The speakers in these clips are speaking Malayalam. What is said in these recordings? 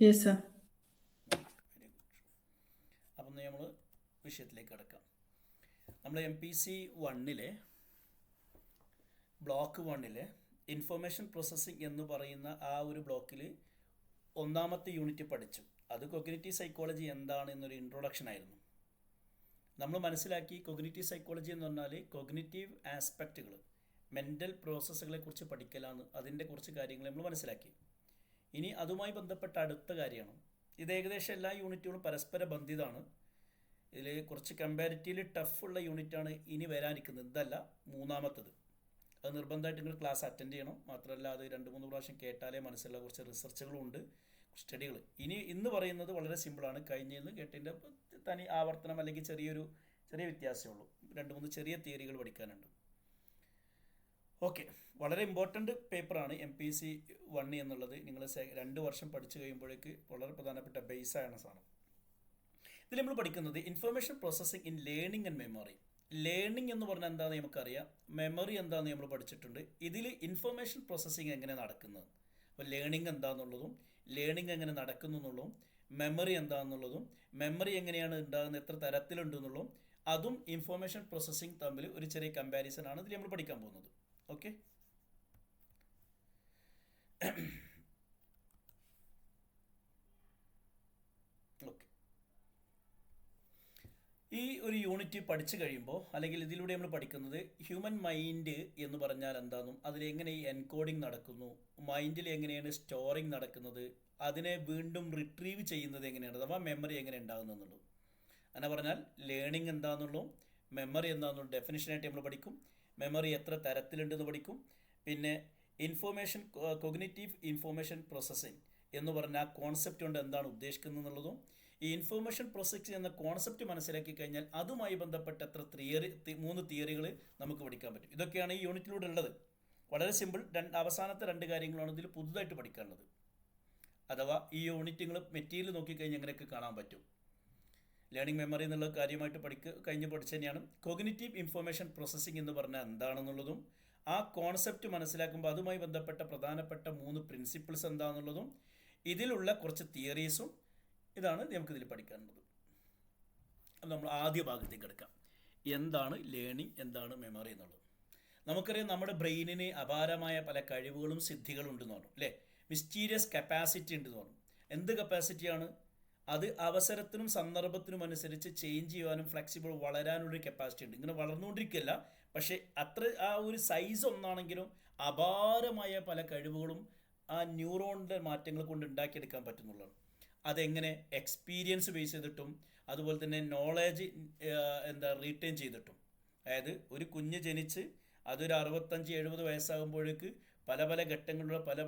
Yes sir. Very good. അപ്പം നമ്മൾ വിഷയത്തിലേക്ക് കിടക്കാം. നമ്മൾ MPC 1 ബ്ലോക്ക് 1 ഇൻഫർമേഷൻ പ്രോസസ്സിംഗ് എന്ന് പറയുന്ന ആ ഒരു ബ്ലോക്കിൽ ഒന്നാമത്തെ യൂണിറ്റ് പഠിച്ചു. അത് കൊഗ്നിറ്റീവ് സൈക്കോളജി എന്താണ് എന്നൊരു ഇൻട്രൊഡക്ഷൻ ആയിരുന്നു. നമ്മൾ മനസ്സിലാക്കി കൊഗ്നിറ്റീവ് സൈക്കോളജി എന്ന് പറഞ്ഞാൽ കൊഗ്നിറ്റീവ് ആസ്പെക്റ്റുകൾ, മെൻ്റൽ പ്രോസസ്സുകളെ കുറിച്ച് പഠിക്കലാണ്. അതിൻ്റെ കുറച്ച് കാര്യങ്ങൾ നമ്മൾ മനസ്സിലാക്കി. ഇനി അതുമായി ബന്ധപ്പെട്ട അടുത്ത കാര്യമാണ്, ഇത് ഏകദേശം എല്ലാ യൂണിറ്റുകളും പരസ്പര ബന്ധിതമാണ്. ഇതിൽ കുറച്ച് കമ്പാരിറ്റീവ്ലി ടഫുള്ള യൂണിറ്റാണ് ഇനി വരാനിരിക്കുന്നത്. ഇതല്ല, മൂന്നാമത്തത്. അത് നിർബന്ധമായിട്ട് നിങ്ങൾ ക്ലാസ് അറ്റൻഡ് ചെയ്യണം. മാത്രമല്ല അത് 2-3 പ്രാവശ്യം കേട്ടാലേ മനസ്സിലുള്ള കുറച്ച് റിസർച്ചുകളും ഉണ്ട്, സ്റ്റഡികൾ. ഇന്ന് പറയുന്നത് വളരെ സിമ്പിളാണ്. കഴിഞ്ഞിരുന്ന് കേട്ടതിൻ്റെ തനി ആവർത്തനം അല്ലെങ്കിൽ ചെറിയ വ്യത്യാസമേ ഉള്ളൂ. 2-3 ചെറിയ തിയറികൾ പഠിക്കാനുണ്ട്. ഓക്കെ, വളരെ ഇമ്പോർട്ടൻ്റ് പേപ്പറാണ് MPC 1 എന്നുള്ളത്. നിങ്ങൾ 2 വർഷം പഠിച്ചു കഴിയുമ്പോഴേക്ക് വളരെ പ്രധാനപ്പെട്ട ബേസാണ് സാധനം. ഇതിൽ നമ്മൾ പഠിക്കുന്നത് information processing in learning and memory. Learning എന്ന് പറഞ്ഞാൽ എന്താണെന്ന് നമുക്കറിയാം, മെമ്മറി എന്താണെന്ന് നമ്മൾ പഠിച്ചിട്ടുണ്ട്. ഇതിൽ ഇൻഫർമേഷൻ പ്രോസസ്സിംഗ് എങ്ങനെ നടക്കുന്നത്, അപ്പോൾ ലേണിംഗ് എന്താണെന്നുള്ളതും ലേണിംഗ് എങ്ങനെ നടക്കുന്നു എന്നുള്ളതും മെമ്മറി എന്താണെന്നുള്ളതും മെമ്മറി എങ്ങനെയാണ് ഉണ്ടാകുന്നത്, എത്ര തരത്തിലുണ്ടെന്നുള്ളതും അതും ഇൻഫർമേഷൻ പ്രോസസ്സിംഗ് തമ്മിൽ ഒരു ചെറിയ കമ്പാരിസൺ ആണ് ഇതിൽ നമ്മൾ പഠിക്കാൻ പോകുന്നത്. Okay, okay. ഈ ഒരു യൂണിറ്റ് പഠിച്ചു കഴിയുമ്പോൾ, അല്ലെങ്കിൽ ഇതിലൂടെ നമ്മൾ പഠിക്കുന്നത് ഹ്യൂമൻ മൈൻഡ് എന്ന് പറഞ്ഞാൽ എന്താണെന്നും അതിലെങ്ങനെ ഈ എൻകോഡിങ് നടക്കുന്നു, മൈൻഡിൽ എങ്ങനെയാണ് സ്റ്റോറിങ് നടക്കുന്നത്, അതിനെ വീണ്ടും റിട്രീവ് ചെയ്യുന്നത് എങ്ങനെയാണ്, അഥവാ മെമ്മറി എങ്ങനെ ഉണ്ടാകുന്നതെന്നുള്ളൂ. അങ്ങനെ പറഞ്ഞാൽ ലേണിംഗ് എന്താണെന്നുള്ളതും മെമ്മറി എന്താണെന്നുള്ള ഡെഫിനിഷനായിട്ട് നമ്മൾ പഠിക്കും. മെമ്മറി എത്ര തരത്തിലുണ്ടെന്ന് പഠിക്കും. പിന്നെ ഇൻഫോർമേഷൻ കൊഗ്നിറ്റീവ് ഇൻഫോർമേഷൻ പ്രോസസ്സിംഗ് എന്ന് പറഞ്ഞാൽ ആ കോൺസെപ്റ്റ് കൊണ്ട് എന്താണ് ഉദ്ദേശിക്കുന്നത് എന്നുള്ളതും, ഈ ഇൻഫോർമേഷൻ പ്രോസസ്സിംഗ് എന്ന കോൺസെപ്റ്റ് മനസ്സിലാക്കി കഴിഞ്ഞാൽ അതുമായി ബന്ധപ്പെട്ട എത്ര 3 തിയറികൾ നമുക്ക് പഠിക്കാൻ പറ്റും. ഇതൊക്കെയാണ് ഈ യൂണിറ്റിലൂടെ ഉള്ളത്. വളരെ സിമ്പിൾ. അവസാനത്തെ 2 കാര്യങ്ങളാണ് ഇതിൽ പുതുതായിട്ട് പഠിക്കാനുള്ളത്. അഥവാ ഈ യൂണിറ്റുകൾ മെറ്റീരിയൽ നോക്കിക്കഴിഞ്ഞാൽ എങ്ങനെയൊക്കെ കാണാൻ പറ്റും. ലേണിംഗ് മെമ്മറി എന്നുള്ള കാര്യമായിട്ട് കഴിഞ്ഞ് പഠിച്ചു തന്നെയാണ്. കൊഗ്നിറ്റീവ് ഇൻഫോർമേഷൻ പ്രോസസ്സിംഗ് എന്ന് പറഞ്ഞാൽ എന്താണെന്നുള്ളതും ആ കോൺസെപ്റ്റ് മനസ്സിലാക്കുമ്പോൾ അതുമായി ബന്ധപ്പെട്ട പ്രധാനപ്പെട്ട 3 പ്രിൻസിപ്പിൾസ് എന്താണെന്നുള്ളതും ഇതിലുള്ള കുറച്ച് തിയറീസും ഇതാണ് നമുക്കിതിൽ പഠിക്കാനുള്ളത്. അത് നമ്മൾ ആദ്യ ഭാഗത്തേക്ക് എടുക്കാം. എന്താണ് ലേണിംഗ്, എന്താണ് മെമ്മറി എന്നുള്ളത്. നമുക്കറിയാം, നമ്മുടെ ബ്രെയിനിന് അപാരമായ പല കഴിവുകളും സിദ്ധികളും ഉണ്ടെന്ന് പറഞ്ഞു അല്ലേ. മിസ്റ്റീരിയസ് കപ്പാസിറ്റി ഉണ്ടെന്ന് പറഞ്ഞു. എന്ത് കപ്പാസിറ്റിയാണ് അത്? അവസരത്തിനും സന്ദർഭത്തിനും അനുസരിച്ച് ചേഞ്ച് ചെയ്യാനും ഫ്ലെക്സിബിൾ വളരാനുള്ളൊരു കപ്പാസിറ്റി ഉണ്ട്. ഇങ്ങനെ വളർന്നുകൊണ്ടിരിക്കുകയല്ല, പക്ഷേ ആ ഒരു സൈസ് ഒന്നാണെങ്കിലും അപാരമായ പല കഴിവുകളും ആ ന്യൂറോണിൻ്റെ മാറ്റങ്ങൾ കൊണ്ട് ഉണ്ടാക്കിയെടുക്കാൻ പറ്റുന്നുള്ളതാണ്. അതെങ്ങനെ? എക്സ്പീരിയൻസ് ബേസ് ചെയ്തിട്ടും അതുപോലെ തന്നെ നോളേജ് റീറ്റെയിൻ ചെയ്തിട്ടും. അതായത് ഒരു കുഞ്ഞ് ജനിച്ച് അതൊരു 65-70 വയസ്സാകുമ്പോഴേക്ക് പല പല ഘട്ടങ്ങളിലൂടെ പല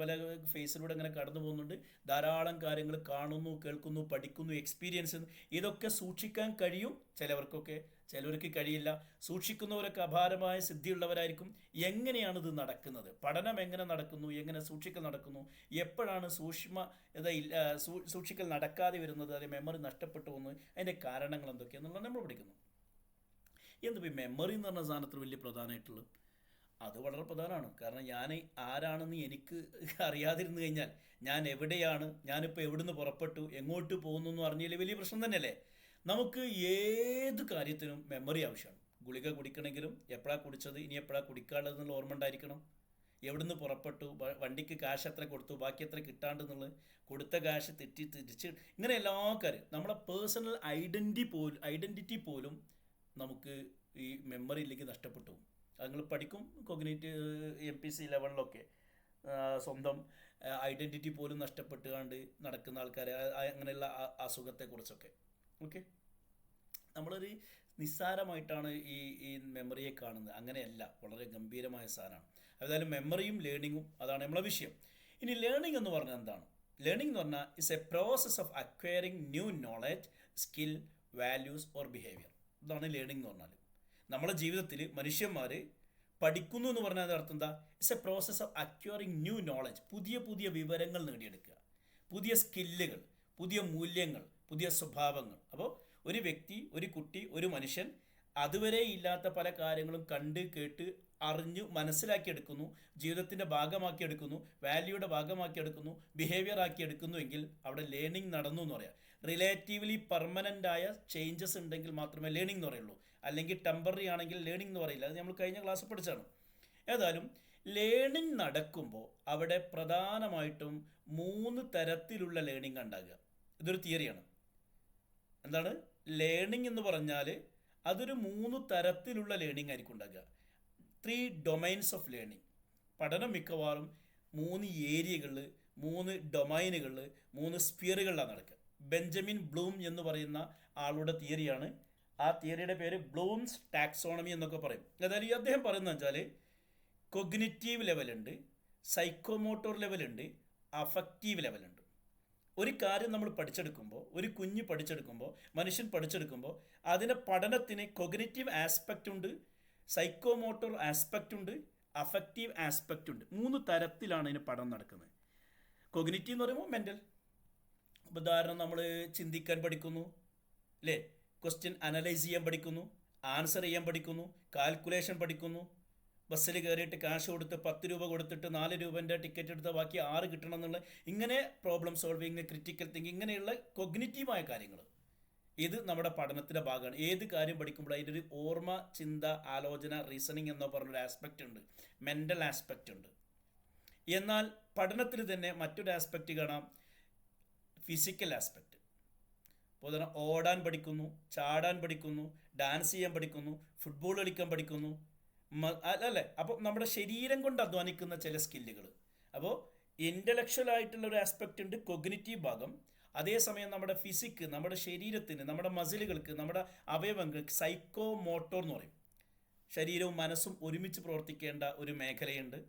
ഫേസിലൂടെ ഇങ്ങനെ കടന്നു പോകുന്നുണ്ട്. ധാരാളം കാര്യങ്ങൾ കാണുന്നു, കേൾക്കുന്നു, പഠിക്കുന്നു, എക്സ്പീരിയൻസ്. ഇതൊക്കെ സൂക്ഷിക്കാൻ കഴിയും ചിലവർക്കൊക്കെ, ചിലവർക്ക് കഴിയില്ല. സൂക്ഷിക്കുന്നവരൊക്കെ അപാരമായ സിദ്ധിയുള്ളവരായിരിക്കും. എങ്ങനെയാണ് ഇത് നടക്കുന്നത്, പഠനം എങ്ങനെ നടക്കുന്നു, എങ്ങനെ സൂക്ഷിക്കൽ നടക്കുന്നു, എപ്പോഴാണ് സൂക്ഷിക്കൽ നടക്കാതെ വരുന്നത്, അതിൻ്റെ മെമ്മറി നഷ്ടപ്പെട്ടു പോകുന്നത്, അതിൻ്റെ കാരണങ്ങൾ എന്തൊക്കെയാണെന്നുള്ളത് നമ്മൾ പഠിക്കുന്നു. എന്തിപ്പോൾ ഈ മെമ്മറി എന്ന് പറഞ്ഞ സാധനത്തിന് വലിയ പ്രധാനമായിട്ടുള്ളത്? അത് വളരെ പ്രധാനമാണ്. കാരണം ഞാൻ ആരാണെന്ന് എനിക്ക് അറിയാതിരുന്നു കഴിഞ്ഞാൽ, ഞാൻ എവിടെയാണ്, ഞാനിപ്പോൾ എവിടുന്ന് പുറപ്പെട്ടു, എങ്ങോട്ട് പോകുന്നു എന്ന് അറിഞ്ഞില്ലേ വലിയ പ്രശ്നം തന്നെയല്ലേ. നമുക്ക് ഏത് കാര്യത്തിനും മെമ്മറി ആവശ്യമാണ്. ഗുളിക കുടിക്കണമെങ്കിലും എപ്പോഴാണ് കുടിച്ചത്, ഇനി എപ്പോഴാണ് കുടിക്കാനുള്ളതെന്നുള്ള ഓർമ്മ ഉണ്ടായിരിക്കണം. എവിടുന്ന് പുറപ്പെട്ടു, വണ്ടിക്ക് കാശ് എത്ര കൊടുത്തു, ബാക്കി എത്ര കിട്ടാണ്ടെന്നുള്ളത്, കൊടുത്ത കാശ് തിരിച്ച്, ഇങ്ങനെ എല്ലാ കാര്യം നമ്മളെ പേഴ്സണൽ ഐഡൻറ്റിറ്റി പോലും നമുക്ക് ഈ മെമ്മറി ഇല്ലെങ്കിൽ നഷ്ടപ്പെട്ടു പോകും. അത് നിങ്ങൾ പഠിക്കും കോഗ്നിറ്റീവ് MPC 11 സ്വന്തം ഐഡൻറ്റിറ്റി പോലും നഷ്ടപ്പെട്ടുകൊണ്ട് നടക്കുന്ന ആൾക്കാരെ, അങ്ങനെയുള്ള അസുഖത്തെക്കുറിച്ചൊക്കെ. ഓക്കെ, നമ്മളൊരു നിസ്സാരമായിട്ടാണ് ഈ മെമ്മറിയെ കാണുന്നത്. അങ്ങനെയല്ല, വളരെ ഗംഭീരമായ സാധനമാണ്. ഏതായാലും മെമ്മറിയും ലേണിങ്ങും അതാണ് നമ്മളെ വിഷയം. ഇനി ലേണിംഗ് എന്ന് പറഞ്ഞാൽ എന്താണ്? ലേണിംഗ് എന്ന് പറഞ്ഞാൽ it's A process of acquiring new knowledge, skill, values or behaviour. ഇതാണ് ലേണിംഗ് എന്ന് പറഞ്ഞാൽ. നമ്മുടെ ജീവിതത്തിൽ മനുഷ്യന്മാർ പഠിക്കുന്നു എന്ന് പറഞ്ഞാൽ അർത്ഥം എന്താ? It's A process of acquiring new knowledge. പുതിയ പുതിയ വിവരങ്ങൾ നേടിയെടുക്കുക, പുതിയ സ്കില്ലുകൾ, പുതിയ മൂല്യങ്ങൾ, പുതിയ സ്വഭാവങ്ങൾ. അപ്പോൾ ഒരു വ്യക്തി, ഒരു കുട്ടി, ഒരു മനുഷ്യൻ അതുവരെ ഇല്ലാത്ത പല കാര്യങ്ങളും കണ്ട് കേട്ട് അറിഞ്ഞു മനസ്സിലാക്കിയെടുക്കുന്നു, ജീവിതത്തിൻ്റെ ഭാഗമാക്കിയെടുക്കുന്നു, വാല്യൂയുടെ ഭാഗമാക്കിയെടുക്കുന്നു, ബിഹേവിയർ ആക്കിയെടുക്കുന്നു എങ്കിൽ അവിടെ ലേണിംഗ് നടന്നു എന്ന് പറയാം. റിലേറ്റീവ്ലി പെർമനൻ്റ് ആയ ചേഞ്ചസ് ഉണ്ടെങ്കിൽ മാത്രമേ ലേണിംഗ് എന്ന് പറയുള്ളൂ. അല്ലെങ്കിൽ ടെമ്പററി ആണെങ്കിൽ ലേണിംഗ് എന്ന് പറയില്ല. അത് നമ്മൾ കഴിഞ്ഞ ക്ലാസ് പഠിച്ചാണ്. ഏതായാലും ലേണിംഗ് നടക്കുമ്പോൾ അവിടെ പ്രധാനമായിട്ടും 3 തരത്തിലുള്ള ലേണിംഗ് ഉണ്ടാകുക. ഇതൊരു തിയറിയാണ്. എന്താണ് ലേണിംഗ് എന്ന് പറഞ്ഞാൽ? അതൊരു 3 തരത്തിലുള്ള ലേണിംഗ് ആയിരിക്കും ഉണ്ടാകുക. 3 ഡൊമൈൻസ് ഓഫ് ലേണിംഗ്. പഠനം മിക്കവാറും 3 ഏരിയകളിൽ, 3 ഡൊമൈനുകളിൽ, 3 സ്ഫിയറുകളിലാണ് നടക്കുക. ബെഞ്ചമിൻ ബ്ലൂം എന്ന് പറയുന്ന ആളുടെ തിയറിയാണ്. ആ തിയറിയുടെ പേര് ബ്ലൂംസ് ടാക്സോണമി എന്നൊക്കെ പറയും. അതായത് അദ്ദേഹം പറയുന്നത് വെച്ചാൽ കൊഗ്നിറ്റീവ് ലെവലുണ്ട്, സൈക്കോമോട്ടോർ ലെവലുണ്ട്, അഫക്റ്റീവ് ലെവലുണ്ട്. ഒരു കാര്യം നമ്മൾ പഠിച്ചെടുക്കുമ്പോൾ, ഒരു കുഞ്ഞ് പഠിച്ചെടുക്കുമ്പോൾ, മനുഷ്യൻ പഠിച്ചെടുക്കുമ്പോൾ അതിൻ്റെ പഠനത്തിന് കൊഗ്നിറ്റീവ് ആസ്പെക്റ്റ് ഉണ്ട്, സൈക്കോമോട്ടോർ ആസ്പെക്റ്റ് ഉണ്ട്, അഫക്റ്റീവ് ആസ്പെക്റ്റ് ഉണ്ട്. 3 തരത്തിലാണ് ഇതിന് പഠനം നടക്കുന്നത്. കൊഗ്നിറ്റീവ് എന്ന് പറയുമ്പോൾ മെൻ്റൽ. ഉദാഹരണം, നമ്മൾ ചിന്തിക്കാൻ പഠിക്കുന്നു അല്ലേ, ക്വസ്റ്റ്യൻ അനലൈസ് ചെയ്യാൻ പഠിക്കുന്നു, ആൻസർ ചെയ്യാൻ പഠിക്കുന്നു, കാൽക്കുലേഷൻ പഠിക്കുന്നു. ബസ്സിൽ കയറിയിട്ട് കാശ് കൊടുത്ത് 10 രൂപ കൊടുത്തിട്ട് 4 രൂപേൻ്റെ ടിക്കറ്റ് എടുത്ത് ബാക്കി 6 കിട്ടണം എന്നുള്ള ഇങ്ങനെ പ്രോബ്ലം സോൾവിങ്, ക്രിറ്റിക്കൽ തിങ്കിങ്, ഇങ്ങനെയുള്ള കൊഗ്നിറ്റീവായ കാര്യങ്ങൾ ഇത് നമ്മുടെ പഠനത്തിൻ്റെ ഭാഗമാണ്. ഏത് കാര്യം പഠിക്കുമ്പോൾ അതിൻ്റെ ഒരു ഓർമ്മ, ചിന്ത, ആലോചന, റീസണിങ് എന്നോ പറഞ്ഞൊരു ആസ്പെക്റ്റ് ഉണ്ട്, മെൻ്റൽ ആസ്പെക്റ്റ് ഉണ്ട്. എന്നാൽ പഠനത്തിൽ തന്നെ മറ്റൊരു ആസ്പെക്റ്റ് കാണാം, ഫിസിക്കൽ ആസ്പെക്റ്റ്. അപ്പോൾ ഓടാൻ പഠിക്കുന്നു, ചാടാൻ പഠിക്കുന്നു, ഡാൻസ് ചെയ്യാൻ പഠിക്കുന്നു, ഫുട്ബോൾ കളിക്കാൻ പഠിക്കുന്നു, അല്ലേ? അപ്പോൾ നമ്മുടെ ശരീരം കൊണ്ട് അധ്വാനിക്കുന്ന ചില സ്കില്ലുകൾ. അപ്പോൾ ഇൻ്റലക്ച്വൽ ആയിട്ടുള്ള ഒരു ആസ്പെക്റ്റ് ഉണ്ട്, കൊഗ്നിറ്റീവ് ഭാഗം. അതേസമയം നമ്മുടെ ഫിസിക്ക്, നമ്മുടെ ശരീരത്തിന്, നമ്മുടെ മസിലുകൾക്ക്, നമ്മുടെ അവയവങ്ങൾക്ക് സൈക്കോ മോട്ടോർ എന്ന് പറയും. ശരീരവും മനസ്സും ഒരുമിച്ച് പ്രവർത്തിക്കേണ്ട ഒരു മേഖലയുണ്ട്.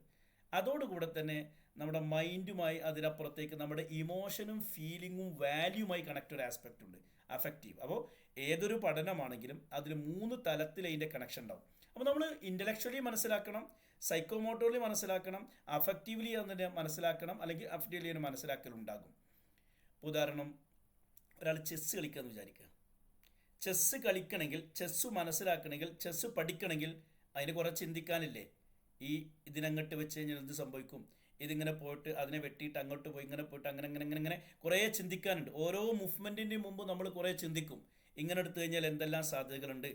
അതോടുകൂടെ തന്നെ നമ്മുടെ മൈൻഡുമായി അതിനപ്പുറത്തേക്ക് നമ്മുടെ ഇമോഷനും ഫീലിങ്ങും വാല്യൂമായി കണക്ട് ഒരു ആസ്പെക്റ്റ് ഉണ്ട്, അഫക്റ്റീവ്. അപ്പോൾ ഏതൊരു പഠനമാണെങ്കിലും അതിൽ 3 തലത്തിൽ അതിൻ്റെ കണക്ഷൻ ഉണ്ടാവും. അപ്പോൾ നമ്മൾ ഇൻ്റലക്ച്വലി മനസ്സിലാക്കണം, സൈക്കോമോട്ടോർലി മനസ്സിലാക്കണം, അഫക്റ്റീവ്ലി അതിനെ മനസ്സിലാക്കണം, അല്ലെങ്കിൽ അഫക്റ്റീവ്ലി അതിന് മനസ്സിലാക്കലുണ്ടാകും. ഉദാഹരണം, ഒരാൾ ചെസ്സ് കളിക്കുക എന്ന് വിചാരിക്കുക. ചെസ്സ് കളിക്കണമെങ്കിൽ, ചെസ്സ് മനസ്സിലാക്കണമെങ്കിൽ, ചെസ്സ് പഠിക്കണമെങ്കിൽ അതിന് കുറേ ചിന്തിക്കാനില്ലേ? ഇതിനങ്ങോട്ട് വെച്ച് കഴിഞ്ഞാൽ എന്ത് സംഭവിക്കും, ഇതിങ്ങനെ പോയിട്ട് അതിനെ വെട്ടിയിട്ട് അങ്ങോട്ട് പോയി, ഇങ്ങനെ പോയിട്ട് അങ്ങനെ അങ്ങനെ അങ്ങനെ അങ്ങനെ കുറേ ചിന്തിക്കാനുണ്ട്. ഓരോ മൂവ്മെൻറ്റിൻ്റെ മുമ്പ് നമ്മൾ കുറേ ചിന്തിക്കും. ഇങ്ങനെ എടുത്തു കഴിഞ്ഞാൽ എന്തെല്ലാം സാധ്യതകളുണ്ട്.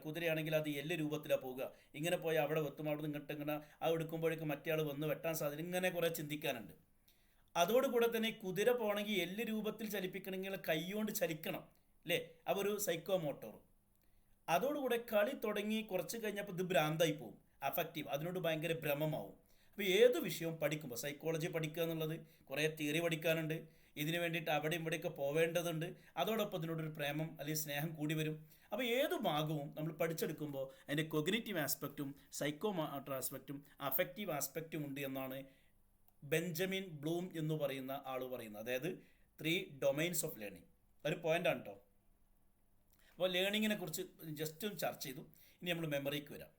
കുതിരയാണെങ്കിൽ അത് എല്ല് രൂപത്തിലാണ് പോവുക, ഇങ്ങനെ പോയി അവിടെ വെത്തും, അവിടെ നിന്ന് ഇങ്ങോട്ട് ഇങ്ങനെ അത് എടുക്കുമ്പോഴേക്കും മറ്റേ ആൾ വന്ന് വെട്ടാൻ സാധ്യത, ഇങ്ങനെ കുറേ ചിന്തിക്കാനുണ്ട്. അതോടുകൂടെ തന്നെ കുതിര പോകണമെങ്കിൽ എല്ല് രൂപത്തിൽ ചലിപ്പിക്കണമെങ്കിൽ കൈകൊണ്ട് ചലിക്കണം അല്ലേ? അപ്പോൾ ഒരു സൈക്കോ മോട്ടോർ. അതോടുകൂടെ കളി തുടങ്ങി കുറച്ച് കഴിഞ്ഞപ്പോൾ ഇത് ഭ്രാന്തായി പോകും, അഫക്റ്റീവ്, അതിനോട് ഭയങ്കര ഭ്രമമാവും. അപ്പോൾ ഏത് വിഷയവും പഠിക്കുമ്പോൾ, സൈക്കോളജി പഠിക്കുക എന്നുള്ളത് കുറേ തിയറി പഠിക്കാനുണ്ട്, ഇതിനു വേണ്ടിയിട്ട് അവിടെ ഇവിടെയൊക്കെ പോവേണ്ടതുണ്ട്. അതോടൊപ്പം ഇതിനോടൊരു പ്രേമം അല്ലെങ്കിൽ സ്നേഹം കൂടി വരും. അപ്പോൾ ഏത് ഭാഗവും നമ്മൾ പഠിച്ചെടുക്കുമ്പോൾ അതിൻ്റെ കൊഗ്നിറ്റീവ് ആസ്പെക്റ്റും സൈക്കോമോട്ടർ ആസ്പെക്റ്റും അഫക്റ്റീവ് ആസ്പെക്റ്റും ഉണ്ട് എന്നാണ് ബെഞ്ചമിൻ ബ്ലൂം എന്ന് പറയുന്ന ആൾ പറയുന്നത്. അതായത് 3 ഡൊമൈൻസ് ഓഫ് ലേണിംഗ്. ഒരു പോയിൻ്റാണ് കേട്ടോ. അപ്പോൾ ലേണിങ്ങിനെ കുറിച്ച് ജസ്റ്റ് ഒന്ന് ചർച്ച ചെയ്തു. ഇനി നമ്മൾ മെമ്മറിക്ക് വരാം.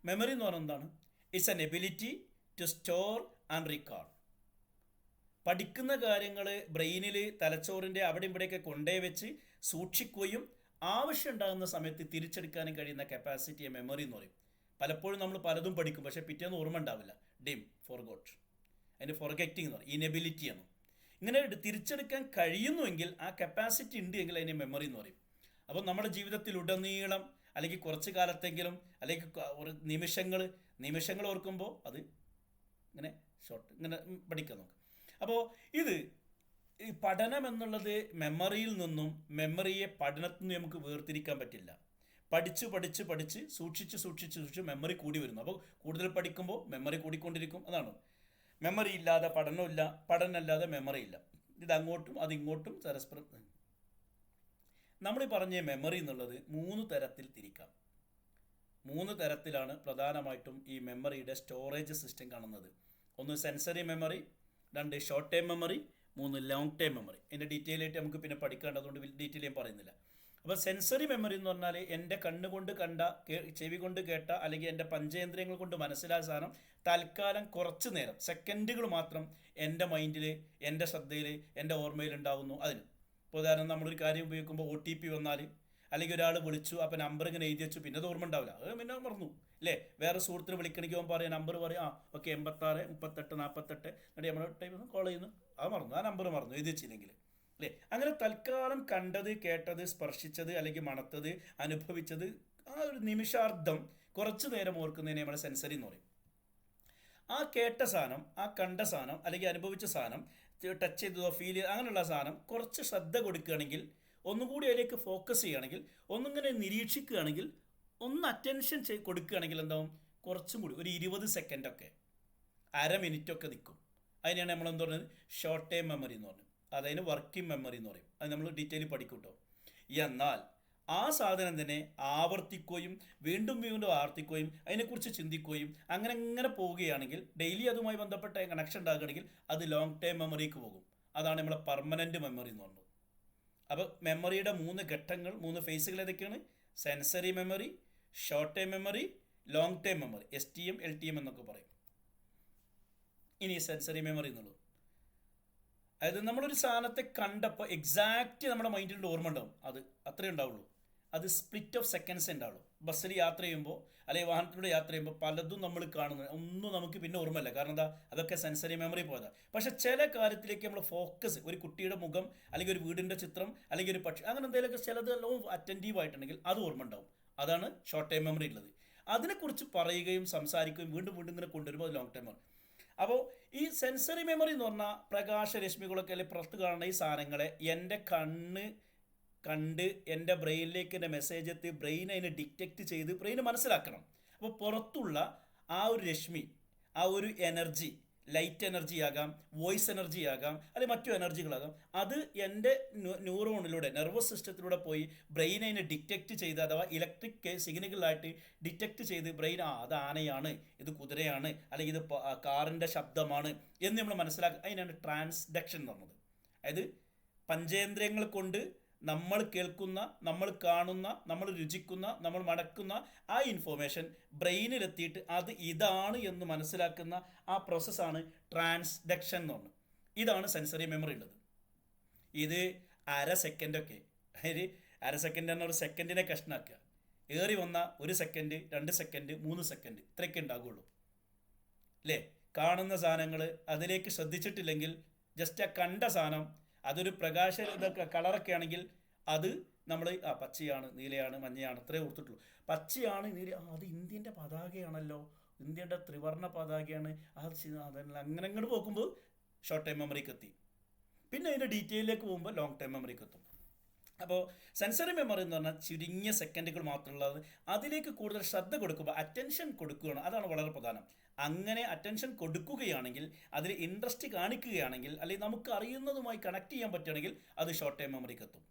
മെമ്മറി എന്ന് പറയുന്നത് എന്താണ്? It's an ability to store and recall. പഠിക്കുന്ന കാര്യങ്ങൾ ബ്രെയിനിൽ, തലച്ചോറിൻ്റെ അവിടെ ഇവിടെയൊക്കെ കൊണ്ടേ വെച്ച് സൂക്ഷിക്കുകയും ആവശ്യം ഉണ്ടാകുന്ന സമയത്ത് തിരിച്ചെടുക്കാനും കഴിയുന്ന കപ്പാസിറ്റിയെ മെമ്മറി എന്ന് പറയും. പലപ്പോഴും നമ്മൾ പലതും പഠിക്കും, പക്ഷേ പിറ്റേന്ന് ഓർമ്മ ഉണ്ടാവില്ല. ഫോർഗോട്ട്. അതിൻ്റെ ഫോർഗെറ്റിംഗ് എന്ന് പറയും, ഇനെബിലിറ്റിയാണ്. ഇങ്ങനെ തിരിച്ചെടുക്കാൻ കഴിയുന്നുവെങ്കിൽ, ആ കപ്പാസിറ്റി ഉണ്ട് എങ്കിൽ അതിനെ മെമ്മറി എന്ന് പറയും. അപ്പോൾ നമ്മുടെ ജീവിതത്തിൽ ഉടനീളം അല്ലെങ്കിൽ കുറച്ച് കാലത്തെങ്കിലും അല്ലെങ്കിൽ ഒരു നിമിഷങ്ങൾ ഓർക്കുമ്പോൾ അത് ഇങ്ങനെ ഇങ്ങനെ പഠിക്കാൻ നോക്കും. അപ്പോൾ ഈ പഠനം എന്നുള്ളത് മെമ്മറിയിൽ നിന്നും, മെമ്മറിയെ പഠനത്തിൽ നിന്നും നമുക്ക് വേർതിരിക്കാൻ പറ്റില്ല. പഠിച്ച് സൂക്ഷിച്ച് മെമ്മറി കൂടി വരുന്നു. അപ്പോൾ കൂടുതൽ പഠിക്കുമ്പോൾ മെമ്മറി കൂടിക്കൊണ്ടിരിക്കും. അതാണ് മെമ്മറി ഇല്ലാതെ പഠനമില്ല, പഠനമില്ലാതെ മെമ്മറി ഇല്ല. ഇതങ്ങോട്ടും അതിങ്ങോട്ടും പരസ്പരം. നമ്മൾ പറഞ്ഞ മെമ്മറി എന്നുള്ളത് 3 തരത്തിൽ തിരിക്കാം. 3 തരത്തിലാണ് പ്രധാനമായിട്ടും ഈ മെമ്മറിയുടെ സ്റ്റോറേജ് സിസ്റ്റം കാണുന്നത്. 1 sensory memory, 2 short time memory, 3 long time memory. ഇതിൻ്റെ ഡീറ്റെയിൽ ആയിട്ട് നമുക്ക് പിന്നെ പഠിക്കേണ്ടതുകൊണ്ട് ഡീറ്റെയിൽ ഞാൻ പറയുന്നില്ല. അപ്പോൾ സെൻസറി മെമ്മറി എന്ന് പറഞ്ഞാൽ എൻ്റെ കണ്ണുകൊണ്ട് കണ്ട, ചെവി കൊണ്ട് കേട്ട, അല്ലെങ്കിൽ എൻ്റെ പഞ്ചേന്ദ്രിയങ്ങൾ കൊണ്ട് മനസ്സിലായ സാധനം തൽക്കാലം കുറച്ച് നേരം, സെക്കൻഡുകൾ മാത്രം എൻ്റെ മൈൻഡിൽ, എൻ്റെ ശ്രദ്ധയിൽ, എൻ്റെ ഓർമ്മയിൽ ഉണ്ടാകുന്നു. അതിന് ഇപ്പോൾ ഉദാഹരണം, നമ്മളൊരു കാര്യം ഉപയോഗിക്കുമ്പോൾ OTP വന്നാൽ, അല്ലെങ്കിൽ ഒരാൾ വിളിച്ചു അപ്പോൾ നമ്പർ ഇങ്ങനെ എഴുതി വെച്ചു, പിന്നെ അത് ഓർമ്മ ഉണ്ടാവില്ല, അത് പിന്നെ മറന്നു അല്ലേ. വേറെ സുഹൃത്തിന് വിളിക്കണമെങ്കിൽ അവൻ പറയാം, നമ്പർ പറയും, ആ ഓക്കെ 86 38 48, എന്നിട്ട് നമ്മൾ ടൈം കോൾ ചെയ്യുന്നു, അത് മറന്നു, ആ നമ്പർ മറന്നു എഴുതി വെച്ചില്ലെങ്കിൽ അല്ലേ. അങ്ങനെ തൽക്കാലം കണ്ടത്, കേട്ടത്, സ്പർശിച്ചത് അല്ലെങ്കിൽ മണത്തത്, അനുഭവിച്ചത്, ആ ഒരു നിമിഷാർദ്ധം കുറച്ച് നേരം ഓർക്കുന്നതിനെ നമ്മൾ സെൻസറി എന്ന് പറയും. ആ കേട്ട സാധനം, ആ കണ്ട സാധനം അല്ലെങ്കിൽ അനുഭവിച്ച സാധനം, ടച്ച് ചെയ്തതോ ഫീൽ ചെയ്തോ അങ്ങനെയുള്ള സാധനം കുറച്ച് ശ്രദ്ധ കൊടുക്കുകയാണെങ്കിൽ, ഒന്നുകൂടി അതിലേക്ക് ഫോക്കസ് ചെയ്യുകയാണെങ്കിൽ, ഒന്നിങ്ങനെ നിരീക്ഷിക്കുകയാണെങ്കിൽ, ഒന്ന് അറ്റൻഷൻ കൊടുക്കുകയാണെങ്കിൽ എന്താവും, കുറച്ചും കൂടി ഒരു 20 സെക്കൻഡൊക്കെ, അരമിനിറ്റൊക്കെ നിൽക്കും. അതിനാണ് നമ്മൾ എന്താ പറയുന്നത്, ഷോർട്ട് ടൈം മെമ്മറി എന്ന് പറഞ്ഞു. അതായത് വർക്കിംഗ് മെമ്മറി എന്ന് പറയും. അത് നമ്മൾ ഡീറ്റെയിൽ പഠിക്കും കേട്ടോ. എന്നാൽ ആ സാധനം തന്നെ ആവർത്തിക്കുകയും വീണ്ടും വീണ്ടും ആവർത്തിക്കുകയും അതിനെക്കുറിച്ച് ചിന്തിക്കുകയും അങ്ങനെ പോവുകയാണെങ്കിൽ, ഡെയിലി അതുമായി ബന്ധപ്പെട്ട കണക്ഷൻ ഉണ്ടാക്കുകയാണെങ്കിൽ അത് ലോങ് ടൈം മെമ്മറിക്ക് പോകും. അതാണ് നമ്മളെ പെർമനൻറ്റ് മെമ്മറി എന്ന് പറയുന്നത്. അപ്പോൾ മെമ്മറിയുടെ 3 ഘട്ടങ്ങൾ, 3 ഫേസുകൾ ഏതൊക്കെയാണ്? Sensory memory, short time memory, long time memory, STM LTM എന്നൊക്കെ പറയും. ഇനി സെൻസറി മെമ്മറി എന്നുള്ളത്, അതായത് നമ്മളൊരു സാധനത്തെ കണ്ടപ്പോൾ എക്സാക്റ്റ് നമ്മുടെ മൈൻഡിൽ ഓർമ്മ ഉണ്ടാവും, അത് അത്രേ ഉണ്ടാവുള്ളൂ. അത് സ്പ്ലിറ്റ് ഓഫ് സെക്കൻഡ്സ് ഉണ്ടാവുള്ളൂ. ബസ്സിൽ യാത്ര ചെയ്യുമ്പോൾ അല്ലെങ്കിൽ വാഹനത്തിലൂടെ യാത്ര ചെയ്യുമ്പോൾ പലതും നമ്മൾ കാണുന്നത് ഒന്നും നമുക്ക് പിന്നെ ഓർമ്മയില്ല. കാരണം എന്താ, അതൊക്കെ സെൻസറി മെമ്മറി പോയതാണ്. പക്ഷെ ചില കാര്യത്തിലേക്ക് നമ്മൾ ഫോക്കസ്, ഒരു കുട്ടിയുടെ മുഖം അല്ലെങ്കിൽ ഒരു വീടിൻ്റെ ചിത്രം അല്ലെങ്കിൽ ഒരു പക്ഷി, അങ്ങനെ എന്തെങ്കിലുമൊക്കെ ചിലതെല്ലാം അറ്റൻറ്റീവ് ആയിട്ടുണ്ടെങ്കിൽ അത് ഓർമ്മ ഉണ്ടാവും. അതാണ് ഷോർട്ട് ടൈം മെമ്മറി ഉള്ളത്. അതിനെക്കുറിച്ച് പറയുകയും സംസാരിക്കുകയും വീണ്ടും വീണ്ടും ഇങ്ങനെ കൊണ്ടുവരുമ്പോൾ അത് ലോങ് ടൈം മെമ്മറി. അപ്പോൾ ഈ സെൻസറി മെമ്മറി എന്ന് പറഞ്ഞാൽ പ്രകാശരശ്മികളൊക്കെ അല്ലെങ്കിൽ പുറത്ത് കാണുന്ന ഈ സാധനങ്ങളെ എൻ്റെ കണ്ണ് കണ്ട് എൻ്റെ ബ്രെയിനിലേക്ക് എൻ്റെ മെസ്സേജ് എത്തി, ബ്രെയിൻ അതിനെ ഡിറ്റക്റ്റ് ചെയ്ത് ബ്രെയിന് മനസ്സിലാക്കണം. അപ്പോൾ പുറത്തുള്ള ആ ഒരു രശ്മി, ആ ഒരു എനർജി, ലൈറ്റ് എനർജി ആകാം, വോയിസ് എനർജി ആകാം, അല്ലെങ്കിൽ മറ്റു എനർജികളാകാം, അത് എൻ്റെ ന്യൂറോണിലൂടെ, നെർവസ് സിസ്റ്റത്തിലൂടെ പോയി ബ്രെയിൻ അതിനെ ഡിറ്റക്റ്റ് ചെയ്ത്, അഥവാ ഇലക്ട്രിക് സിഗ്നലുകളായിട്ട് ഡിറ്റക്റ്റ് ചെയ്ത് ബ്രെയിൻ അത് ആനയാണ്, ഇത് കുതിരയാണ്, അല്ലെങ്കിൽ ഇത് കാറിൻ്റെ ശബ്ദമാണ് എന്ന് നമ്മൾ മനസ്സിലാക്കുക. അതിനാണ് ട്രാൻസ്ഡക്ഷൻ എന്ന് പറഞ്ഞത്. അതായത് പഞ്ചേന്ദ്രിയങ്ങൾ കൊണ്ട് നമ്മൾ കേൾക്കുന്ന, നമ്മൾ കാണുന്ന, നമ്മൾ രുചിക്കുന്ന, നമ്മൾ മണക്കുന്ന ആ ഇൻഫോർമേഷൻ ബ്രെയിനിലെത്തിയിട്ട് അത് ഇതാണ് എന്ന് മനസ്സിലാക്കുന്ന ആ പ്രോസസ്സാണ് ട്രാൻസ്ഡക്ഷൻ എന്ന് പറഞ്ഞത്. ഇതാണ് സെൻസറി മെമ്മറി ഉള്ളത്. ഇത് അര സെക്കൻഡൊക്കെ, അതായത് അര സെക്കൻഡ് എന്ന ഒരു സെക്കൻഡിനെ കഷ്ണാക്കുക, ഏറി വന്ന 1 സെക്കൻഡ്, 2 സെക്കൻഡ്, 3 സെക്കൻഡ് ഇത്രയൊക്കെ ഉണ്ടാകുള്ളൂ അല്ലേ. കാണുന്ന സാധനങ്ങൾ അതിലേക്ക് ശ്രദ്ധിച്ചിട്ടില്ലെങ്കിൽ, ജസ്റ്റ് ആ കണ്ട സാധനം അതൊരു പ്രകാശ ഇതൊക്കെ കളറൊക്കെ ആണെങ്കിൽ അത് നമ്മൾ പച്ചയാണ്, നീലയാണ്, മഞ്ഞയാണ് അത്രേ ഓർത്തിട്ടുള്ളൂ. പച്ചയാണ്, നീല, അത് ഇന്ത്യൻ്റെ പതാകയാണല്ലോ, ഇന്ത്യയുടെ ത്രിവർണ്ണ പതാകയാണ്, അതല്ല, അങ്ങനെ അങ്ങോട്ട് പോകുമ്പോൾ ഷോർട്ട് ടൈം മെമ്മറിക്ക് എത്തി. പിന്നെ അതിൻ്റെ ഡീറ്റെയിലേക്ക് പോകുമ്പോൾ ലോങ് ടൈം മെമ്മറിക്ക് എത്തും. അപ്പോൾ സെൻസറി മെമ്മറി എന്ന് പറഞ്ഞാൽ ചുരുങ്ങിയ സെക്കൻഡുകൾ മാത്രമുള്ളത്, അതിലേക്ക് കൂടുതൽ ശ്രദ്ധ കൊടുക്കുമ്പോൾ അറ്റൻഷൻ കൊടുക്കുകയാണ്, അതാണ് വളരെ പ്രധാനം. അങ്ങനെ അറ്റൻഷൻ കൊടുക്കുകയാണെങ്കിൽ, അതിൽ ഇൻട്രസ്റ്റ് കാണിക്കുകയാണെങ്കിൽ, അല്ലെങ്കിൽ നമുക്ക് അറിയുന്നതുമായി കണക്ട് ചെയ്യാൻ പറ്റുകയാണെങ്കിൽ അത് ഷോർട്ട് ടൈം മെമ്മറിക്ക് എത്തും.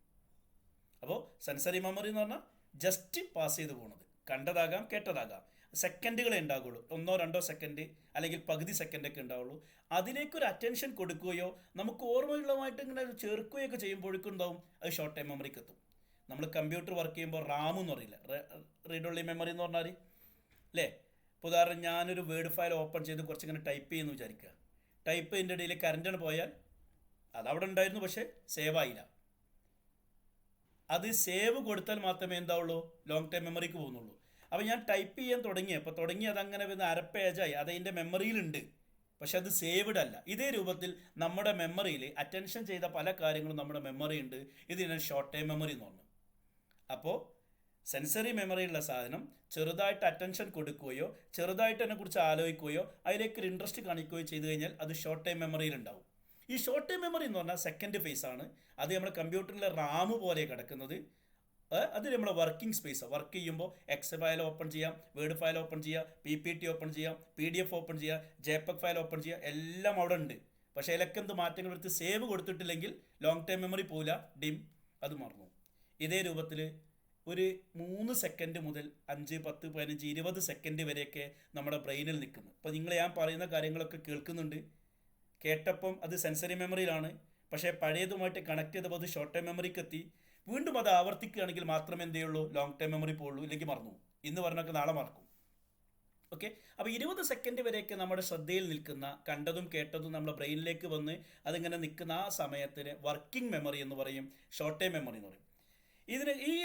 അപ്പോൾ സെൻസറി മെമ്മറി എന്ന് പറഞ്ഞാൽ ജസ്റ്റ് പാസ് ചെയ്ത് പോകുന്നത്, കണ്ടതാകാം, കേട്ടതാകാം, സെക്കൻഡുകളെ ഉണ്ടാകുള്ളൂ, 1-2 സെക്കൻഡ് അല്ലെങ്കിൽ പകുതി സെക്കൻഡൊക്കെ ഉണ്ടാവുള്ളൂ. അതിലേക്കൊരു അറ്റൻഷൻ കൊടുക്കുകയോ നമുക്ക് ഓർമ്മയുള്ളതുമായിട്ട് ഇങ്ങനെ ചേർക്കുകയൊക്കെ ചെയ്യുമ്പോഴേക്കും ഉണ്ടാവും അത് ഷോർട്ട് ടൈം മെമ്മറിക്ക് എത്തും. നമ്മൾ കമ്പ്യൂട്ടർ വർക്ക് ചെയ്യുമ്പോൾ റാം എന്ന് പറയില്ല, റീഡ് ഓൺലി മെമ്മറി എന്ന് പറഞ്ഞാൽ അല്ലേ. ഇപ്പോൾ ഉദാഹരണം, ഞാനൊരു വേർഡ് ഫയൽ ഓപ്പൺ ചെയ്ത് കുറച്ചിങ്ങനെ ടൈപ്പ് ചെയ്യുന്നു വിചാരിക്കുക. ടൈപ്പ് ചെയ്യുന്നതിൻ്റെ ഇടയിൽ കറണ്ടാണ് പോയാൽ അതവിടെ ഉണ്ടായിരുന്നു, പക്ഷേ സേവ് ആയില്ല. അത് സേവ് കൊടുത്താൽ മാത്രമേ എന്താവുള്ളൂ, ലോങ് ടൈം മെമ്മറിക്ക് പോകുന്നുള്ളൂ. അപ്പോൾ ഞാൻ ടൈപ്പ് ചെയ്യാൻ തുടങ്ങി അതങ്ങനെ വരുന്ന അര പേജായി, അതതിൻ്റെ മെമ്മറിയിലുണ്ട്, പക്ഷെ അത് സേവ്ഡ് അല്ല. ഇതേ രൂപത്തിൽ നമ്മുടെ മെമ്മറിയിൽ അറ്റൻഷൻ ചെയ്ത പല കാര്യങ്ങളും നമ്മുടെ മെമ്മറി ഉണ്ട്. ഇതിനാണ് ഷോർട്ട് ടൈം മെമ്മറി എന്ന് പറഞ്ഞു. അപ്പോൾ സെൻസറി മെമ്മറിയുള്ള സാധനം ചെറുതായിട്ട് അറ്റൻഷൻ കൊടുക്കുകയോ ചെറുതായിട്ട് അതിനെക്കുറിച്ച് ആലോചിക്കുകയോ അതിലേക്കൊരു ഇൻട്രസ്റ്റ് കാണിക്കുകയോ ചെയ്തു കഴിഞ്ഞാൽ അത് ഷോർട്ട് ടൈം മെമ്മറിയിലുണ്ടാവും. ഈ ഷോർട്ട് ടൈം മെമ്മറി എന്ന് പറഞ്ഞാൽ സെക്കൻഡ് ഫേസ് ആണ്. അത് നമ്മുടെ കമ്പ്യൂട്ടറിലെ റാം പോലെ കിടക്കുന്നത്. അത് നമ്മുടെ വർക്കിംഗ് സ്പേസ്. വർക്ക് ചെയ്യുമ്പോൾ എക്സൽ ഫയൽ ഓപ്പൺ ചെയ്യാം, വേർഡ് ഫയൽ ഓപ്പൺ ചെയ്യാം, PPT ഓപ്പൺ ചെയ്യാം, PDF ഓപ്പൺ ചെയ്യാം, JPEG ഫയൽ ഓപ്പൺ ചെയ്യാം, എല്ലാം അവിടെ ഉണ്ട്. പക്ഷേ അതിലൊക്കെ എന്ത് മാറ്റങ്ങൾ എടുത്ത് സേവ് കൊടുത്തിട്ടില്ലെങ്കിൽ ലോങ് ടൈം മെമ്മറി പോവില്ല, ഡിം, അത് മറന്നു. ഇതേ രൂപത്തിൽ ഒരു 3 സെക്കൻഡ് മുതൽ 5, 10, 15, 20 സെക്കൻഡ് വരെയൊക്കെ നമ്മുടെ ബ്രെയിനിൽ നിൽക്കുന്നു. അപ്പോൾ നിങ്ങൾ ഞാൻ പറയുന്ന കാര്യങ്ങളൊക്കെ കേൾക്കുന്നുണ്ട്, കേട്ടപ്പം അത് സെൻസറി മെമ്മറിയിലാണ്, പക്ഷേ പഴയതുമായിട്ട് കണക്ട് ചെയ്തപ്പോൾ അത് ഷോർട്ട് ടൈം മെമ്മറിക്ക് എത്തി. വീണ്ടും അത് ആവർത്തിക്കുകയാണെങ്കിൽ മാത്രമേ എന്ത് ചെയ്യുള്ളൂ, ലോങ് ടൈം മെമ്മറി പോകുള്ളൂ, ഇല്ലെങ്കിൽ മറന്നു. ഇന്ന് പറഞ്ഞൊക്കെ നാളെ മറക്കും. ഓക്കെ. അപ്പോൾ 20 സെക്കൻഡ് വരെയൊക്കെ നമ്മുടെ ശ്രദ്ധയിൽ നിൽക്കുന്ന, കണ്ടതും കേട്ടതും നമ്മുടെ ബ്രെയിനിലേക്ക് വന്ന് അതിങ്ങനെ നിൽക്കുന്ന ആ സമയത്തിന് വർക്കിംഗ് മെമ്മറി എന്ന് പറയും, ഷോർട്ട് ടൈം മെമ്മറി എന്ന് പറയും. ഈ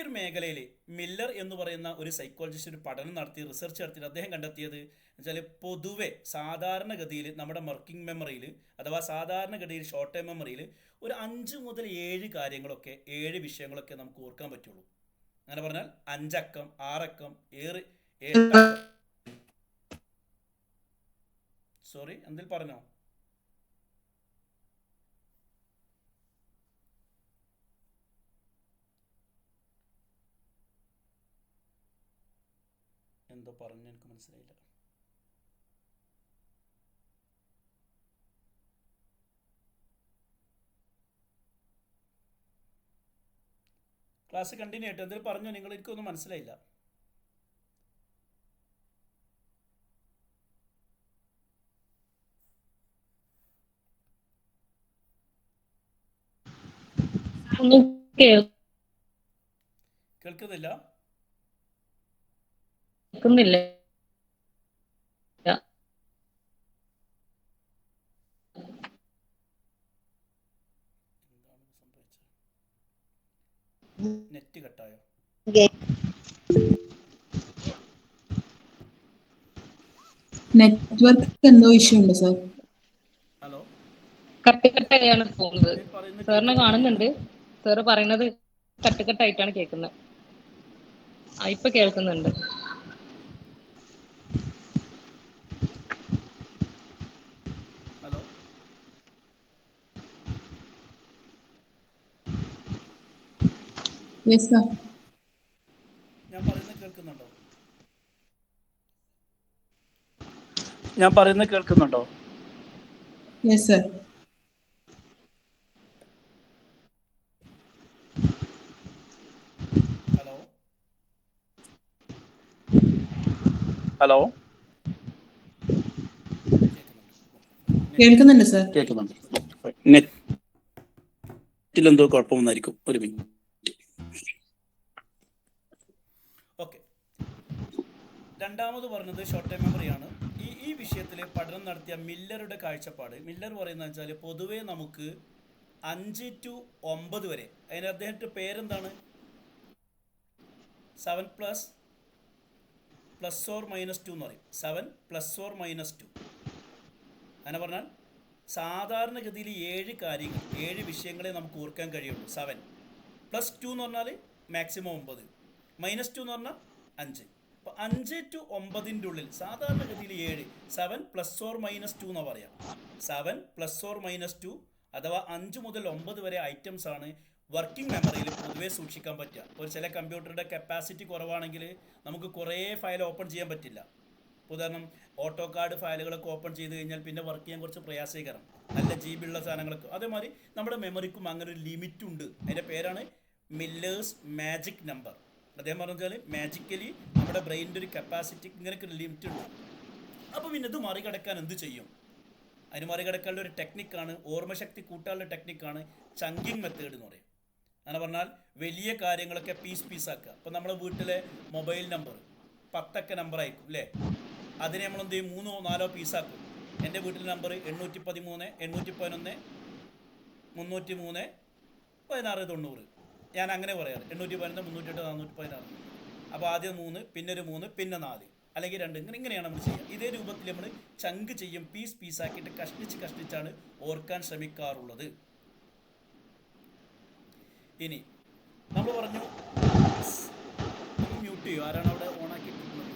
ഒരു മേഖലയിൽ മില്ലർ എന്ന് പറയുന്ന ഒരു സൈക്കോളജിസ്റ്റ് ഒരു പഠനം നടത്തി റിസർച്ച് നടത്തിയിട്ട് അദ്ദേഹം കണ്ടെത്തിയത് വെച്ചാൽ പൊതുവെ സാധാരണഗതിയിൽ നമ്മുടെ വർക്കിംഗ് മെമ്മറിയിൽ അഥവാ സാധാരണഗതിയിൽ ഷോർട്ട് ടൈം മെമ്മറിയിൽ ഒരു 5 മുതൽ 7 കാര്യങ്ങളൊക്കെ 7 വിഷയങ്ങളൊക്കെ നമുക്ക് ഓർക്കാൻ പറ്റുള്ളൂ. അങ്ങനെ പറഞ്ഞാൽ 5 അക്കം 6 അക്കം 8 അക്കം. സോറി, എന്തിൽ പറഞ്ഞോ? എന്തോ പറഞ്ഞു, എനിക്ക് മനസ്സിലായില്ല. ക്ലാസ് കണ്ടിന്യൂ ആയിട്ട് എന്തെങ്കിലും പറഞ്ഞോ നിങ്ങൾ? എനിക്കൊന്നും മനസ്സിലായില്ല. ഒന്നും കേൾക്കുന്നില്ല? കേൾക്കുന്നില്ല. എന്താണ് സംഭവിച്ചത്? നെറ്റ് കട്ടായോ? നെറ്റ്വർക്ക് എന്തോ ഇഷ്യൂ ഉണ്ട് സാർ. ഹലോ, കട്ടുകട്ടായാണ് പോകുന്നത്. ഞാൻ പറയുന്നത് സാറിനെ കേൾക്കുന്നില്ല കാണുന്നുണ്ട്. നിങ്ങൾക്ക്? സാറ് പറയുന്നത് കട്ടുകട്ടായിട്ടാണ് കേൾക്കുന്നത്. ഇപ്പൊ കേൾക്കുന്നുണ്ട്. Hello, yes sir. ഞാൻ പറയുന്നത് കേൾക്കുന്നുണ്ടോ? ഞാൻ പറയുന്നത് കേൾക്കുന്നുണ്ടോ? Yes sir. ഹലോ, ഹലോ, കേൾക്കുന്നുണ്ട് സാർ. കേൾക്കുന്നുണ്ട്. നെറ്റിലെന്തോ കുഴപ്പമൊന്നായിരിക്കും. ഒരു മിനിറ്റ്. ഓക്കെ, രണ്ടാമത് പറഞ്ഞത് ഷോർട്ട് ടൈം മെമ്മറിയാണ്. ഈ വിഷയത്തിൽ പഠനം നടത്തിയ മില്ലറുടെ കാഴ്ചപ്പാട്, മില്ലർ പറയുന്നത് വെച്ചാൽ പൊതുവേ നമുക്ക് 5 to 9 വരെ, അതിന് അദ്ദേഹത്തിൻ്റെ പേരെന്താണ്, 7++2 എന്ന് പറയും. 7+2. അങ്ങനെ പറഞ്ഞാൽ സാധാരണഗതിയിൽ 7 കാര്യങ്ങൾ 7 വിഷയങ്ങളെ നമുക്ക് ഓർക്കാൻ കഴിയുള്ളൂ. 7+2 എന്ന് പറഞ്ഞാൽ മാക്സിമം 9, -2 എന്ന് പറഞ്ഞാൽ 5. അപ്പോൾ 5 to 9ൻ്റെ ഉള്ളിൽ സാധാരണഗതിയിൽ 7, 7+or-2 എന്നാണ് പറയാം. 7+or-2 അഥവാ 5 മുതൽ 9 വരെ ഐറ്റംസ് ആണ് വർക്കിംഗ് മെമ്മറിയിൽ പൊതുവേ സൂക്ഷിക്കാൻ പറ്റുക. ഒരു ചില കമ്പ്യൂട്ടറുടെ കപ്പാസിറ്റി കുറവാണെങ്കിൽ നമുക്ക് കുറേ ഫയൽ ഓപ്പൺ ചെയ്യാൻ പറ്റില്ല. ഉദാഹരണം, ഓട്ടോ കാർഡ് ഫയലുകളൊക്കെ ഓപ്പൺ ചെയ്ത് കഴിഞ്ഞാൽ പിന്നെ വർക്ക് ചെയ്യാൻ കുറച്ച് പ്രയാസകരം, നല്ല GB ഉള്ള സാധനങ്ങളൊക്കെ. അതേമാതിരി നമ്മുടെ മെമ്മറിക്കും അങ്ങനെ ഒരു ലിമിറ്റ് ഉണ്ട്. അതിൻ്റെ പേരാണ് മില്ലേഴ്സ് മാജിക് നമ്പർ. അദ്ദേഹം പറഞ്ഞാൽ മാജിക്കലി നമ്മുടെ ബ്രെയിനിൻ്റെ ഒരു കപ്പാസിറ്റി ഇങ്ങനെയൊക്കെ ഒരു ലിമിറ്റ് ഉണ്ട്. അപ്പോൾ പിന്നെ ഇത് മറികടക്കാൻ എന്ത് ചെയ്യും? അതിന് മറികടക്കാനുള്ള ഒരു ടെക്നിക്കാണ്, ഓർമ്മശക്തി കൂട്ടാനുള്ള ടെക്നിക്കാണ് ചങ്കിങ് മെത്തേഡ് എന്ന് പറയും. അങ്ങനെ പറഞ്ഞാൽ വലിയ കാര്യങ്ങളൊക്കെ പീസാക്കുക. ഇപ്പോൾ നമ്മുടെ വീട്ടിലെ മൊബൈൽ നമ്പർ 10 നമ്പർ ആയിരിക്കും അല്ലേ? അതിനെ നമ്മൾ എന്ത് ചെയ്യും, 3-4 പീസാക്കും. എൻ്റെ വീട്ടിലെ നമ്പർ 813 811 303 1690. ഞാൻ അങ്ങനെ പറയാറ്, 811 308 416. അപ്പോൾ ആദ്യം 3, പിന്നെ ഒരു 3, പിന്നെ 4, അല്ലെങ്കിൽ 2, ഇങ്ങനെയാണ് നമ്മൾ ചെയ്യുക. ഇതേ രൂപത്തിൽ നമ്മൾ ചങ്ക് ചെയ്യും, പീസാക്കിയിട്ട് കഷ്ടിച്ചാണ് ഓർക്കാൻ ശ്രമിക്കാറുള്ളത്. ഇനി നമ്മൾ പറഞ്ഞു, മ്യൂട്ട് ചെയ്യും. ആരാണ് അവിടെ ഓണാക്കിയിട്ടുള്ളത്?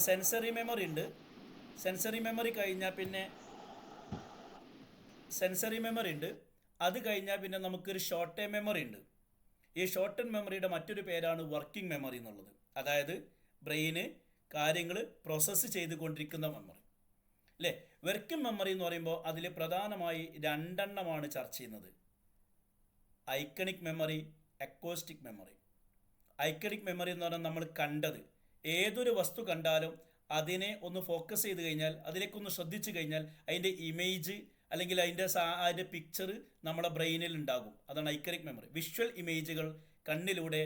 സെൻസറി മെമ്മറി ഉണ്ട്. സെൻസറി മെമ്മറി കഴിഞ്ഞാൽ പിന്നെ അത് കഴിഞ്ഞാൽ പിന്നെ നമുക്കൊരു ഷോർട്ട് ടൈം മെമ്മറി ഉണ്ട്. ഈ ഷോർട്ട് ടൈം മെമ്മറിയുടെ മറ്റൊരു പേരാണ് വർക്കിംഗ് മെമ്മറി എന്നുള്ളത്. അതായത് ബ്രെയിന് കാര്യങ്ങൾ പ്രോസസ്സ് ചെയ്തുകൊണ്ടിരിക്കുന്ന മെമ്മറി അല്ലേ? വർക്കിംഗ് മെമ്മറി എന്ന് പറയുമ്പോൾ അതിൽ പ്രധാനമായി 2 എണ്ണമാണ് ചർച്ച ചെയ്യുന്നത്: iconic memory, acoustic memory. Iconic memory എന്ന് പറഞ്ഞാൽ നമ്മൾ കണ്ടത്, ഏതൊരു വസ്തു കണ്ടാലും അതിനെ ഒന്ന് ഫോക്കസ് ചെയ്ത് കഴിഞ്ഞാൽ, അതിലേക്കൊന്ന് ശ്രദ്ധിച്ചു കഴിഞ്ഞാൽ അതിൻ്റെ ഇമേജ് അല്ലെങ്കിൽ അതിൻ്റെ പിക്ചർ നമ്മുടെ ബ്രെയിനിൽ ഉണ്ടാകും. അതാണ് ഐക്കണിക് മെമ്മറി. വിഷ്വൽ ഇമേജുകൾ കണ്ണിലൂടെ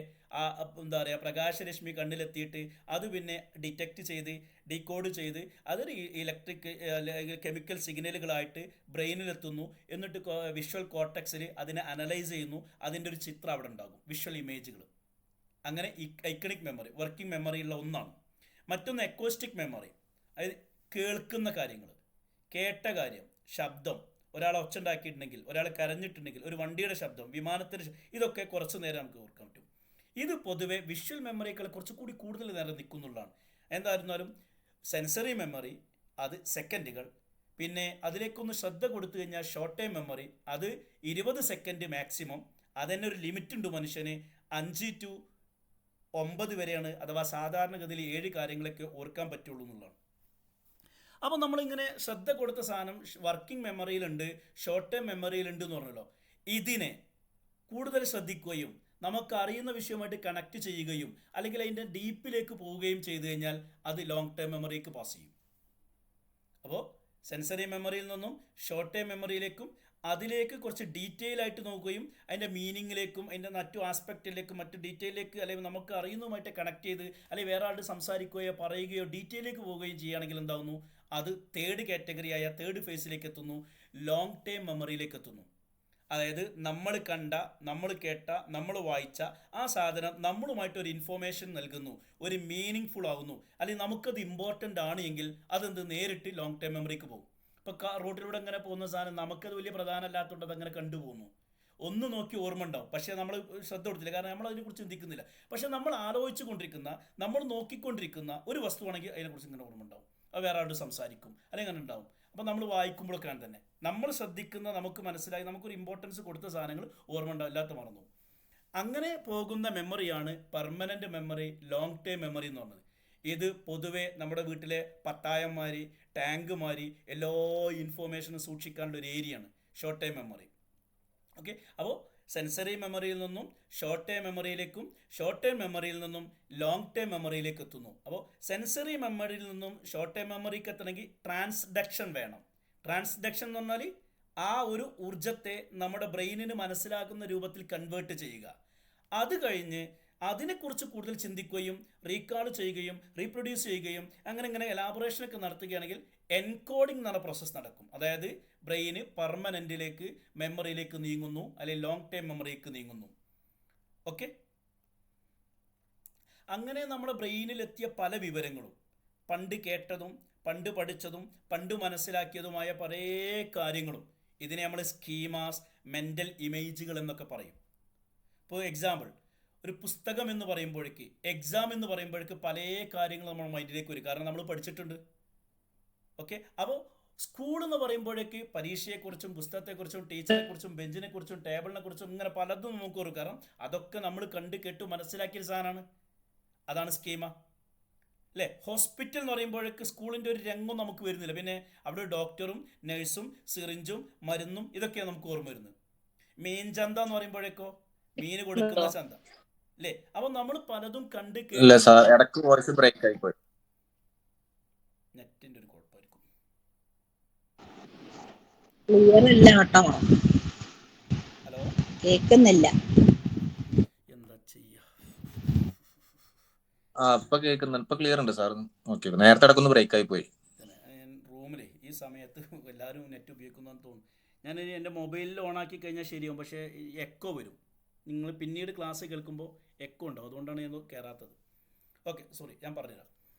എന്താ പറയുക പ്രകാശരശ്മി കണ്ണിലെത്തിയിട്ട് അത് പിന്നെ ഡിറ്റക്റ്റ് ചെയ്ത് ഡീകോഡ് ചെയ്ത് അതൊരു ഇലക്ട്രിക് കെമിക്കൽ സിഗ്നലുകളായിട്ട് ബ്രെയിനിലെത്തുന്നു. എന്നിട്ട് വിഷ്വൽ കോർട്ടക്സിൽ അതിനെ അനലൈസ് ചെയ്യുന്നു. അതിൻ്റെ ഒരു ചിത്രം അവിടെ ഉണ്ടാകും, വിഷ്വൽ ഇമേജുകൾ. അങ്ങനെ ഐക്കണിക് മെമ്മറി വർക്കിംഗ് മെമ്മറിയുള്ള ഒന്നാണ്. മറ്റൊന്ന് അക്കോസ്റ്റിക് മെമ്മറി, അതായത് കേൾക്കുന്ന കാര്യങ്ങൾ, കേട്ട കാര്യം, ശബ്ദം, ഒരാൾ ഒച്ച ഉണ്ടാക്കിയിട്ടുണ്ടെങ്കിൽ, ഒരാൾ കരഞ്ഞിട്ടുണ്ടെങ്കിൽ, ഒരു വണ്ടിയുടെ ശബ്ദം, വിമാനത്തിൻ്റെ ഇതൊക്കെ കുറച്ച് നേരം നമുക്ക് ഓർക്കാൻ പറ്റും. ഇത് പൊതുവെ വിഷ്വൽ മെമ്മറിയേക്കാൾ കുറച്ചുകൂടി കൂടുതൽ നേരം നിൽക്കുന്നുള്ളതാണ്. എന്തായിരുന്നാലും സെൻസറി മെമ്മറി അത് സെക്കൻഡുകൾ, പിന്നെ അതിലേക്കൊന്ന് ശ്രദ്ധ കൊടുത്തു കഴിഞ്ഞാൽ ഷോർട്ട് ടൈം മെമ്മറി അത് 20 സെക്കൻഡ് മാക്സിമം. അതന്നെ ഒരു ലിമിറ്റ് ഉണ്ട് മനുഷ്യന്, 5 to 9 വരെയാണ്, അഥവാ സാധാരണഗതിയിൽ 7 കാര്യങ്ങളൊക്കെ ഓർക്കാൻ പറ്റുള്ളൂ എന്നുള്ളതാണ്. അപ്പോൾ നമ്മളിങ്ങനെ ശ്രദ്ധ കൊടുത്ത സാധനം വർക്കിംഗ് മെമ്മറിയിലുണ്ട്, ഷോർട്ട് ടൈം മെമ്മറിയിലുണ്ട് എന്ന് പറഞ്ഞല്ലോ. ഇതിനെ കൂടുതൽ ശ്രദ്ധിക്കുകയും നമുക്കറിയുന്ന വിഷയമായിട്ട് കണക്ട് ചെയ്യുകയും അല്ലെങ്കിൽ അതിൻ്റെ ഡീപ്പിലേക്ക് പോവുകയും ചെയ്തു കഴിഞ്ഞാൽ അത് ലോങ് ടൈം മെമ്മറിക്ക് പാസ് ചെയ്യും. അപ്പോൾ സെൻസറി മെമ്മറിയിൽ നിന്നും ഷോർട്ട് ടൈം മെമ്മറിയിലേക്കും അതിലേക്ക് കുറച്ച് ഡീറ്റെയിൽ ആയിട്ട് നോക്കുകയും അതിൻ്റെ മീനിങ്ങിലേക്കും അതിൻ്റെ മറ്റു ആസ്പെക്റ്റിലേക്കും മറ്റു ഡീറ്റെയിലേക്ക് അല്ലെങ്കിൽ നമുക്ക് അറിയുന്നതുമായിട്ട് കണക്ട് ചെയ്ത് അല്ലെങ്കിൽ വേറെ ആളുടെ സംസാരിക്കുകയോ പറയുകയോ ഡീറ്റെയിലേക്ക് പോവുകയും ചെയ്യുകയാണെങ്കിൽ എന്താവുന്നു, അത് തേർഡ് കാറ്റഗറിയായ തേർഡ് ഫേസിലേക്ക് എത്തുന്നു, ലോങ് ടൈം മെമ്മറിയിലേക്ക് എത്തുന്നു. അതായത് നമ്മൾ കണ്ട, നമ്മൾ കേട്ട, നമ്മൾ വായിച്ച ആ സാധനം നമ്മളുമായിട്ടൊരു ഇൻഫോർമേഷൻ നൽകുന്നു, ഒരു മീനിങ് ഫുൾ ആകുന്നു, അല്ലെങ്കിൽ നമുക്കത് ഇമ്പോർട്ടൻ്റ് ആണ് എങ്കിൽ അതെന്ത് നേരിട്ട് ലോങ് ടൈം മെമ്മറിക്ക് പോകും. ഇപ്പോൾ റോഡിലൂടെ അങ്ങനെ പോകുന്ന സാധനം നമുക്കത് വലിയ പ്രധാനമല്ലാത്തതുകൊണ്ട് അതങ്ങനെ കണ്ടുപോകുന്നു. ഒന്ന് നോക്കി ഓർമ്മ ഉണ്ടാവും, പക്ഷേ നമ്മൾ ശ്രദ്ധ കൊടുത്തില്ല, കാരണം നമ്മൾ അതിനെക്കുറിച്ച് ചിന്തിക്കുന്നില്ല. പക്ഷേ നമ്മൾ ആലോചിച്ചു കൊണ്ടിരിക്കുന്ന, നമ്മൾ നോക്കിക്കൊണ്ടിരിക്കുന്ന ഒരു വസ്തുവാണെങ്കിൽ അതിനെക്കുറിച്ച് ഇങ്ങനെ ഓർമ്മ ഉണ്ടാവും. അത് വേറെ ആളോട് സംസാരിക്കും അല്ലെങ്കിൽ അങ്ങനെ ഉണ്ടാവും. അപ്പോൾ നമ്മൾ വായിക്കുമ്പോഴൊക്കെയാണ് തന്നെ നമ്മൾ ശ്രദ്ധിക്കുന്ന, നമുക്ക് മനസ്സിലായി, നമുക്കൊരു ഇമ്പോർട്ടൻസ് കൊടുത്ത സാധനങ്ങൾ ഓർമ്മ ഉണ്ടാവും, അല്ലാത്ത മറന്നു. അങ്ങനെ പോകുന്ന മെമ്മറിയാണ് permanent memory, long time memory എന്ന് പറഞ്ഞത്. ഇത് പൊതുവെ നമ്മുടെ വീട്ടിലെ പട്ടായന്മാർ, ടാങ്കുമാർ എല്ലാ ഇൻഫോർമേഷനും സൂക്ഷിക്കാനുള്ള ഒരു ഏരിയയാണ് ഷോർട്ട് ടൈം മെമ്മറി. ഓക്കെ, അപ്പോൾ സെൻസറി മെമ്മറിയിൽ നിന്നും ഷോർട്ട് ടൈം മെമ്മറിയിലേക്കും ഷോർട്ട് ടൈം മെമ്മറിയിൽ നിന്നും ലോങ് ടൈം മെമ്മറിയിലേക്ക് എത്തുന്നു. അപ്പോൾ സെൻസറി മെമ്മറിയിൽ നിന്നും ഷോർട്ട് ടൈം മെമ്മറിക്ക് എത്തണമെങ്കിൽ ട്രാൻസ്ഡക്ഷൻ വേണം. ട്രാൻസ്ഡക്ഷൻ എന്ന് പറഞ്ഞാൽ ആ ഒരു ഊർജത്തെ നമ്മുടെ ബ്രെയിനിന് മനസ്സിലാക്കുന്ന രൂപത്തിൽ കൺവേർട്ട് ചെയ്യുക. അത് കഴിഞ്ഞ് അതിനെക്കുറിച്ച് കൂടുതൽ ചിന്തിക്കുകയും റീകാൾ ചെയ്യുകയും റീപ്രൊഡ്യൂസ് ചെയ്യുകയും അങ്ങനെ എലാബറേഷനൊക്കെ നടത്തുകയാണെങ്കിൽ എൻകോഡിംഗ് എന്ന പ്രോസസ്സ് നടക്കും. അതായത് ബ്രെയിന് പെർമനൻറ്റിലേക്ക് മെമ്മറിയിലേക്ക് നീങ്ങുന്നു, അല്ലെങ്കിൽ ലോങ് ടൈം മെമ്മറിയിലേക്ക് നീങ്ങുന്നു. ഓക്കെ, അങ്ങനെ നമ്മുടെ ബ്രെയിനിലെത്തിയ പല വിവരങ്ങളും, പണ്ട് കേട്ടതും പണ്ട് പഠിച്ചതും പണ്ട് മനസ്സിലാക്കിയതുമായ പല കാര്യങ്ങളും, ഇതിനെ നമ്മൾ സ്കീമാസ്, മെൻ്റൽ ഇമേജുകൾ എന്നൊക്കെ പറയും. ഇപ്പോൾ എക്സാമ്പിൾ, ഒരു പുസ്തകം എന്ന് പറയുമ്പോഴേക്ക്, എക്സാം എന്ന് പറയുമ്പോഴേക്ക് പല കാര്യങ്ങൾ നമ്മുടെ മൈൻഡിലേക്ക് വരും, കാരണം നമ്മൾ പഠിച്ചിട്ടുണ്ട്. ഓക്കെ, അപ്പോൾ സ്കൂൾ എന്ന് പറയുമ്പോഴേക്ക് പരീക്ഷയെക്കുറിച്ചും പുസ്തകത്തെക്കുറിച്ചും ടീച്ചറെക്കുറിച്ചും ബെഞ്ചിനെക്കുറിച്ചും ടേബിളിനെക്കുറിച്ചും ഇങ്ങനെ പലതും നമുക്ക് ഓർക്കും, കാരണം അതൊക്കെ നമ്മൾ കണ്ട് കേട്ടു മനസ്സിലാക്കിയ സാധനമാണ്. അതാണ് സ്കീമ അല്ലേ. ഹോസ്പിറ്റൽ എന്ന് പറയുമ്പോഴേക്ക് സ്കൂളിൻ്റെ ഒരു രംഗം നമുക്ക് വരുന്നില്ല, പിന്നെ അവിടെ ഡോക്ടറും നഴ്സും സിറിഞ്ചും മരുന്നും ഇതൊക്കെയാണ് നമുക്ക് ഓർമ്മ വരുന്നത്. മീൻ ചന്ത എന്ന് പറയുമ്പോഴേക്കോ മീന് കൊടുക്കുന്ന ചന്ത അല്ലേ. അപ്പോൾ നമ്മൾ പലതും കണ്ട് നെറ്റിൻ്റെ ഒരു കുഴപ്പമായിരിക്കും. ഹലോ, കേൾക്കുന്നില്ല. എന്താ ചെയ്യാ? ഇപ്പൊ കേൾക്കുന്നുണ്ട്, ഇപ്പൊ ക്ലിയർ ഉണ്ട് സാർ. ഓക്കെ, നേരത്തെ ഇടക്കൊന്ന് ബ്രേക്ക് ആയി പോയി. റൂമിലെ ഈ സമയത്ത് എല്ലാവരും നെറ്റ് ഉപയോഗിക്കുന്നതെന്ന് തോന്നുന്നു. ഞാൻ എൻ്റെ മൊബൈലിൽ ഓണാക്കി കഴിഞ്ഞാൽ ശരിയാവും, പക്ഷേ എക്കോ വരും. നിങ്ങൾ പിന്നീട് ക്ലാസ് കേൾക്കുമ്പോൾ എക്കോ ഉണ്ടാവും, അതുകൊണ്ടാണ് ഞാൻ കയറാത്തത്. ഓക്കെ, സോറി, ഞാൻ പറഞ്ഞുതരാം.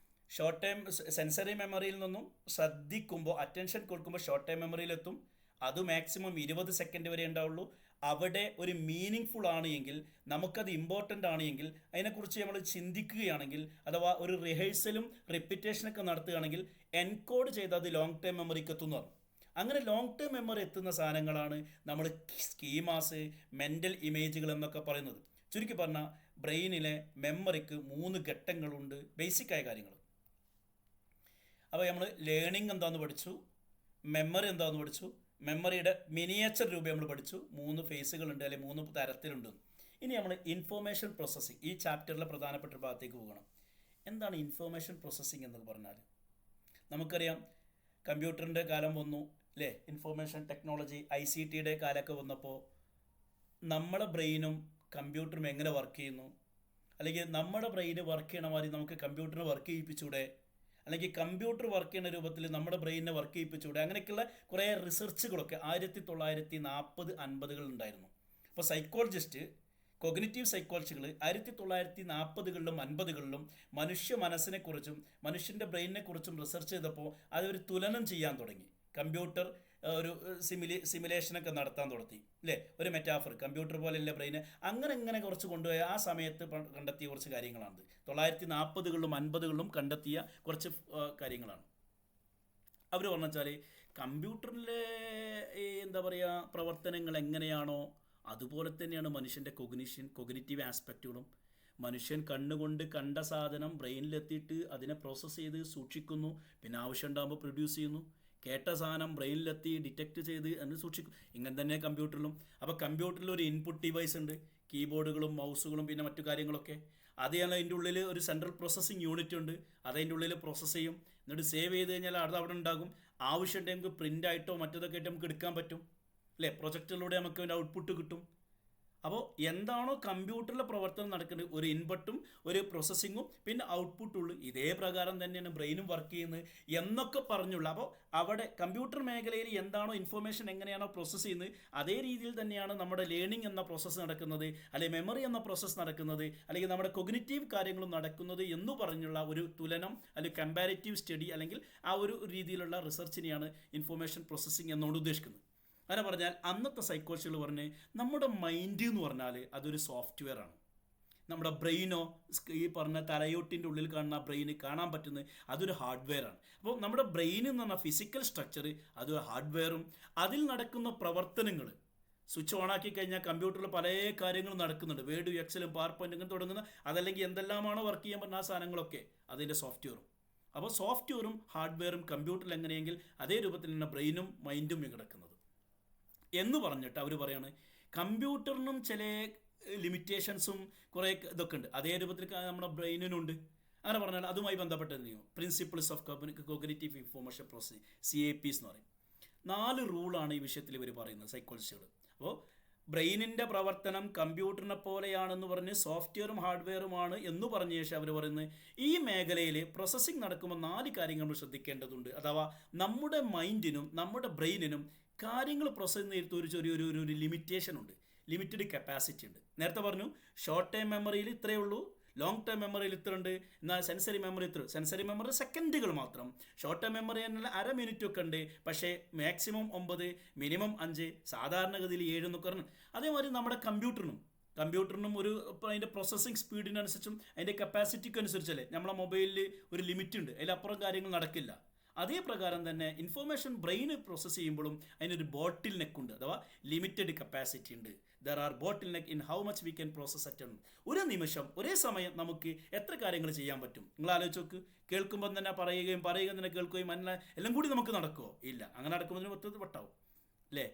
ഷോർട്ട് ടൈം സെൻസറി മെമ്മറിയിൽ നിന്നും ശ്രദ്ധിക്കുമ്പോൾ, അറ്റൻഷൻ കൊടുക്കുമ്പോൾ ഷോർട്ട് ടൈം മെമ്മറിയിലെത്തും. അത് മാക്സിമം 20 സെക്കൻഡ് വരെ ഉണ്ടാവുള്ളൂ. അവിടെ ഒരു മീനിങ് ഫുൾ ആണ് എങ്കിൽ, നമുക്കത് ഇമ്പോർട്ടൻ്റ് ആണ് എങ്കിൽ, അതിനെക്കുറിച്ച് നമ്മൾ ചിന്തിക്കുകയാണെങ്കിൽ, അഥവാ ഒരു റിഹേഴ്സലും റിപ്പീറ്റേഷനൊക്കെ നടത്തുകയാണെങ്കിൽ എൻകോഡ് ചെയ്ത് അത് ലോങ് ടൈം മെമ്മറിക്ക് എത്തുന്നതാണ്. അങ്ങനെ ലോങ് ടൈം മെമ്മറി എത്തുന്ന സാധനങ്ങളാണ് നമ്മൾ സ്കീമാസ്, മെൻ്റൽ ഇമേജുകൾ എന്നൊക്കെ പറയുന്നത്. ചുരുക്കി പറഞ്ഞാൽ ബ്രെയിനിലെ മെമ്മറിക്ക് 3 ഘട്ടങ്ങളുണ്ട്, ബേസിക്കായ കാര്യങ്ങൾ. അപ്പോൾ നമ്മൾ ലേണിംഗ് എന്താണെന്ന് പഠിച്ചു, മെമ്മറി എന്താണെന്ന് പഠിച്ചു, മെമ്മറിയുടെ മിനിയേച്ചർ രൂപം നമ്മൾ പഠിച്ചു. 3 ഫേസുകളുണ്ട്, അല്ലെങ്കിൽ 3 തരത്തിലുണ്ട്. ഇനി നമ്മൾ ഇൻഫോർമേഷൻ പ്രോസസ്സിങ്, ഈ ചാപ്റ്ററിലെ പ്രധാനപ്പെട്ട ഭാഗത്തേക്ക് പോകണം. എന്താണ് ഇൻഫോർമേഷൻ പ്രോസസ്സിങ് എന്ന് പറഞ്ഞാൽ? നമുക്കറിയാം, കമ്പ്യൂട്ടറിൻ്റെ കാലം വന്നു അല്ലേ, ഇൻഫോർമേഷൻ ടെക്നോളജി ICTയുടെ കാലമൊക്കെ വന്നപ്പോൾ നമ്മളെ ബ്രെയിനും കമ്പ്യൂട്ടറും എങ്ങനെ വർക്ക് ചെയ്യുന്നു, അല്ലെങ്കിൽ നമ്മുടെ ബ്രെയിന് വർക്ക് ചെയ്യണ മാതിരി നമുക്ക് കമ്പ്യൂട്ടറിനെ വർക്ക് ചെയ്യിപ്പിച്ചൂടെ, അല്ലെങ്കിൽ കമ്പ്യൂട്ടർ വർക്ക് ചെയ്യുന്ന രൂപത്തിൽ നമ്മുടെ ബ്രെയിനിനെ വർക്ക് ചെയ്യിപ്പിച്ചൂടെ, അങ്ങനെയൊക്കെയുള്ള കുറേ റിസർച്ചുകളൊക്കെ 1940-50 ഉണ്ടായിരുന്നു. അപ്പോൾ സൈക്കോളജിസ്റ്റ്, കൊഗ്നിറ്റീവ് സൈക്കോളജികൾ 1940-കളിലും 50-കളിലും മനുഷ്യ മനസ്സിനെക്കുറിച്ചും മനുഷ്യൻ്റെ ബ്രെയിനിനെക്കുറിച്ചും റിസർച്ച് ചെയ്തപ്പോൾ അതൊരു തുലനം ചെയ്യാൻ തുടങ്ങി. കമ്പ്യൂട്ടർ ഒരു സിമുലേഷനൊക്കെ നടത്താൻ തുടങ്ങി അല്ലേ, ഒരു മെറ്റാഫർ, കമ്പ്യൂട്ടർ പോലെയല്ല ബ്രെയിന്, അങ്ങനെ കുറച്ച് കൊണ്ടുപോയ ആ സമയത്ത് കണ്ടെത്തിയ കുറച്ച് കാര്യങ്ങളാണ്. 1940-കളിലും 50-കളിലും കണ്ടെത്തിയ കുറച്ച് കാര്യങ്ങളാണ്. അവർ പറഞ്ഞാൽ കമ്പ്യൂട്ടറിലെ എന്താ പറയുക പ്രവർത്തനങ്ങൾ എങ്ങനെയാണോ അതുപോലെ തന്നെയാണ് മനുഷ്യൻ്റെ കൊഗ്നിറ്റീവ് ആസ്പെക്റ്റുകളും. മനുഷ്യൻ കണ്ണുകൊണ്ട് കണ്ട സാധനം ബ്രെയിനിലെത്തിയിട്ട് അതിനെ പ്രോസസ്സ് ചെയ്ത് സൂക്ഷിക്കുന്നു, പിന്നെ ആവശ്യം ഉണ്ടാകുമ്പോൾ പ്രൊഡ്യൂസ് ചെയ്യുന്നു. കേട്ട സാധനം ബ്രെയിനിലെത്തി ഡിറ്റക്റ്റ് ചെയ്ത് എന്ന് സൂക്ഷിക്കും. ഇങ്ങനെ തന്നെ കമ്പ്യൂട്ടറിലും. അപ്പോൾ കമ്പ്യൂട്ടറിൽ ഒരു ഇൻപുട്ട് ഡിവൈസ് ഉണ്ട്, കീബോർഡുകളും മൗസുകളും പിന്നെ മറ്റു കാര്യങ്ങളൊക്കെ. അതെയാണ് അതിൻ്റെ ഉള്ളിൽ ഒരു സെൻട്രൽ പ്രോസസ്സിങ് യൂണിറ്റ് ഉണ്ട്, അതതിൻ്റെ ഉള്ളിൽ പ്രോസസ്സ് ചെയ്യും. എന്നിട്ട് സേവ് ചെയ്ത് കഴിഞ്ഞാൽ അത് അവിടെ ഉണ്ടാകും. ആവശ്യമുണ്ടെങ്കിൽ നമുക്ക് പ്രിൻ്റ് ആയിട്ടോ മറ്റേതൊക്കെ ആയിട്ട് നമുക്ക് എടുക്കാൻ പറ്റും അല്ലേ, പ്രൊജക്ടറിലൂടെ നമുക്ക് അതിൻ്റെ ഔട്ട്പുട്ട് കിട്ടും. അപ്പോൾ എന്താണോ കമ്പ്യൂട്ടറിലെ പ്രവർത്തനം നടക്കുന്നത്, ഒരു ഇൻപുട്ടും ഒരു പ്രോസസ്സിങ്ങും പിന്നെ ഔട്ട്പുട്ടുള്ളൂ. ഇതേ പ്രകാരം തന്നെയാണ് ബ്രെയിനും വർക്ക് ചെയ്യുന്നത് എന്നൊക്കെ പറഞ്ഞുള്ളൂ. അപ്പോൾ അവിടെ കമ്പ്യൂട്ടർ മേഖലയിൽ എന്താണോ ഇൻഫർമേഷൻ എങ്ങനെയാണോ പ്രോസസ്സ് ചെയ്യുന്നത് അതേ രീതിയിൽ തന്നെയാണ് നമ്മുടെ ലേണിംഗ് എന്ന പ്രോസസ്സ് നടക്കുന്നത്, അല്ലെങ്കിൽ മെമ്മറി എന്ന പ്രോസസ്സ് നടക്കുന്നത്, അല്ലെങ്കിൽ നമ്മുടെ കൊഗ്നിറ്റീവ് കാര്യങ്ങളും നടക്കുന്നത് എന്ന് പറഞ്ഞുള്ള ഒരു തുലനം അല്ലെങ്കിൽ കമ്പാരിറ്റീവ് സ്റ്റഡി അല്ലെങ്കിൽ ആ ഒരു രീതിയിലുള്ള റിസർച്ചിനെയാണ് ഇൻഫർമേഷൻ പ്രോസസ്സിങ് എന്നോട് ഉദ്ദേശിക്കുന്നത്. അങ്ങനെ പറഞ്ഞാൽ അന്നത്തെ സൈക്കോളജികൾ പറഞ്ഞ് നമ്മുടെ മൈൻഡ് എന്ന് പറഞ്ഞാൽ അതൊരു സോഫ്റ്റ്വെയർ ആണ്. നമ്മുടെ ബ്രെയിനോ ഈ പറഞ്ഞ തലയോട്ടിൻ്റെ ഉള്ളിൽ കാണുന്ന ബ്രെയിന് കാണാൻ പറ്റുന്നത് അതൊരു ഹാർഡ്വെയർ ആണ്. അപ്പോൾ നമ്മുടെ ബ്രെയിൻ എന്ന് പറഞ്ഞ ഫിസിക്കൽ സ്ട്രക്ചർ അതൊരു ഹാർഡ്വെയറും അതിൽ നടക്കുന്ന പ്രവർത്തനങ്ങൾ സ്വിച്ച് ഓണാക്കി കഴിഞ്ഞാൽ കമ്പ്യൂട്ടറിൽ പല കാര്യങ്ങളും നടക്കുന്നുണ്ട്, വേർഡ് എക്സലും പവർ പോയിന്റ് ഇങ്ങനെ തുടങ്ങുന്ന അതല്ലെങ്കിൽ എന്തെല്ലാമാണോ വർക്ക് ചെയ്യാൻ പറ്റുന്ന ആ സാധനങ്ങളൊക്കെ അതിൻ്റെ സോഫ്റ്റ്വെയറും. അപ്പോൾ സോഫ്റ്റ്വെയറും ഹാർഡ്വെയറും കമ്പ്യൂട്ടറിൽ എങ്ങനെയെങ്കിൽ അതേ രൂപത്തിൽ തന്നെ ബ്രെയിനും മൈൻഡും കിടക്കുന്നത് എന്ന് പറഞ്ഞിട്ട് അവർ പറയാണ് കമ്പ്യൂട്ടറിനും ചില ലിമിറ്റേഷൻസും കുറേ ഇതൊക്കെ ഉണ്ട്, അതേ രൂപത്തിൽ നമ്മുടെ ബ്രെയിനിനുണ്ട്. അങ്ങനെ പറഞ്ഞാൽ അതുമായി ബന്ധപ്പെട്ട principles of cognitive information processing CIPs എന്ന് പറയും. 4 റൂളാണ് ഈ വിഷയത്തിൽ ഇവർ പറയുന്നത് സൈക്കോളജിസ്റ്റുകൾ. അപ്പോൾ ബ്രെയിനിൻ്റെ പ്രവർത്തനം കമ്പ്യൂട്ടറിനെ പോലെയാണെന്ന് പറഞ്ഞ് സോഫ്റ്റ്വെയറും ഹാർഡ്വെയറുമാണ് എന്ന് പറഞ്ഞ ശേഷം അവർ പറയുന്നത് ഈ മേഖലയിൽ പ്രോസസ്സിംഗ് നടക്കുമ്പോൾ 4 കാര്യങ്ങൾ നമ്മൾ ശ്രദ്ധിക്കേണ്ടതുണ്ട്. അഥവാ നമ്മുടെ മൈൻഡിനും നമ്മുടെ ബ്രെയിനിനും കാര്യങ്ങൾ പ്രോസസ്സ് ചെയ്ത് ഒരു ചെറിയൊരു ലിമിറ്റേഷൻ ഉണ്ട്, ലിമിറ്റഡ് കപ്പാസിറ്റി ഉണ്ട്. നേരത്തെ പറഞ്ഞു ഷോർട്ട് ടൈം മെമ്മറിയിൽ ഇത്രയേ ഉള്ളൂ, ലോങ് ടൈം മെമ്മറിയിൽ ഇത്ര ഉണ്ട്, എന്നാൽ സെൻസറി മെമ്മറി ഇത്ര. സെൻസറി മെമ്മറി സെക്കൻഡുകൾ മാത്രം, ഷോർട്ട് ടൈം മെമ്മറി എന്നാൽ അര മിനിറ്റ് ഒക്കെ ഉണ്ട്, പക്ഷേ മാക്സിമം 9 മിനിമം 5 സാധാരണഗതിയിൽ 7 എന്നൊക്കെ പറഞ്ഞു. അതേമാതിരി നമ്മുടെ കമ്പ്യൂട്ടറിനും ഒരു അതിൻ്റെ പ്രോസസ്സിങ് സ്പീഡിനനുസരിച്ചും അതിൻ്റെ കപ്പാസിറ്റിക്കും അനുസരിച്ചല്ലേ നമ്മളെ മൊബൈലിൽ ഒരു ലിമിറ്റ് ഉണ്ട്, അതിലപ്പുറം കാര്യങ്ങൾ നടക്കില്ല. അതേ പ്രകാരം തന്നെ ഇൻഫോർമേഷൻ ബ്രെയിന് പ്രോസസ്സ് ചെയ്യുമ്പോഴും അതിനൊരു ബോട്ടിൽ നെക്ക് ഉണ്ട്, അഥവാ ലിമിറ്റഡ് കപ്പാസിറ്റി ഉണ്ട്. There are bottle neck in how much we can process at ഒരു നിമിഷം ഒരേ സമയം നമുക്ക് എത്ര കാര്യങ്ങൾ ചെയ്യാൻ പറ്റും. നിങ്ങൾ ആലോചിച്ച് നോക്ക്, കേൾക്കുമ്പോൾ തന്നെ പറയുകയും തന്നെ കേൾക്കുകയും എല്ലാം കൂടി നമുക്ക് നടക്കുമോ? ഇല്ല. അങ്ങനെ നടക്കുമ്പോൾ മൊത്തത്തിൽ വട്ടാവും അല്ലേ.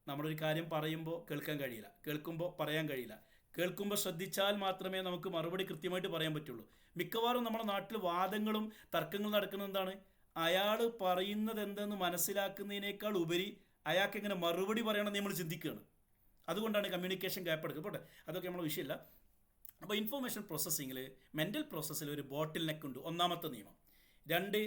നമ്മളൊരു കാര്യം പറയുമ്പോൾ കേൾക്കാൻ കഴിയില്ല, കേൾക്കുമ്പോൾ പറയാൻ കഴിയില്ല, കേൾക്കുമ്പോൾ ശ്രദ്ധിച്ചാൽ മാത്രമേ നമുക്ക് മറുപടി കൃത്യമായിട്ട് പറയാൻ പറ്റുള്ളൂ. മിക്കവാറും നമ്മുടെ നാട്ടിൽ വാദങ്ങളും തർക്കങ്ങളും നടക്കുന്നത് എന്താണ്, അയാൾ പറയുന്നത് എന്തെന്ന് മനസ്സിലാക്കുന്നതിനേക്കാൾ ഉപരി അയാൾക്ക് എങ്ങനെ മറുപടി പറയണമെന്ന് നമ്മൾ ചിന്തിക്കുകയാണ്. അതുകൊണ്ടാണ് കമ്മ്യൂണിക്കേഷൻ ഗ്യാപ്പ് എടുക്കുക. പോട്ടെ, അതൊക്കെ നമ്മുടെ വിഷയമല്ല. അപ്പോൾ ഇൻഫർമേഷൻ പ്രോസസ്സിങ്ങിൽ മെൻ്റൽ പ്രോസസ്സിൽ ഒരു ബോട്ടിൽ നെക്ക് ഉണ്ട്, ഒന്നാമത്തെ നിയമം. 2,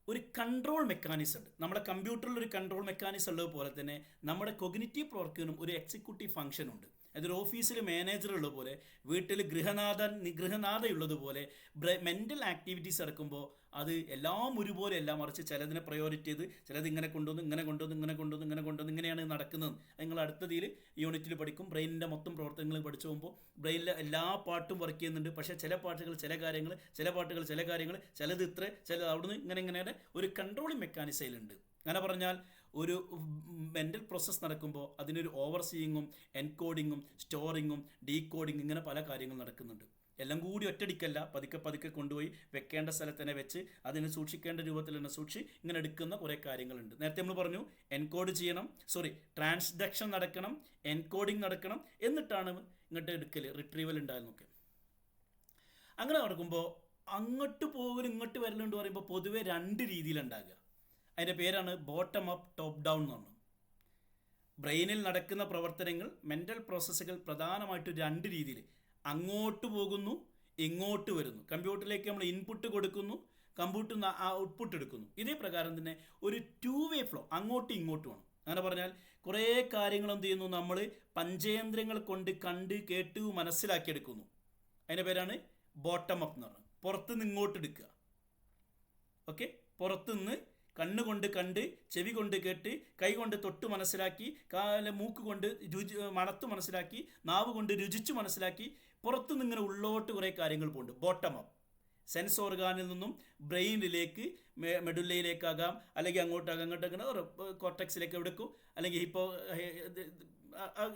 ഒരു കൺട്രോൾ മെക്കാനിസം ഉണ്ട്. നമ്മുടെ കമ്പ്യൂട്ടറിൽ ഒരു കൺട്രോൾ മെക്കാനിസം ഉള്ളതുപോലെ തന്നെ നമ്മുടെ കൊഗ്നിറ്റീവ് പ്രവർത്തനം ഒരു എക്സിക്യൂട്ടീവ് ഫംഗ്ഷൻ ഉണ്ട്. അതൊരു ഓഫീസിൽ മാനേജർ ഉള്ളതുപോലെ വീട്ടിൽ ഗൃഹനാഥയുള്ളതുപോലെ മെൻ്റൽ ആക്ടിവിറ്റീസ് എടുക്കുമ്പോൾ അത് എല്ലാം ഒരുപോലെ അല്ല, മറിച്ച് ചിലതിനെ പ്രയോറിറ്റി ചെയ്ത് ചിലത് ഇങ്ങനെ കൊണ്ടുവന്ന് ഇങ്ങനെയാണ് നടക്കുന്നത്. നിങ്ങൾ അടുത്തതിൽ യൂണിറ്റിൽ പഠിക്കും. ബ്രെയിനിൻ്റെ മൊത്തം പ്രവർത്തനങ്ങൾ പഠിച്ചു പോകുമ്പോൾ ബ്രെയിനിലെ എല്ലാ പാർട്ടും വർക്ക് ചെയ്യുന്നുണ്ട്. പക്ഷേ ചില പാട്ടുകൾ ചില കാര്യങ്ങൾ, ചിലത് ഇത്ര, ചിലത് അവിടുന്ന് ഇങ്ങനെ ഒരു കൺട്രോളിങ് മെക്കാനിസയിലുണ്ട്. അങ്ങനെ പറഞ്ഞാൽ ഒരു മെൻ്റൽ പ്രോസസ്സ് നടക്കുമ്പോൾ അതിനൊരു ഓവർസീയിങ്ങും എൻകോഡിങ്ങും സ്റ്റോറിങ്ങും ഡീകോഡിങ്ങും ഇങ്ങനെ പല കാര്യങ്ങൾ നടക്കുന്നുണ്ട്. എല്ലാം കൂടി ഒറ്റടിക്കല്ല, പതുക്കെ കൊണ്ടുപോയി വെക്കേണ്ട സ്ഥലത്ത് തന്നെ വെച്ച് അതിനെ സൂക്ഷിക്കേണ്ട രൂപത്തിൽ തന്നെ ഇങ്ങനെ എടുക്കുന്ന കുറേ കാര്യങ്ങളുണ്ട്. നേരത്തെ നമ്മൾ പറഞ്ഞു എൻകോഡ് ചെയ്യണം, ട്രാൻസ്ഡക്ഷൻ നടക്കണം, എൻകോഡിങ് നടക്കണം, എന്നിട്ടാണ് ഇങ്ങോട്ട് എടുക്കൽ റിട്രീവൽ ഉണ്ടാകുന്നൊക്കെ. അങ്ങനെ നടക്കുമ്പോൾ അങ്ങോട്ട് പോകലും ഇങ്ങോട്ട് വരലുണ്ട് പറയുമ്പോൾ പൊതുവെ 2 രീതിയിലുണ്ടാകുക. അതിൻ്റെ പേരാണ് ബോട്ടം അപ്പ് ടോപ്പ് ഡൗൺ എന്ന് പറഞ്ഞു. ബ്രെയിനിൽ നടക്കുന്ന പ്രവർത്തനങ്ങൾ, മെൻ്റൽ പ്രോസസ്സുകൾ പ്രധാനമായിട്ടും രണ്ട് രീതിയിൽ അങ്ങോട്ട് പോകുന്നു, ഇങ്ങോട്ട് വരുന്നു. കമ്പ്യൂട്ടറിലേക്ക് നമ്മൾ ഇൻപുട്ട് കൊടുക്കുന്നു, കമ്പ്യൂട്ടറിൽ നിന്ന് ഔട്ട്പുട്ട് എടുക്കുന്നു. ഇതേ പ്രകാരം തന്നെ ഒരു 2 വേ ഫ്ലോ, അങ്ങോട്ടും ഇങ്ങോട്ടുമാണ്. അങ്ങനെ പറഞ്ഞാൽ കുറേ കാര്യങ്ങൾ എന്ത് ചെയ്യുന്നു, നമ്മൾ പഞ്ചേന്ദ്രിയങ്ങൾ കൊണ്ട് കണ്ട് കേട്ട് മനസ്സിലാക്കിയെടുക്കുന്നു. അതിൻ്റെ പേരാണ് ബോട്ടം അപ്പ് എന്ന് പറയുന്നത്. പുറത്തുനിന്ന് ഇങ്ങോട്ട് എടുക്കുക. ഓക്കെ, പുറത്തുനിന്ന് കണ്ണുകൊണ്ട് കണ്ട്, ചെവി കൊണ്ട് കേട്ട്, കൈ കൊണ്ട് തൊട്ട് മനസ്സിലാക്കി, മൂക്ക് കൊണ്ട് മണത്ത് മനസ്സിലാക്കി, നാവ് കൊണ്ട് രുചിച്ച് മനസ്സിലാക്കി, പുറത്തുനിന്ന് ഇങ്ങനെ ഉള്ളോട്ട് കുറേ കാര്യങ്ങൾ പോകുന്നുണ്ട്. ബോട്ടം അപ്പ് സെൻസ് ഓർഗാനിൽ നിന്നും ബ്രെയിനിലേക്ക്, മെഡുല്ലയിലേക്കാകാം, അല്ലെങ്കിൽ അങ്ങോട്ടാകാം, അങ്ങനെ കോർട്ടക്സിലേക്ക് എടുക്കും, അല്ലെങ്കിൽ ഇപ്പോൾ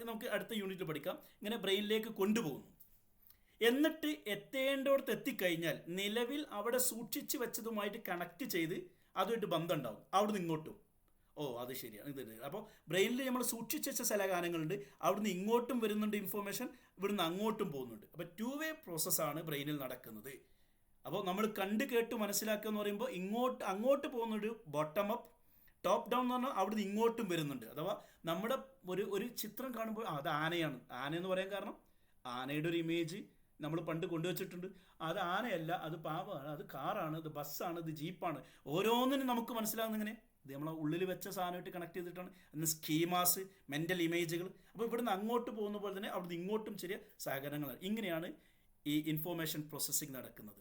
നമുക്ക് അടുത്ത യൂണിറ്റിൽ പഠിക്കാം. ഇങ്ങനെ ബ്രെയിനിലേക്ക് കൊണ്ടുപോകുന്നു. എന്നിട്ട് എത്തേണ്ടോടത്ത് എത്തിക്കഴിഞ്ഞാൽ നിലവിൽ അവിടെ സൂക്ഷിച്ച് വെച്ചതുമായിട്ട് കണക്ട് ചെയ്ത് അതുമായിട്ട് ബന്ധം ഉണ്ടാവും. അവിടുന്ന് ഇങ്ങോട്ടും, അത് ശരിയാണ്, ഇത്. അപ്പോൾ ബ്രെയിനിൽ നമ്മൾ സൂക്ഷിച്ച് വെച്ച ചില കാര്യങ്ങളുണ്ട്, അവിടുന്ന് ഇങ്ങോട്ടും വരുന്നുണ്ട് ഇൻഫോർമേഷൻ, ഇവിടുന്ന് അങ്ങോട്ടും പോകുന്നുണ്ട്. അപ്പോൾ 2 വേ പ്രോസസ്സാണ് ബ്രെയിനിൽ നടക്കുന്നത്. അപ്പോൾ നമ്മൾ കണ്ട് കേട്ട് മനസ്സിലാക്കുക എന്ന് പറയുമ്പോൾ അങ്ങോട്ട് പോകുന്നൊരു ബോട്ടം അപ്പ്, ടോപ്പ് ഡൗൺ എന്ന് പറഞ്ഞാൽ അവിടുന്ന് ഇങ്ങോട്ടും വരുന്നുണ്ട്. അഥവാ നമ്മുടെ ഒരു ചിത്രം കാണുമ്പോൾ അത് ആനയാണ്. ആനയെന്ന് പറയാൻ കാരണം ആനയുടെ ഒരു ഇമേജ് നമ്മൾ പണ്ട് കൊണ്ടുവച്ചിട്ടുണ്ട്. അത് ആനയല്ല, അത് പാവമാണ്, അത് കാറാണ്, ഇത് ബസ്സാണ്, ഇത് ജീപ്പാണ്. ഓരോന്നിനും നമുക്ക് മനസ്സിലാകുന്ന ഇങ്ങനെ ഇത് നമ്മളെ ഉള്ളിൽ വെച്ച സാധനമായിട്ട് കണക്ട് ചെയ്തിട്ടാണ്. അന്ന് സ്കീമാസ്, മെൻ്റൽ ഇമേജുകൾ. അപ്പോൾ ഇവിടുന്ന് അങ്ങോട്ട് പോകുന്ന പോലെ തന്നെ അവിടുന്ന് ഇങ്ങോട്ടും ചെറിയ സഹകരണങ്ങൾ. ഇങ്ങനെയാണ് ഈ ഇൻഫോർമേഷൻ പ്രോസസ്സിങ് നടക്കുന്നത്.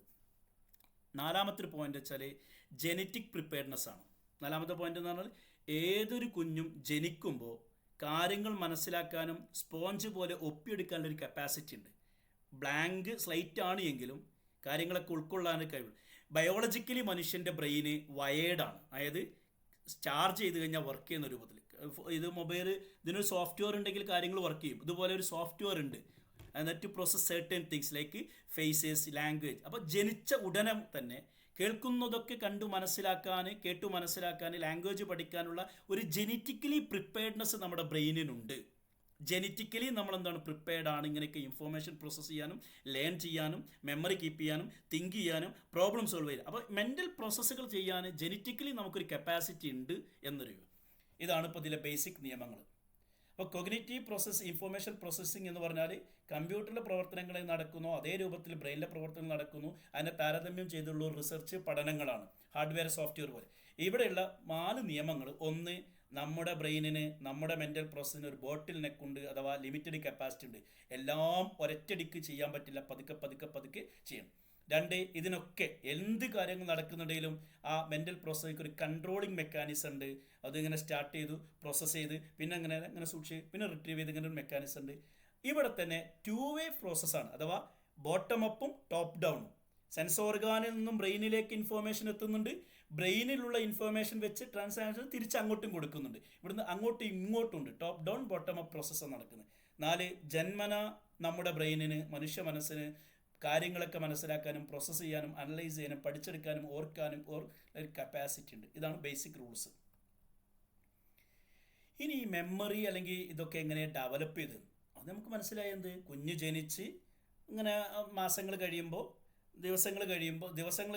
4ാമത്തെ പോയിന്റ് വെച്ചാൽ ജെനറ്റിക് പ്രിപ്പയർനെസ് ആണ്. 4ാമത്തെ പോയിന്റ് എന്ന് പറഞ്ഞാൽ ഏതൊരു കുഞ്ഞും ജനിക്കുമ്പോൾ കാര്യങ്ങൾ മനസ്സിലാക്കാനും സ്പോഞ്ച് പോലെ ഒപ്പിയെടുക്കാനുള്ളൊരു കപ്പാസിറ്റി ഉണ്ട്. ബ്ലാങ്ക് സ്ലൈറ്റ് ആണ് എങ്കിലും കാര്യങ്ങളൊക്കെ ഉൾക്കൊള്ളാനൊക്കെ കഴിയും. ബയോളജിക്കലി മനുഷ്യൻ്റെ ബ്രെയിന് വയേർഡാണ്. അതായത് ചാർജ് ചെയ്ത് കഴിഞ്ഞാൽ വർക്ക് ചെയ്യുന്ന രൂപത്തിൽ. ഇത് മൊബൈൽ, ഇതിനൊരു സോഫ്റ്റ്വെയർ ഉണ്ടെങ്കിൽ കാര്യങ്ങൾ വർക്ക് ചെയ്യും. ഇതുപോലെ ഒരു സോഫ്റ്റ്വെയർ ഉണ്ട് to process certain things like faces, language. അപ്പോൾ ജനിച്ച ഉടനെ തന്നെ കേൾക്കുന്നതൊക്കെ കണ്ടു മനസ്സിലാക്കാൻ, കേട്ടു മനസ്സിലാക്കാൻ, ലാംഗ്വേജ് പഠിക്കാനുള്ള ഒരു ജെനറ്റിക്കലി പ്രിപ്പയർഡ്നെസ് നമ്മുടെ ബ്രെയിനിനുണ്ട്. ജെനറ്റിക്കലി നമ്മളെന്താണ് പ്രിപ്പയർഡ് ആണ് ഇങ്ങനെയൊക്കെ ഇൻഫോർമേഷൻ പ്രോസസ്സ് ചെയ്യാനും, ലേൺ ചെയ്യാനും, മെമ്മറി കീപ്പ് ചെയ്യാനും, തിങ്ക് ചെയ്യാനും, പ്രോബ്ലം സോൾവ് ചെയ്യാനും. അപ്പോൾ മെൻ്റൽ പ്രോസസ്സുകൾ ചെയ്യാൻ ജെനറ്റിക്കലി നമുക്കൊരു കപ്പാസിറ്റി ഉണ്ട് എന്നൊരു ഇതാണ് ഇപ്പോൾ ഇതിലെ ബേസിക് നിയമങ്ങൾ. അപ്പോൾ കൊഗ്നിറ്റീവ് പ്രോസസ്സ്, ഇൻഫോർമേഷൻ പ്രോസസ്സിംഗ് എന്ന് പറഞ്ഞാൽ കമ്പ്യൂട്ടറിലെ പ്രവർത്തനങ്ങൾ നടക്കുന്നു അതേ രൂപത്തിൽ ബ്രെയിനിലെ പ്രവർത്തനങ്ങൾ നടക്കുന്നു. അതിനെ താരതമ്യം ചെയ്തുള്ള റിസർച്ച് പഠനങ്ങളാണ്, ഹാർഡ്വെയർ സോഫ്റ്റ്വെയർ പോലെ. ഇവിടെയുള്ള 4 നിയമങ്ങൾ. ഒന്ന്, നമ്മുടെ ബ്രെയിനിന്, നമ്മുടെ മെൻ്റൽ പ്രോസസ്സിന് ഒരു ബോട്ടിൽ നെക്കുണ്ട്, അഥവാ ലിമിറ്റഡ് കപ്പാസിറ്റി ഉണ്ട്. എല്ലാം ഒരൊറ്റടിക്ക് ചെയ്യാൻ പറ്റില്ല, പതുക്കെ പതുക്കെ പതുക്കെ ചെയ്യണം. 2, ഇതിനൊക്കെ എന്ത് കാര്യങ്ങൾ നടക്കുന്നുണ്ടെങ്കിലും ആ മെൻ്റൽ പ്രോസസ്സിക്ക് ഒരു കൺട്രോളിങ് മെക്കാനിസം ഉണ്ട്. അതിങ്ങനെ സ്റ്റാർട്ട് ചെയ്തു, പ്രോസസ്സ് ചെയ്ത്, പിന്നെ അങ്ങനെ സൂക്ഷിച്ച്, പിന്നെ റിട്രീവ് ചെയ്ത്, ഇങ്ങനെ ഒരു മെക്കാനിസം ഉണ്ട്. ഇവിടെ തന്നെ 2 വേ പ്രോസസ്സാണ്. അഥവാ ബോട്ടം അപ്പും ടോപ്പ് ഡൗണും. സെൻസ് ഓർഗാനിൽ നിന്നും ബ്രെയിനിലേക്ക് ഇൻഫോർമേഷൻ എത്തുന്നുണ്ട്, ബ്രെയിനിലുള്ള ഇൻഫോർമേഷൻ വെച്ച് ട്രാൻസാക്ഷൻ തിരിച്ച് അങ്ങോട്ടും കൊടുക്കുന്നുണ്ട്. ഇവിടുന്ന് അങ്ങോട്ടും ഇങ്ങോട്ടും ഉണ്ട്. ടോപ്പ് ഡൗൺ, ബോട്ടം അപ്പ് പ്രോസസ്സാണ് നടക്കുന്നത്. 4, ജന്മന നമ്മുടെ ബ്രെയിനിന്, മനുഷ്യ മനസ്സിന് കാര്യങ്ങളൊക്കെ മനസ്സിലാക്കാനും, പ്രോസസ്സ് ചെയ്യാനും, അനലൈസ് ചെയ്യാനും, പഠിച്ചെടുക്കാനും, ഓർക്കാനും ഒരു കപ്പാസിറ്റി ഉണ്ട്. ഇതാണ് ബേസിക് റൂൾസ്. ഇനി ഈ മെമ്മറി അല്ലെങ്കിൽ ഇതൊക്കെ എങ്ങനെ ഡെവലപ്പ് ചെയ്ത് അത് നമുക്ക് മനസ്സിലായത്, കുഞ്ഞ് ജനിച്ച് ഇങ്ങനെ മാസങ്ങൾ കഴിയുമ്പോൾ, ദിവസങ്ങൾ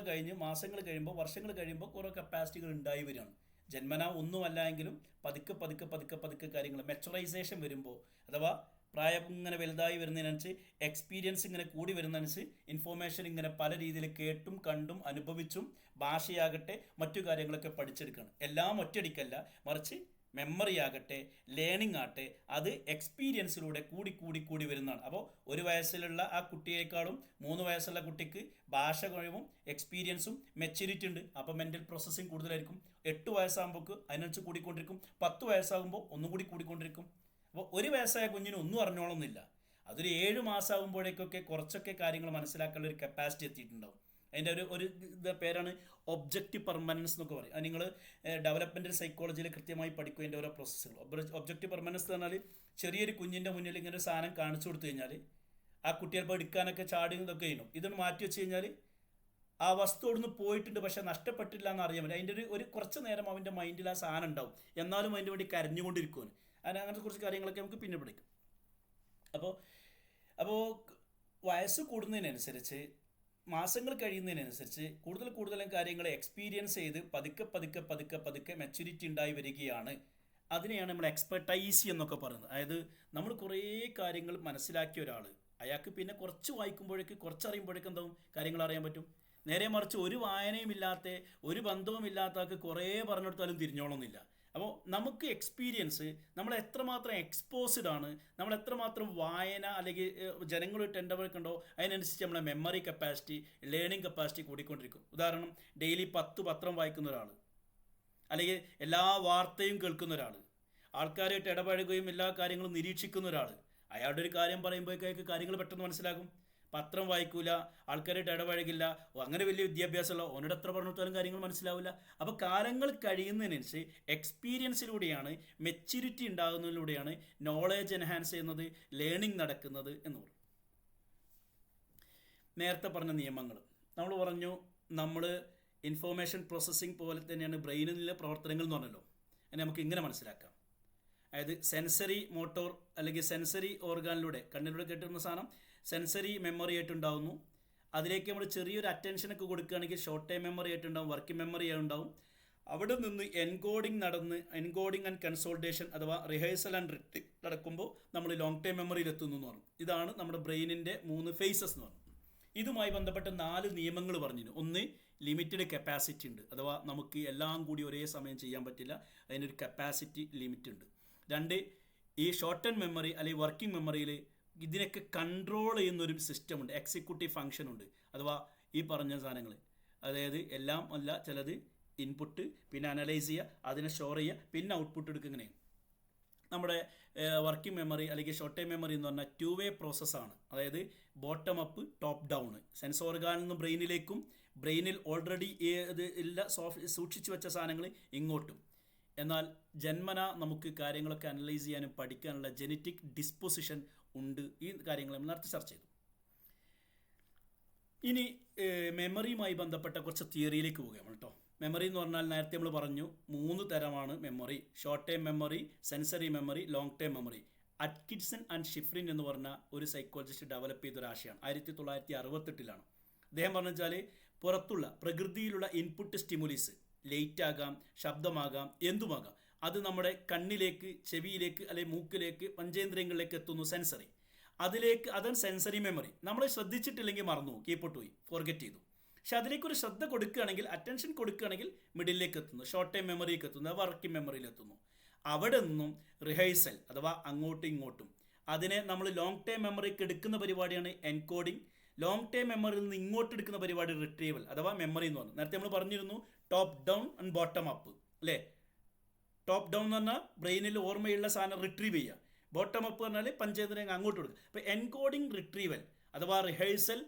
കഴിഞ്ഞ് മാസങ്ങൾ കഴിയുമ്പോൾ, വർഷങ്ങൾ കഴിയുമ്പോൾ കുറേ കപ്പാസിറ്റികൾ ഉണ്ടായി വരികയാണ്. ജന്മന ഒന്നുമല്ല എങ്കിലും പതുക്കെ പതുക്കെ പതുക്കെ പതുക്കെ കാര്യങ്ങൾ മെച്ചറൈസേഷൻ വരുമ്പോൾ, അഥവാ പ്രായം ഇങ്ങനെ വലുതായി വരുന്നതിനനുസരിച്ച്, എക്സ്പീരിയൻസ് ഇങ്ങനെ കൂടി വരുന്നതനുസരിച്ച് ഇൻഫോർമേഷൻ ഇങ്ങനെ പല രീതിയിൽ കേട്ടും കണ്ടും അനുഭവിച്ചും, ഭാഷയാകട്ടെ മറ്റു കാര്യങ്ങളൊക്കെ പഠിച്ചെടുക്കുകയാണ്. എല്ലാം ഒറ്റയടിക്കല്ല, മറിച്ച് മെമ്മറി ആകട്ടെ, ലേണിംഗ് ആകട്ടെ, അത് എക്സ്പീരിയൻസിലൂടെ കൂടി വരുന്നതാണ്. അപ്പോൾ 1 വയസ്സിലുള്ള ആ കുട്ടിയേക്കാളും 3 വയസ്സുള്ള കുട്ടിക്ക് ഭാഷ കഴിവും എക്സ്പീരിയൻസും മെച്യൂരിറ്റി ഉണ്ട്. അപ്പോൾ മെൻ്റൽ പ്രോസസ്സിങ് കൂടുതലായിരിക്കും. 8 വയസ്സാകുമ്പോൾ അതിനനുസരിച്ച് കൂടിക്കൊണ്ടിരിക്കും. 10 വയസ്സാകുമ്പോൾ ഒന്നും കൂടി കൂടിക്കൊണ്ടിരിക്കും. അപ്പോൾ 1 വയസ്സായ കുഞ്ഞിന് ഒന്നും അറിഞ്ഞോളന്നില്ല. അതൊരു 7 മാസമാകുമ്പോഴേക്കൊക്കെ കുറച്ചൊക്കെ കാര്യങ്ങൾ മനസ്സിലാക്കാനുള്ള ഒരു കപ്പാസിറ്റി എത്തിയിട്ടുണ്ടാവും. അതിൻ്റെ ഒരു പേരാണ് ഒബ്ജക്റ്റീവ് പെർമനൻസ് എന്നൊക്കെ പറയും. അത് നിങ്ങൾ ഡെവലപ്മെൻറ്റൽ സൈക്കോളജിയിൽ കൃത്യമായി പഠിക്കും അതിൻ്റെ ഓരോ പ്രോസസ്സുകൾ. ഒബ്ജക്റ്റീവ് പെർമനൻസ് എന്ന് പറഞ്ഞാൽ ചെറിയൊരു കുഞ്ഞിൻ്റെ മുന്നിൽ ഇങ്ങനെ ഒരു സാധനം കാണിച്ചു കൊടുത്തു കഴിഞ്ഞാൽ ആ കുട്ടി ചിലപ്പോൾ എടുക്കാനൊക്കെ ചാടി ഇതൊക്കെ ചെയ്യണം. ഇതൊന്ന് മാറ്റി വെച്ച് കഴിഞ്ഞാൽ ആ വസ്തു അവിടുന്ന് പോയിട്ടുണ്ട്, പക്ഷേ നഷ്ടപ്പെട്ടില്ല എന്ന് അറിയാൻ പറ്റും. അതിൻ്റെ ഒരു കുറച്ച് നേരം അവൻ്റെ മൈൻഡിൽ ആ സാധനം ഉണ്ടാവും, എന്നാലും അതിൻ്റെ വേണ്ടി കരഞ്ഞുകൊണ്ടിരിക്കുവാൻ. അങ്ങനത്തെ കുറച്ച് കാര്യങ്ങളൊക്കെ നമുക്ക് പിന്നെ പഠിക്കും. അപ്പോൾ വയസ്സ് കൂടുന്നതിനനുസരിച്ച്, മാസങ്ങൾ കഴിയുന്നതിനനുസരിച്ച് കൂടുതലും കാര്യങ്ങൾ എക്സ്പീരിയൻസ് ചെയ്ത് പതുക്കെ മെച്യൂരിറ്റി ഉണ്ടായി വരികയാണ്. അതിനെയാണ് നമ്മൾ എക്സ്പെർട്ടൈസ് എന്നൊക്കെ പറയുന്നത്. അതായത് നമ്മൾ കുറേ കാര്യങ്ങൾ മനസ്സിലാക്കിയ ഒരാൾ, അയാൾക്ക് പിന്നെ കുറച്ച് വായിക്കുമ്പോഴേക്ക് കുറച്ചറിയുമ്പോഴേക്കും എന്താവും കാര്യങ്ങൾ അറിയാൻ പറ്റും. നേരെ മറിച്ച് ഒരു വായനയും ഇല്ലാത്ത ഒരു ബന്ധവും ഇല്ലാത്ത ആൾക്ക് കുറേ പറഞ്ഞെടുത്താലും തിരിഞ്ഞോളന്നില്ല. അപ്പോൾ നമുക്ക് എക്സ്പീരിയൻസ്, നമ്മൾ എത്രമാത്രം എക്സ്പോസ്ഡ് ആണ്, നമ്മൾ എത്രമാത്രം വായന അല്ലെങ്കിൽ ജനങ്ങളുമായിട്ട് ഇടപഴക്കുന്നുണ്ടോ അതിനനുസരിച്ച് നമ്മളെ മെമ്മറി കപ്പാസിറ്റി, ലേണിംഗ് കപ്പാസിറ്റി കൂടിക്കൊണ്ടിരിക്കും. ഉദാഹരണം, ഡെയിലി 10 പത്രം വായിക്കുന്ന ഒരാൾ, അല്ലെങ്കിൽ എല്ലാ വാർത്തയും കേൾക്കുന്ന ഒരാൾ, ആൾക്കാരായിട്ട് ഇടപഴകുകയും എല്ലാ കാര്യങ്ങളും നിരീക്ഷിക്കുന്ന ഒരാൾ, അയാളുടെ ഒരു കാര്യം പറയുമ്പോഴേക്ക് കാര്യങ്ങൾ പെട്ടെന്ന് മനസ്സിലാകും. പത്രം വായിക്കൂല, ആൾക്കാരായിട്ട് ഇടപഴകില്ല, അങ്ങനെ വലിയ വിദ്യാഭ്യാസമുള്ള ഓനോട് എത്ര പറഞ്ഞിട്ടാലും കാര്യങ്ങൾ മനസ്സിലാവില്ല. അപ്പോൾ കാലങ്ങൾ കഴിയുന്നതിനനുസരിച്ച് എക്സ്പീരിയൻസിലൂടെയാണ്, മെച്യൂരിറ്റി ഉണ്ടാകുന്നതിലൂടെയാണ് നോളേജ് എൻഹാൻസ് ചെയ്യുന്നത്, ലേണിംഗ് നടക്കുന്നത് എന്ന് പറയും. നേരത്തെ പറഞ്ഞ നിയമങ്ങൾ നമ്മൾ പറഞ്ഞു. നമ്മൾ ഇൻഫോർമേഷൻ പ്രോസസ്സിംഗ് പോലെ തന്നെയാണ് ബ്രെയിനിലെ പ്രവർത്തനങ്ങൾ എന്ന് പറഞ്ഞല്ലോ. അതിനെ നമുക്ക് ഇങ്ങനെ മനസ്സിലാക്കാം. അതായത് സെൻസറി മോട്ടോർ അല്ലെങ്കിൽ സെൻസറി ഓർഗാനിലൂടെ, കണ്ണിലൂടെ കേട്ടിരുന്ന സാധനം സെൻസറി മെമ്മറി ആയിട്ടുണ്ടാവുന്നു. അതിലേക്ക് നമ്മൾ ചെറിയൊരു അറ്റൻഷനൊക്കെ കൊടുക്കുകയാണെങ്കിൽ ഷോർട്ട് ടൈം മെമ്മറി ആയിട്ടുണ്ടാവും, വർക്കിംഗ് മെമ്മറി ആയിട്ടുണ്ടാവും. അവിടെ നിന്ന് എൻകോഡിങ് ആൻഡ് കൺസോൾട്ടേഷൻ അഥവാ റിഹേഴ്സൽ ആൻഡ് റിട്രീവ് നടക്കുമ്പോൾ നമ്മൾ ലോങ് ടൈം മെമ്മറിയിൽ എത്തുന്നു എന്ന് പറഞ്ഞു. ഇതാണ് നമ്മുടെ ബ്രെയിനിൻ്റെ 3 ഫേസസ് എന്ന് പറഞ്ഞു. ഇതുമായി ബന്ധപ്പെട്ട 4 നിയമങ്ങൾ പറഞ്ഞിരുന്നു. ഒന്ന്, ലിമിറ്റഡ് കപ്പാസിറ്റി ഉണ്ട്, അഥവാ നമുക്ക് എല്ലാം കൂടി ഒരേ സമയം ചെയ്യാൻ പറ്റില്ല, അതിനൊരു കപ്പാസിറ്റി ലിമിറ്റ് ഉണ്ട്. 2, ഈ ഷോർട്ട് ടൈം മെമ്മറി അല്ലെങ്കിൽ വർക്കിംഗ് മെമ്മറിയിൽ ഇതിനൊക്കെ കൺട്രോൾ ചെയ്യുന്നൊരു സിസ്റ്റം ഉണ്ട്, എക്സിക്യൂട്ടീവ് ഫംഗ്ഷൻ ഉണ്ട്. അഥവാ ഈ പറഞ്ഞ സാധനങ്ങൾ, അതായത് എല്ലാം അല്ല, ചിലത് ഇൻപുട്ട്, പിന്നെ അനലൈസ് ചെയ്യുക, അതിനെ സ്റ്റോർ ചെയ്യുക, പിന്നെ ഔട്ട്പുട്ട് എടുക്കുക. ഇങ്ങനെ നമ്മുടെ വർക്കിംഗ് മെമ്മറി അല്ലെങ്കിൽ ഷോർട്ട് ടൈം മെമ്മറി എന്ന് പറഞ്ഞാൽ 2 വേ പ്രോസസ്സാണ്. അതായത് bottom up, top down. Sense ഓർഗാനിൽ നിന്ന് ബ്രെയിനിലേക്കും, ബ്രെയിനിൽ ഓൾറെഡി സൂക്ഷിച്ചു വെച്ച സാധനങ്ങൾ ഇങ്ങോട്ടും. എന്നാൽ ജന്മന നമുക്ക് കാര്യങ്ങളൊക്കെ അനലൈസ് ചെയ്യാനും പഠിക്കാനുള്ള ജനറ്റിക് ഡിസ്പൊസിഷൻ ഉണ്ട്. ഈ കാര്യങ്ങൾ നമ്മൾ നേരത്തെ ചർച്ച ചെയ്തു. ഇനി മെമ്മറിയുമായി ബന്ധപ്പെട്ട കുറച്ച് തിയറിയിലേക്ക് പോവുകയാണ് കേട്ടോ. മെമ്മറി എന്ന് പറഞ്ഞാൽ നേരത്തെ നമ്മൾ പറഞ്ഞു 3 തരമാണ് memory: short time memory, sensory memory, long time memory. Atkinson and Shiffrin എന്ന് പറഞ്ഞ ഒരു സൈക്കോളജിസ്റ്റ് ഡെവലപ്പ് ചെയ്തൊരു ആശയമാണ്. 1968 അദ്ദേഹം പറഞ്ഞു വെച്ചാൽ, പുറത്തുള്ള പ്രകൃതിയിലുള്ള ഇൻപുട്ട് സ്റ്റിമുലീസ്, ലൈറ്റ് ആകാം, ശബ്ദമാകാം, എന്തുമാകാം, അത് നമ്മുടെ കണ്ണിലേക്ക്, ചെവിയിലേക്ക് അല്ലെങ്കിൽ മൂക്കിലേക്ക്, പഞ്ചേന്ദ്രിയങ്ങളിലേക്ക് എത്തുന്നു, സെൻസറി. അതാണ് സെൻസറി മെമ്മറി. നമ്മൾ ശ്രദ്ധിച്ചിട്ടില്ലെങ്കിൽ മറന്നു, കീപ്പോട്ട് പോയി, ഫോർഗെറ്റ് ചെയ്തു. പക്ഷെ അതിലേക്കൊരു ശ്രദ്ധ കൊടുക്കുകയാണെങ്കിൽ, അറ്റൻഷൻ കൊടുക്കുകയാണെങ്കിൽ മിഡിലേക്ക് എത്തുന്നു, ഷോർട്ട് ടൈം മെമ്മറിയിലേക്ക് എത്തുന്നു, വർക്കിംഗ് മെമ്മറിയിൽ എത്തുന്നു. അവിടെ നിന്നും റിഹേഴ്സൽ അഥവാ അങ്ങോട്ടും ഇങ്ങോട്ടും, അതിനെ നമ്മൾ ലോങ് ടൈം മെമ്മറിക്ക് എടുക്കുന്ന പരിപാടിയാണ് എൻകോഡിങ്. ലോങ് ടൈം മെമ്മറിയിൽ നിന്ന് ഇങ്ങോട്ട് എടുക്കുന്ന പരിപാടി റിട്രീവൽ അഥവാ മെമ്മറി എന്ന് പറഞ്ഞു. നേരത്തെ നമ്മൾ പറഞ്ഞിരുന്നു top down and bottom up അല്ലേ. ടോപ്പ് ഡൗൺ എന്ന് പറഞ്ഞാൽ ബ്രെയിനിൽ ഓർമ്മയുള്ള സാധനം റിട്രീവ് ചെയ്യുക, ബോട്ടം അപ്പ് പറഞ്ഞാൽ പഞ്ചേന്ദ്രിയങ്ങൾ അങ്ങോട്ട് കൊടുക്കുക. അപ്പോൾ എൻകോഡിങ്, റിട്രീവൽ അഥവാ റിഹേഴ്സൽ,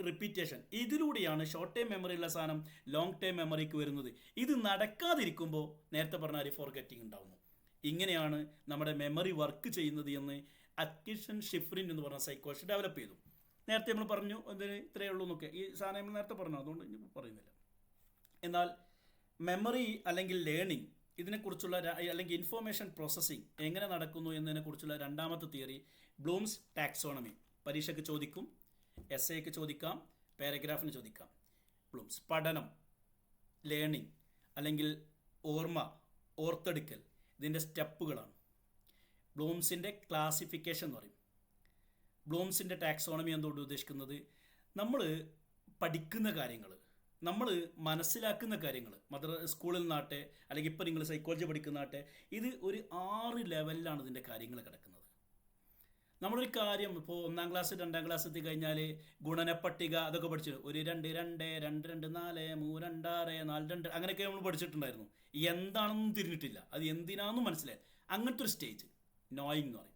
റിപ്പീറ്റേഷൻ, ഇതിലൂടെയാണ് ഷോർട്ട് ടൈം മെമ്മറിയുള്ള സാധനം ലോങ് ടൈം മെമ്മറിക്ക് വരുന്നത്. ഇത് നടക്കാതിരിക്കുമ്പോൾ നേരത്തെ പറഞ്ഞ ഫോർഗെറ്റിംഗ് ഉണ്ടാവുന്നു. ഇങ്ങനെയാണ് നമ്മുടെ മെമ്മറി വർക്ക് ചെയ്യുന്നത് എന്ന് അറ്റ്കിൻസൺ ഷിഫ്രിൻ എന്ന് പറഞ്ഞ സൈക്കോളജിസ്റ്റ് ഡെവലപ്പ് ചെയ്തു. നേരത്തെ നമ്മൾ പറഞ്ഞു അതിന് ഇത്രയേ ഉള്ളൂ എന്നൊക്കെ. ഈ സാധനം നമ്മൾ നേരത്തെ പറഞ്ഞു, അതുകൊണ്ട് ഇനി പറയുന്നില്ല. എന്നാൽ മെമ്മറി അല്ലെങ്കിൽ ലേണിംഗ്, ഇതിനെക്കുറിച്ചുള്ള അല്ലെങ്കിൽ ഇൻഫോർമേഷൻ പ്രോസസ്സിംഗ് എങ്ങനെ നടക്കുന്നു എന്നതിനെക്കുറിച്ചുള്ള രണ്ടാമത്തെ തിയറി ബ്ലൂംസ് ടാക്സോണമി. പരീക്ഷയ്ക്ക് ചോദിക്കും, എസ്സേക്ക് ചോദിക്കാം, പാരഗ്രാഫിന് ചോദിക്കാം. ബ്ലൂംസ് പഠനം, ലേണിംഗ് അല്ലെങ്കിൽ ഓർമ്മ, ഓർത്തെടുക്കൽ, ഇതിൻ്റെ സ്റ്റെപ്പുകളാണ്. ബ്ലൂംസിൻ്റെ ക്ലാസിഫിക്കേഷൻ എന്ന് പറയും. ബ്ലൂംസിൻ്റെ ടാക്സോണമി എന്തുകൊണ്ട് ഉദ്ദേശിക്കുന്നത്, നമ്മൾ പഠിക്കുന്ന കാര്യങ്ങൾ, നമ്മൾ മനസ്സിലാക്കുന്ന കാര്യങ്ങൾ, സ്കൂളിൽ നിന്നാട്ടെ അല്ലെങ്കിൽ ഇപ്പോൾ നിങ്ങൾ സൈക്കോളജി പഠിക്കുന്നതാട്ടെ, ഇത് ഒരു 6 ലെവലിലാണ് ഇതിൻ്റെ കാര്യങ്ങൾ കിടക്കുന്നത്. നമ്മളൊരു കാര്യം ഇപ്പോൾ 1ാം ക്ലാസ് 2ാം ക്ലാസ് എത്തി കഴിഞ്ഞാൽ ഗുണനപ്പട്ടിക അതൊക്കെ പഠിച്ചിട്ട് 1 2 2 2 2 4 3 2 6 4 2 അങ്ങനെയൊക്കെ നമ്മൾ പഠിച്ചിട്ടുണ്ടായിരുന്നു. എന്താണെന്നും തിരിഞ്ഞിട്ടില്ല, അത് എന്തിനാണെന്നും മനസ്സിലായി. അങ്ങനത്തെ ഒരു സ്റ്റേജ് നോയിങ് എന്ന് പറയും.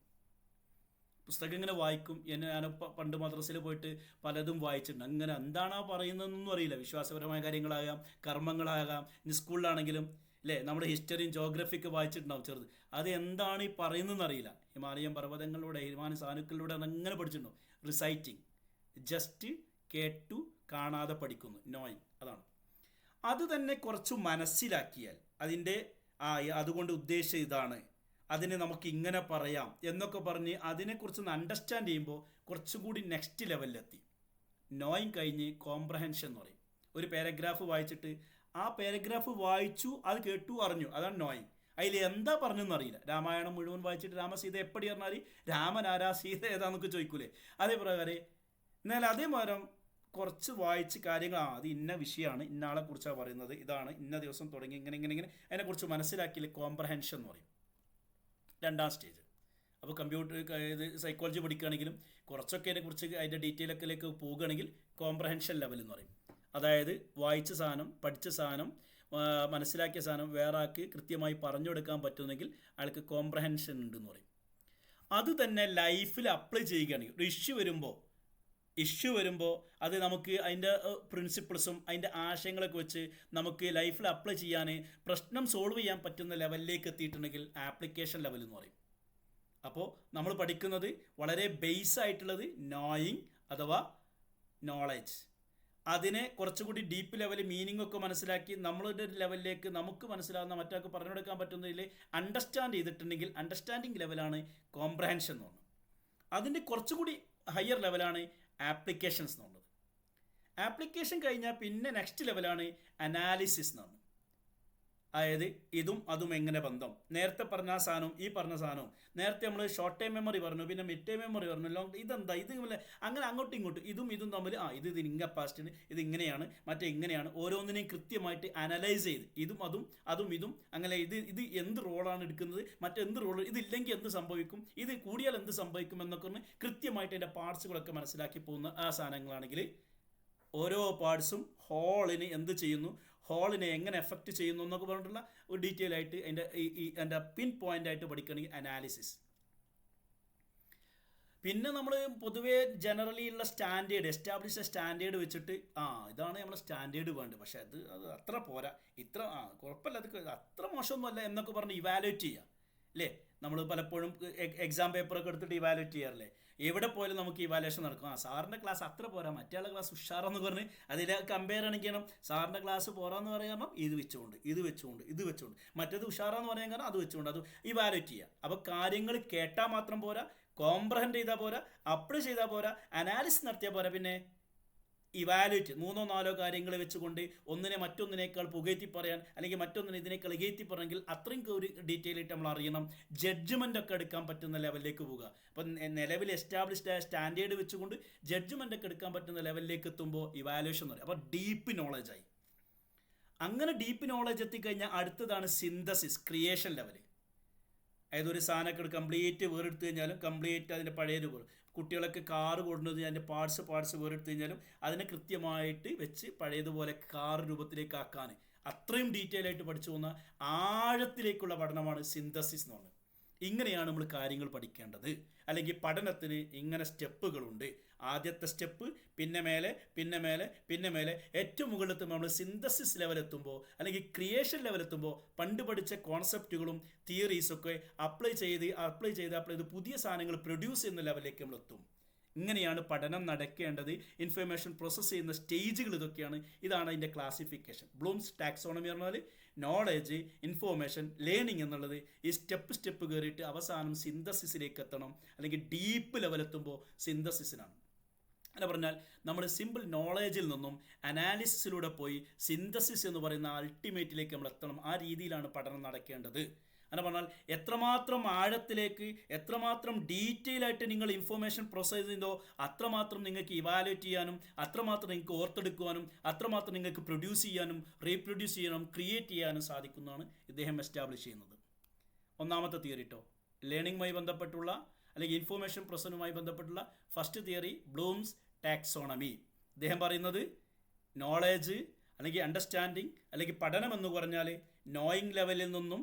പുസ്തകം ഇങ്ങനെ വായിക്കും. ഞാൻ പണ്ട് മദ്രസയിൽ പോയിട്ട് പലതും വായിച്ചിട്ടുണ്ട്. അങ്ങനെ എന്താണ് ആ പറയുന്നതെന്നൊന്നും അറിയില്ല. വിശ്വാസപരമായ കാര്യങ്ങളാകാം, കർമ്മങ്ങളാകാം. ഇനി സ്കൂളിലാണെങ്കിലും അല്ലേ, നമ്മുടെ ഹിസ്റ്ററിയും ജോഗ്രഫിയൊക്കെ വായിച്ചിട്ടുണ്ടാവും ചെറുത്. അത് എന്താണ് ഈ പറയുന്നതെന്ന് അറിയില്ല. ഹിമാലയൻ പർവ്വതങ്ങളിലൂടെ, ഹിമാലയ സാനുക്കളിലൂടെ അങ്ങനെ പഠിച്ചിട്ടുണ്ടാവും. റിസൈറ്റിംഗ്, ജസ്റ്റ് കേട്ടു കാണാതെ പഠിക്കുന്നു, നോയിങ്. അതാണ്. അത് തന്നെ കുറച്ച് മനസ്സിലാക്കിയാൽ അതിൻ്റെ അതുകൊണ്ട് ഉദ്ദേശിച്ച ഇതാണ്, അതിനെ നമുക്ക് ഇങ്ങനെ പറയാം എന്നൊക്കെ പറഞ്ഞ് അതിനെക്കുറിച്ചൊന്ന് അണ്ടർസ്റ്റാൻഡ് ചെയ്യുമ്പോൾ കുറച്ചുകൂടി നെക്സ്റ്റ് ലെവലിലെത്തി. നോയിങ് കഴിഞ്ഞ് കോംപ്രഹെൻഷൻ എന്ന് പറയും. ഒരു പാരഗ്രാഫ് വായിച്ചിട്ട് ആ പാരഗ്രാഫ് വായിച്ചു, അത് കേട്ടു, അറിഞ്ഞു, അതാണ് നോയിങ്. അതിൽ എന്താ പറഞ്ഞെന്ന് അറിയില്ല. രാമായണം മുഴുവൻ വായിച്ചിട്ട് രാമസീത എപ്പടി പറഞ്ഞാൽ രാമൻ ആരാ സീത ഏതാന്നൊക്കെ ചോദിക്കൂലേ, അതേ പ്രകാരം. എന്നാൽ അതേമാരം കുറച്ച് വായിച്ച് കാര്യങ്ങൾ അത് ഇന്ന വിഷയമാണ്, ഇന്ന ആളെ കുറിച്ചാണ് പറയുന്നത്, ഇതാണ് ഇന്ന ദിവസം തുടങ്ങി ഇങ്ങനെ ഇങ്ങനെ ഇങ്ങനെ അതിനെക്കുറിച്ച് മനസ്സിലാക്കിയില്ല കോംപ്രഹെൻഷൻ എന്ന് പറയും, 2ാം സ്റ്റേജ്. അപ്പോൾ കമ്പ്യൂട്ടർ ഇത് സൈക്കോളജി പഠിക്കുകയാണെങ്കിലും കുറച്ചൊക്കെ അതിനെക്കുറിച്ച് അതിൻ്റെ ഡീറ്റെയിലൊക്കെ പോകുകയാണെങ്കിൽ കോംപ്രഹെൻഷൻ ലെവൽ എന്ന് പറയും. അതായത് വായിച്ച സാധനം, പഠിച്ച സാധനം, മനസ്സിലാക്കിയ സാധനം വേറെ ആൾക്ക് കൃത്യമായി പറഞ്ഞു കൊടുക്കാൻ പറ്റുമെങ്കിൽ അയാൾക്ക് കോംപ്രഹെൻഷൻ ഉണ്ടെന്ന് പറയും. അത് തന്നെ ലൈഫിൽ അപ്ലൈ ചെയ്യുകയാണെങ്കിൽ ഒരു ഇഷ്യൂ വരുമ്പോൾ അത് നമുക്ക് അതിൻ്റെ പ്രിൻസിപ്പിൾസും അതിൻ്റെ ആശയങ്ങളൊക്കെ വെച്ച് നമുക്ക് ലൈഫിൽ അപ്ലൈ ചെയ്യാൻ, പ്രശ്നം സോൾവ് ചെയ്യാൻ പറ്റുന്ന ലെവലിലേക്ക് എത്തിയിട്ടുണ്ടെങ്കിൽ ആപ്ലിക്കേഷൻ ലെവൽ എന്ന് പറയും. അപ്പോൾ നമ്മൾ പഠിക്കുന്നത് വളരെ ബേസ് ആയിട്ടുള്ളത് നോയിങ് അഥവാ നോളജ്. അതിനെ കുറച്ചുകൂടി ഡീപ്പ് ലെവൽ മീനിങ് ഒക്കെ മനസ്സിലാക്കി നമ്മളുടെ ഒരു ലെവലിലേക്ക് നമുക്ക് മനസ്സിലാവുന്ന മറ്റൊക്കെ പറഞ്ഞു കൊടുക്കാൻ പറ്റുന്നതിൽ അണ്ടർസ്റ്റാൻഡ് ചെയ്തിട്ടുണ്ടെങ്കിൽ അണ്ടർസ്റ്റാൻഡിങ് ലെവലാണ് കോംപ്രഹെൻഷൻ എന്ന് പറഞ്ഞത്. അതിൻ്റെ കുറച്ചുകൂടി ഹയർ ലെവലാണ് ആപ്ലിക്കേഷൻസ് എന്നുള്ളത്. ആപ്ലിക്കേഷൻ കഴിഞ്ഞാൽ പിന്നെ നെക്സ്റ്റ് ലെവലാണ് അനാലിസിസ് എന്ന് പറഞ്ഞത്. അതായത് ഇതും അതും എങ്ങനെ ബന്ധം, നേരത്തെ പറഞ്ഞ ആ സാധനവും ഈ പറഞ്ഞ സാധനവും, നേരത്തെ നമ്മൾ ഷോർട്ട് ടൈം മെമ്മറി പറഞ്ഞു, പിന്നെ മിഡ് ടൈം മെമ്മറി പറഞ്ഞു, ലോങ് ഇതെന്താ ഇത് അങ്ങനെ അങ്ങോട്ടും ഇങ്ങോട്ടും ഇതും തമ്മിൽ ഇത് ഇൻകപ്പാസിറ്റിന് ഇത് ഇങ്ങനെയാണ് മറ്റേ ഇങ്ങനെയാണ്, ഓരോന്നിനെയും കൃത്യമായിട്ട് അനലൈസ് ചെയ്ത് അതും ഇതും അങ്ങനെ ഇത് എന്ത് റോളാണ് എടുക്കുന്നത്, മറ്റെന്ത് റോൾ, ഇതില്ലെങ്കിൽ എന്ത് സംഭവിക്കും, ഇത് കൂടിയാൽ എന്ത് സംഭവിക്കും എന്നൊക്കെ ഒന്ന് കൃത്യമായിട്ട് അതിൻ്റെ പാർട്സുകളൊക്കെ മനസ്സിലാക്കി പോകുന്ന ആ സാധനങ്ങളാണെങ്കിൽ ഓരോ പാർട്സും ഹോളിന് എന്ത് ചെയ്യുന്നു, ഹോളിനെ എങ്ങനെ എഫക്റ്റ് ചെയ്യുന്നു എന്നൊക്കെ പറഞ്ഞിട്ടുള്ള ഒരു ഡീറ്റെയിൽ ആയിട്ട് അതിൻ്റെ പിൻ പോയിന്റ് ആയിട്ട് പഠിക്കുകയാണെങ്കിൽ അനാലിസിസ്. പിന്നെ നമ്മൾ പൊതുവേ ജനറലി ഉള്ള സ്റ്റാൻഡേർഡ്, എസ്റ്റാബ്ലിഷ് സ്റ്റാൻഡേർഡ് വെച്ചിട്ട് ഇതാണ് നമ്മളെ സ്റ്റാൻഡേർഡ് വേണ്ടത്, പക്ഷേ അത് അത്ര പോരാ, ഇത്ര കുഴപ്പമില്ല, അത് അത്ര മോശമൊന്നുമല്ല എന്നൊക്കെ പറഞ്ഞ് ഇവാലുവേറ്റ് ചെയ്യുക അല്ലേ. നമ്മൾ പലപ്പോഴും എക്സാം പേപ്പറൊക്കെ എടുത്തിട്ട് ഇവാലുവേറ്റ് ചെയ്യാറില്ലേ, എവിടെ പോയാലും നമുക്ക് ഇവാലുവേഷൻ നടക്കും. സാറിൻ്റെ ക്ലാസ് അത്ര പോരാ, മറ്റേ ക്ലാസ് ഉഷാറെന്ന് പറഞ്ഞ് അതിൽ കമ്പയർ ചെയ്യണം. സാറിൻ്റെ ക്ലാസ് പോരാന്ന് പറയാൻ ഇത് വെച്ചുകൊണ്ട് മറ്റേത് ഉഷാറാന്ന് പറയാൻ കാരണം അത് വെച്ചുകൊണ്ട് അത് ഇവാലുവേറ്റ് ചെയ്യുക. അപ്പോൾ കാര്യങ്ങൾ കേട്ടാൽ മാത്രം പോരാ, കോംപ്രഹെൻഡ് ചെയ്താൽ പോരാ, അപ്ലൈ ചെയ്താൽ പോരാ, അനാലിസിസ് നടത്തിയാൽ പോരാ, പിന്നെ ഇവാലുവേറ്റ് 3-4 കാര്യങ്ങൾ വെച്ചുകൊണ്ട് ഒന്നിനെ മറ്റൊന്നിനേക്കാൾ പുകഴ്ത്തി പറയാൻ അല്ലെങ്കിൽ മറ്റൊന്നിനെ ഇതിനേക്കാൾ ഇകഴ്ത്തി പറയെങ്കിൽ അത്രയും ഒരു ഡീറ്റെയിൽ ആയിട്ട് നമ്മൾ അറിയണം. ജഡ്ജ്മെൻ്റ് ഒക്കെ എടുക്കാൻ പറ്റുന്ന ലെവലിലേക്ക് പോവുക. അപ്പം നിലവിൽ എസ്റ്റാബ്ലിഷ്ഡ് ആയ സ്റ്റാൻഡേർഡ് വെച്ചുകൊണ്ട് ജഡ്ജ്മെൻ്റ് ഒക്കെ എടുക്കാൻ പറ്റുന്ന ലെവലിലേക്ക് എത്തുമ്പോൾ ഇവാലുവേഷൻ എന്ന് പറയും. അപ്പോൾ ഡീപ്പ് നോളജായി. അങ്ങനെ ഡീപ്പ് നോളജ് എത്തിക്കഴിഞ്ഞാൽ അടുത്തതാണ് സിന്തസിസ്, ക്രിയേഷൻ ലെവൽ. അതായത് ഒരു സാധനമൊക്കെ കംപ്ലീറ്റ് വേറെടുത്ത് കഴിഞ്ഞാലും കംപ്ലീറ്റ് അതിൻ്റെ പഴയത് പോലെ, കുട്ടികളൊക്കെ കാറ് കൊണ്ടുവന്ന് അതിൻ്റെ പാർട്സ് വേറെടുത്ത് കഴിഞ്ഞാലും അതിനെ കൃത്യമായിട്ട് വെച്ച് പഴയതുപോലെ കാർ രൂപത്തിലേക്ക് ആക്കാൻ അത്രയും ഡീറ്റെയിൽ ആയിട്ട് പഠിച്ചു പോകുന്ന ആഴത്തിലേക്കുള്ള പഠനമാണ് സിന്തസിസ് എന്ന് പറയുന്നത്. ഇങ്ങനെയാണ് നമ്മൾ കാര്യങ്ങൾ പഠിക്കേണ്ടത്. അല്ലെങ്കിൽ പഠനത്തിന് ഇങ്ങനെ സ്റ്റെപ്പുകളുണ്ട്. ആദ്യത്തെ സ്റ്റെപ്പ്, പിന്നെ മേലെ ഏറ്റവും മുകളിലെത്തുമ്പോൾ നമ്മൾ സിന്തസിസ് ലെവലെത്തുമ്പോൾ അല്ലെങ്കിൽ ക്രിയേഷൻ ലെവലെത്തുമ്പോൾ പണ്ട് പഠിച്ച കോൺസെപ്റ്റുകളും തിയറീസൊക്കെ അപ്ലൈ ചെയ്ത് പുതിയ സാധനങ്ങൾ പ്രൊഡ്യൂസ് ചെയ്യുന്ന ലെവലിലേക്ക് നമ്മൾ എത്തും. ഇങ്ങനെയാണ് പഠനം നടക്കേണ്ടത്. ഇൻഫർമേഷൻ പ്രോസസ്സ് ചെയ്യുന്ന സ്റ്റേജുകൾ ഇതൊക്കെയാണ്. ഇതാണ് അതിൻ്റെ ക്ലാസിഫിക്കേഷൻ. ബ്ലൂംസ് ടാക്സോണമി പറഞ്ഞാൽ നോളജ്, ഇൻഫോർമേഷൻ, ലേണിംഗ് എന്നുള്ളത് ഈ സ്റ്റെപ്പ് കയറിയിട്ട് അവസാനം സിന്തസിസിലേക്ക് എത്തണം. അല്ലെങ്കിൽ ഡീപ്പ് ലെവലെത്തുമ്പോൾ സിന്തസിസിനാണ്. എന്ന് പറഞ്ഞാൽ നമ്മൾ സിമ്പിൾ നോളേജിൽ നിന്നും അനാലിസിസിലൂടെ പോയി സിന്തസിസ് എന്ന് പറയുന്ന അൾട്ടിമേറ്റിലേക്ക് നമ്മൾ എത്തണം. ആ രീതിയിലാണ് പഠനം നടക്കേണ്ടത്. അങ്ങനെ പറഞ്ഞാൽ എത്രമാത്രം ആഴത്തിലേക്ക്, എത്രമാത്രം ഡീറ്റെയിൽ ആയിട്ട് നിങ്ങൾ ഇൻഫോർമേഷൻ പ്രോസസ്സ് ചെയ്യുന്നതോ അത്രമാത്രം നിങ്ങൾക്ക് ഇവാലുവേറ്റ് ചെയ്യാനും, അത്രമാത്രം നിങ്ങൾക്ക് ഓർത്തെടുക്കുവാനും, അത്രമാത്രം നിങ്ങൾക്ക് പ്രൊഡ്യൂസ് ചെയ്യാനും, റീപ്രൊഡ്യൂസ് ചെയ്യാനും, ക്രിയേറ്റ് ചെയ്യാനും സാധിക്കുന്നതാണ് ഇദ്ദേഹം എസ്റ്റാബ്ലിഷ് ചെയ്യുന്നത്. ഒന്നാമത്തെ തിയറി കേട്ടോ, ലേണിംഗുമായി ബന്ധപ്പെട്ടുള്ള അല്ലെങ്കിൽ ഇൻഫോർമേഷൻ പ്രോസസ്സുമായി ബന്ധപ്പെട്ടുള്ള ഫസ്റ്റ് തിയറി ബ്ലൂംസ് ടാക്സോണമി. അദ്ദേഹം പറയുന്നത് നോളേജ് അല്ലെങ്കിൽ അണ്ടർസ്റ്റാൻഡിങ് അല്ലെങ്കിൽ പഠനം എന്ന് പറഞ്ഞാൽ നോയിങ് ലെവലിൽ നിന്നും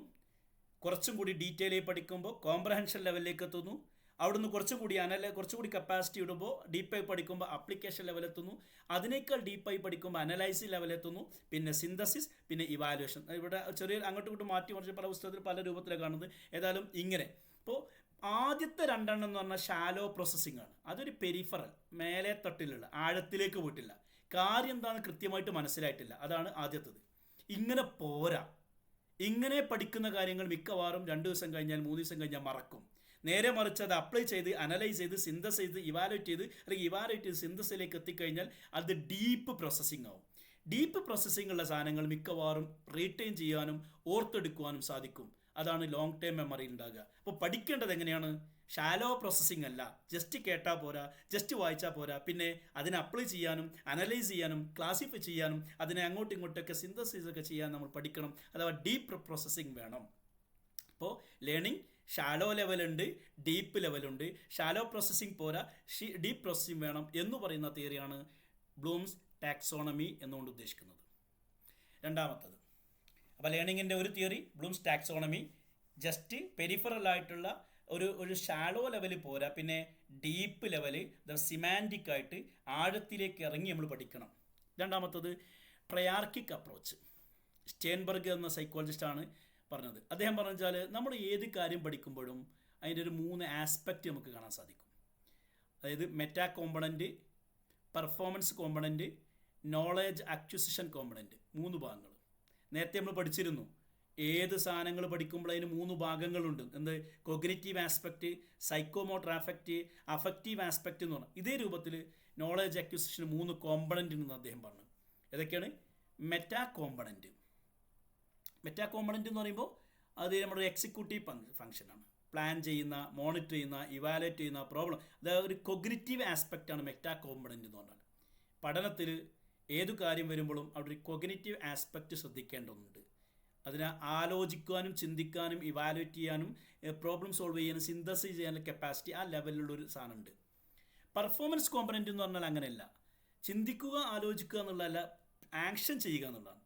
കുറച്ചും കൂടി ഡീറ്റെയിൽ ആയി പഠിക്കുമ്പോൾ കോംപ്രഹെൻഷൻ ലെവലിലേക്ക് എത്തുന്നു. അവിടുന്ന് കുറച്ചുകൂടി കപ്പാസിറ്റി ഇടുമ്പോൾ ഡീപ്പായി പഠിക്കുമ്പോൾ ആപ്ലിക്കേഷൻ ലെവലെത്തുന്നു. അതിനേക്കാൾ ഡീപ്പായി പഠിക്കുമ്പോൾ അനലൈസിസ് ലെവലെത്തുന്നു. പിന്നെ സിന്തസിസ്, പിന്നെ ഇവാലുവേഷൻ. ഇവിടെ ചെറിയ അങ്ങോട്ടും ഇങ്ങോട്ടും മാറ്റി മറിച്ച് പല പുസ്തകത്തിൽ പല രൂപത്തിലാണ് കാണുന്നത്. ഏതായാലും ഇങ്ങനെ. അപ്പോൾ ആദ്യത്തെ 2 എന്ന് പറഞ്ഞാൽ ഷാലോ പ്രോസസ്സിംഗ് ആണ്. അതൊരു പെരിഫറൽ, മേലെ തട്ടിലുള്ള, ആഴത്തിലേക്ക് പോയിട്ടില്ല. കാര്യം എന്താണെന്ന് കൃത്യമായിട്ട് മനസ്സിലായിട്ടില്ല. അതാണ് ആദ്യത്തേത്. ഇങ്ങനെ പോരാ. ഇങ്ങനെ പഠിക്കുന്ന കാര്യങ്ങൾ മിക്കവാറും 2 ദിവസം കഴിഞ്ഞാൽ 3 ദിവസം കഴിഞ്ഞാൽ മറക്കും. നേരെ മറിച്ച് അത് അപ്ലൈ ചെയ്ത് അനലൈസ് ചെയ്ത് സിന്തസ് ചെയ്ത് ഇവാലുവേറ്റ് ചെയ്ത് സിന്തസിലേക്ക് എത്തിക്കഴിഞ്ഞാൽ അത് ഡീപ്പ് പ്രോസസ്സിംഗ് ആവും. ഡീപ്പ് പ്രോസസ്സിംഗ് ഉള്ള സാധനങ്ങൾ മിക്കവാറും റീറ്റെയിൻ ചെയ്യാനും ഓർത്തെടുക്കുവാനും സാധിക്കും. അതാണ് ലോങ് ടേം മെമ്മറിയിൽ ഉണ്ടാകുക. അപ്പോൾ പഠിക്കേണ്ടത് എങ്ങനെയാണ്? ഷാലോ പ്രോസസ്സിംഗ് അല്ല, ജസ്റ്റ് കേട്ടാൽ പോരാ, ജസ്റ്റ് വായിച്ചാൽ പോരാ, പിന്നെ അതിനെ അപ്ലൈ ചെയ്യാനും അനലൈസ് ചെയ്യാനും ക്ലാസിഫൈ ചെയ്യാനും അതിനെ അങ്ങോട്ടും ഇങ്ങോട്ടൊക്കെ സിന്തസിസ് ഒക്കെ ചെയ്യാൻ നമ്മൾ പഠിക്കണം. അഥവാ ഡീപ്പ് പ്രോസസ്സിംഗ് വേണം. അപ്പോൾ ലേണിംഗ് ഷാലോ ലെവലുണ്ട്, ഡീപ്പ് ലെവലുണ്ട്. ഷാലോ പ്രോസസ്സിംഗ് പോരാ, ഡീപ്പ് പ്രോസസ്സിംഗ് വേണം എന്ന് പറയുന്ന തിയറിയാണ് ബ്ലൂംസ് ടാക്സോണമി എന്നുകൊണ്ട് ഉദ്ദേശിക്കുന്നത്. രണ്ടാമത്തത്, അപ്പോൾ ലേണിങ്ങിൻ്റെ ഒരു theory Bloom's taxonomy, just peripheral ആയിട്ടുള്ള ഒരു ഷാലോ ലെവൽ പോരാ, പിന്നെ ഡീപ്പ് ലെവല് സിമാൻറ്റിക് ആയിട്ട് ആഴത്തിലേക്ക് ഇറങ്ങി നമ്മൾ പഠിക്കണം. രണ്ടാമത്തത് ട്രയാർക്കിക് അപ്രോച്ച്. സ്റ്റേൻബർഗ് എന്ന സൈക്കോളജിസ്റ്റാണ് പറഞ്ഞത്. അദ്ദേഹം പറഞ്ഞാൽ നമ്മൾ ഏത് കാര്യം പഠിക്കുമ്പോഴും അതിൻ്റെ ഒരു 3 ആസ്പെക്റ്റ് നമുക്ക് കാണാൻ സാധിക്കും. അതായത് meta component, performance component, knowledge acquisition component, 3 ഭാഗങ്ങൾ. നേരത്തെ നമ്മൾ പഠിച്ചിരുന്നു. ഏത് സാധനങ്ങൾ പഠിക്കുമ്പോൾ അതിന് 3 ഭാഗങ്ങളുണ്ട്. എന്ത്? Cognitive aspect, psychomotor affect, affective aspect എന്ന് പറഞ്ഞാൽ ഇതേ രൂപത്തിൽ നോളേജ് അക്വിസിഷന് 3 കോമ്പണൻ്റ് ഉണ്ടെന്ന് അദ്ദേഹം പറഞ്ഞു. ഏതൊക്കെയാണ്? Meta component. മെറ്റാ കോമ്പണൻറ്റ് എന്ന് പറയുമ്പോൾ അത് നമ്മുടെ എക്സിക്യൂട്ടീവ് ഫംഗ്ഷനാണ്. പ്ലാൻ ചെയ്യുന്ന, മോണിറ്റർ ചെയ്യുന്ന, ഇവാലുവേറ്റ് ചെയ്യുന്ന, പ്രോബ്ലം, അതായത് ഒരു കൊഗ്നിറ്റീവ് ആസ്പെക്റ്റാണ് മെറ്റാ കോമ്പണൻറ്റ് എന്ന് പറഞ്ഞാൽ. പഠനത്തിൽ ഏതു കാര്യം വരുമ്പോഴും അവിടെ ഒരു കൊഗ്നിറ്റീവ് ആസ്പെക്റ്റ് ശ്രദ്ധിക്കേണ്ടതുണ്ട്. അതിനെ ആലോചിക്കാനും ചിന്തിക്കാനും ഇവാലുവേറ്റ് ചെയ്യാനും പ്രോബ്ലം സോൾവ് ചെയ്യാനും സിന്തസിസ് ചെയ്യാനുള്ള കപ്പാസിറ്റി ആ ലെവലിലുള്ളൊരു സാധനമുണ്ട്. പെർഫോമൻസ് കോമ്പണൻറ്റ് എന്ന് പറഞ്ഞാൽ അങ്ങനെയല്ല. ചിന്തിക്കുക, ആലോചിക്കുക എന്നുള്ളതല്ല, ആക്ഷൻ ചെയ്യുക എന്നുള്ളതാണ്.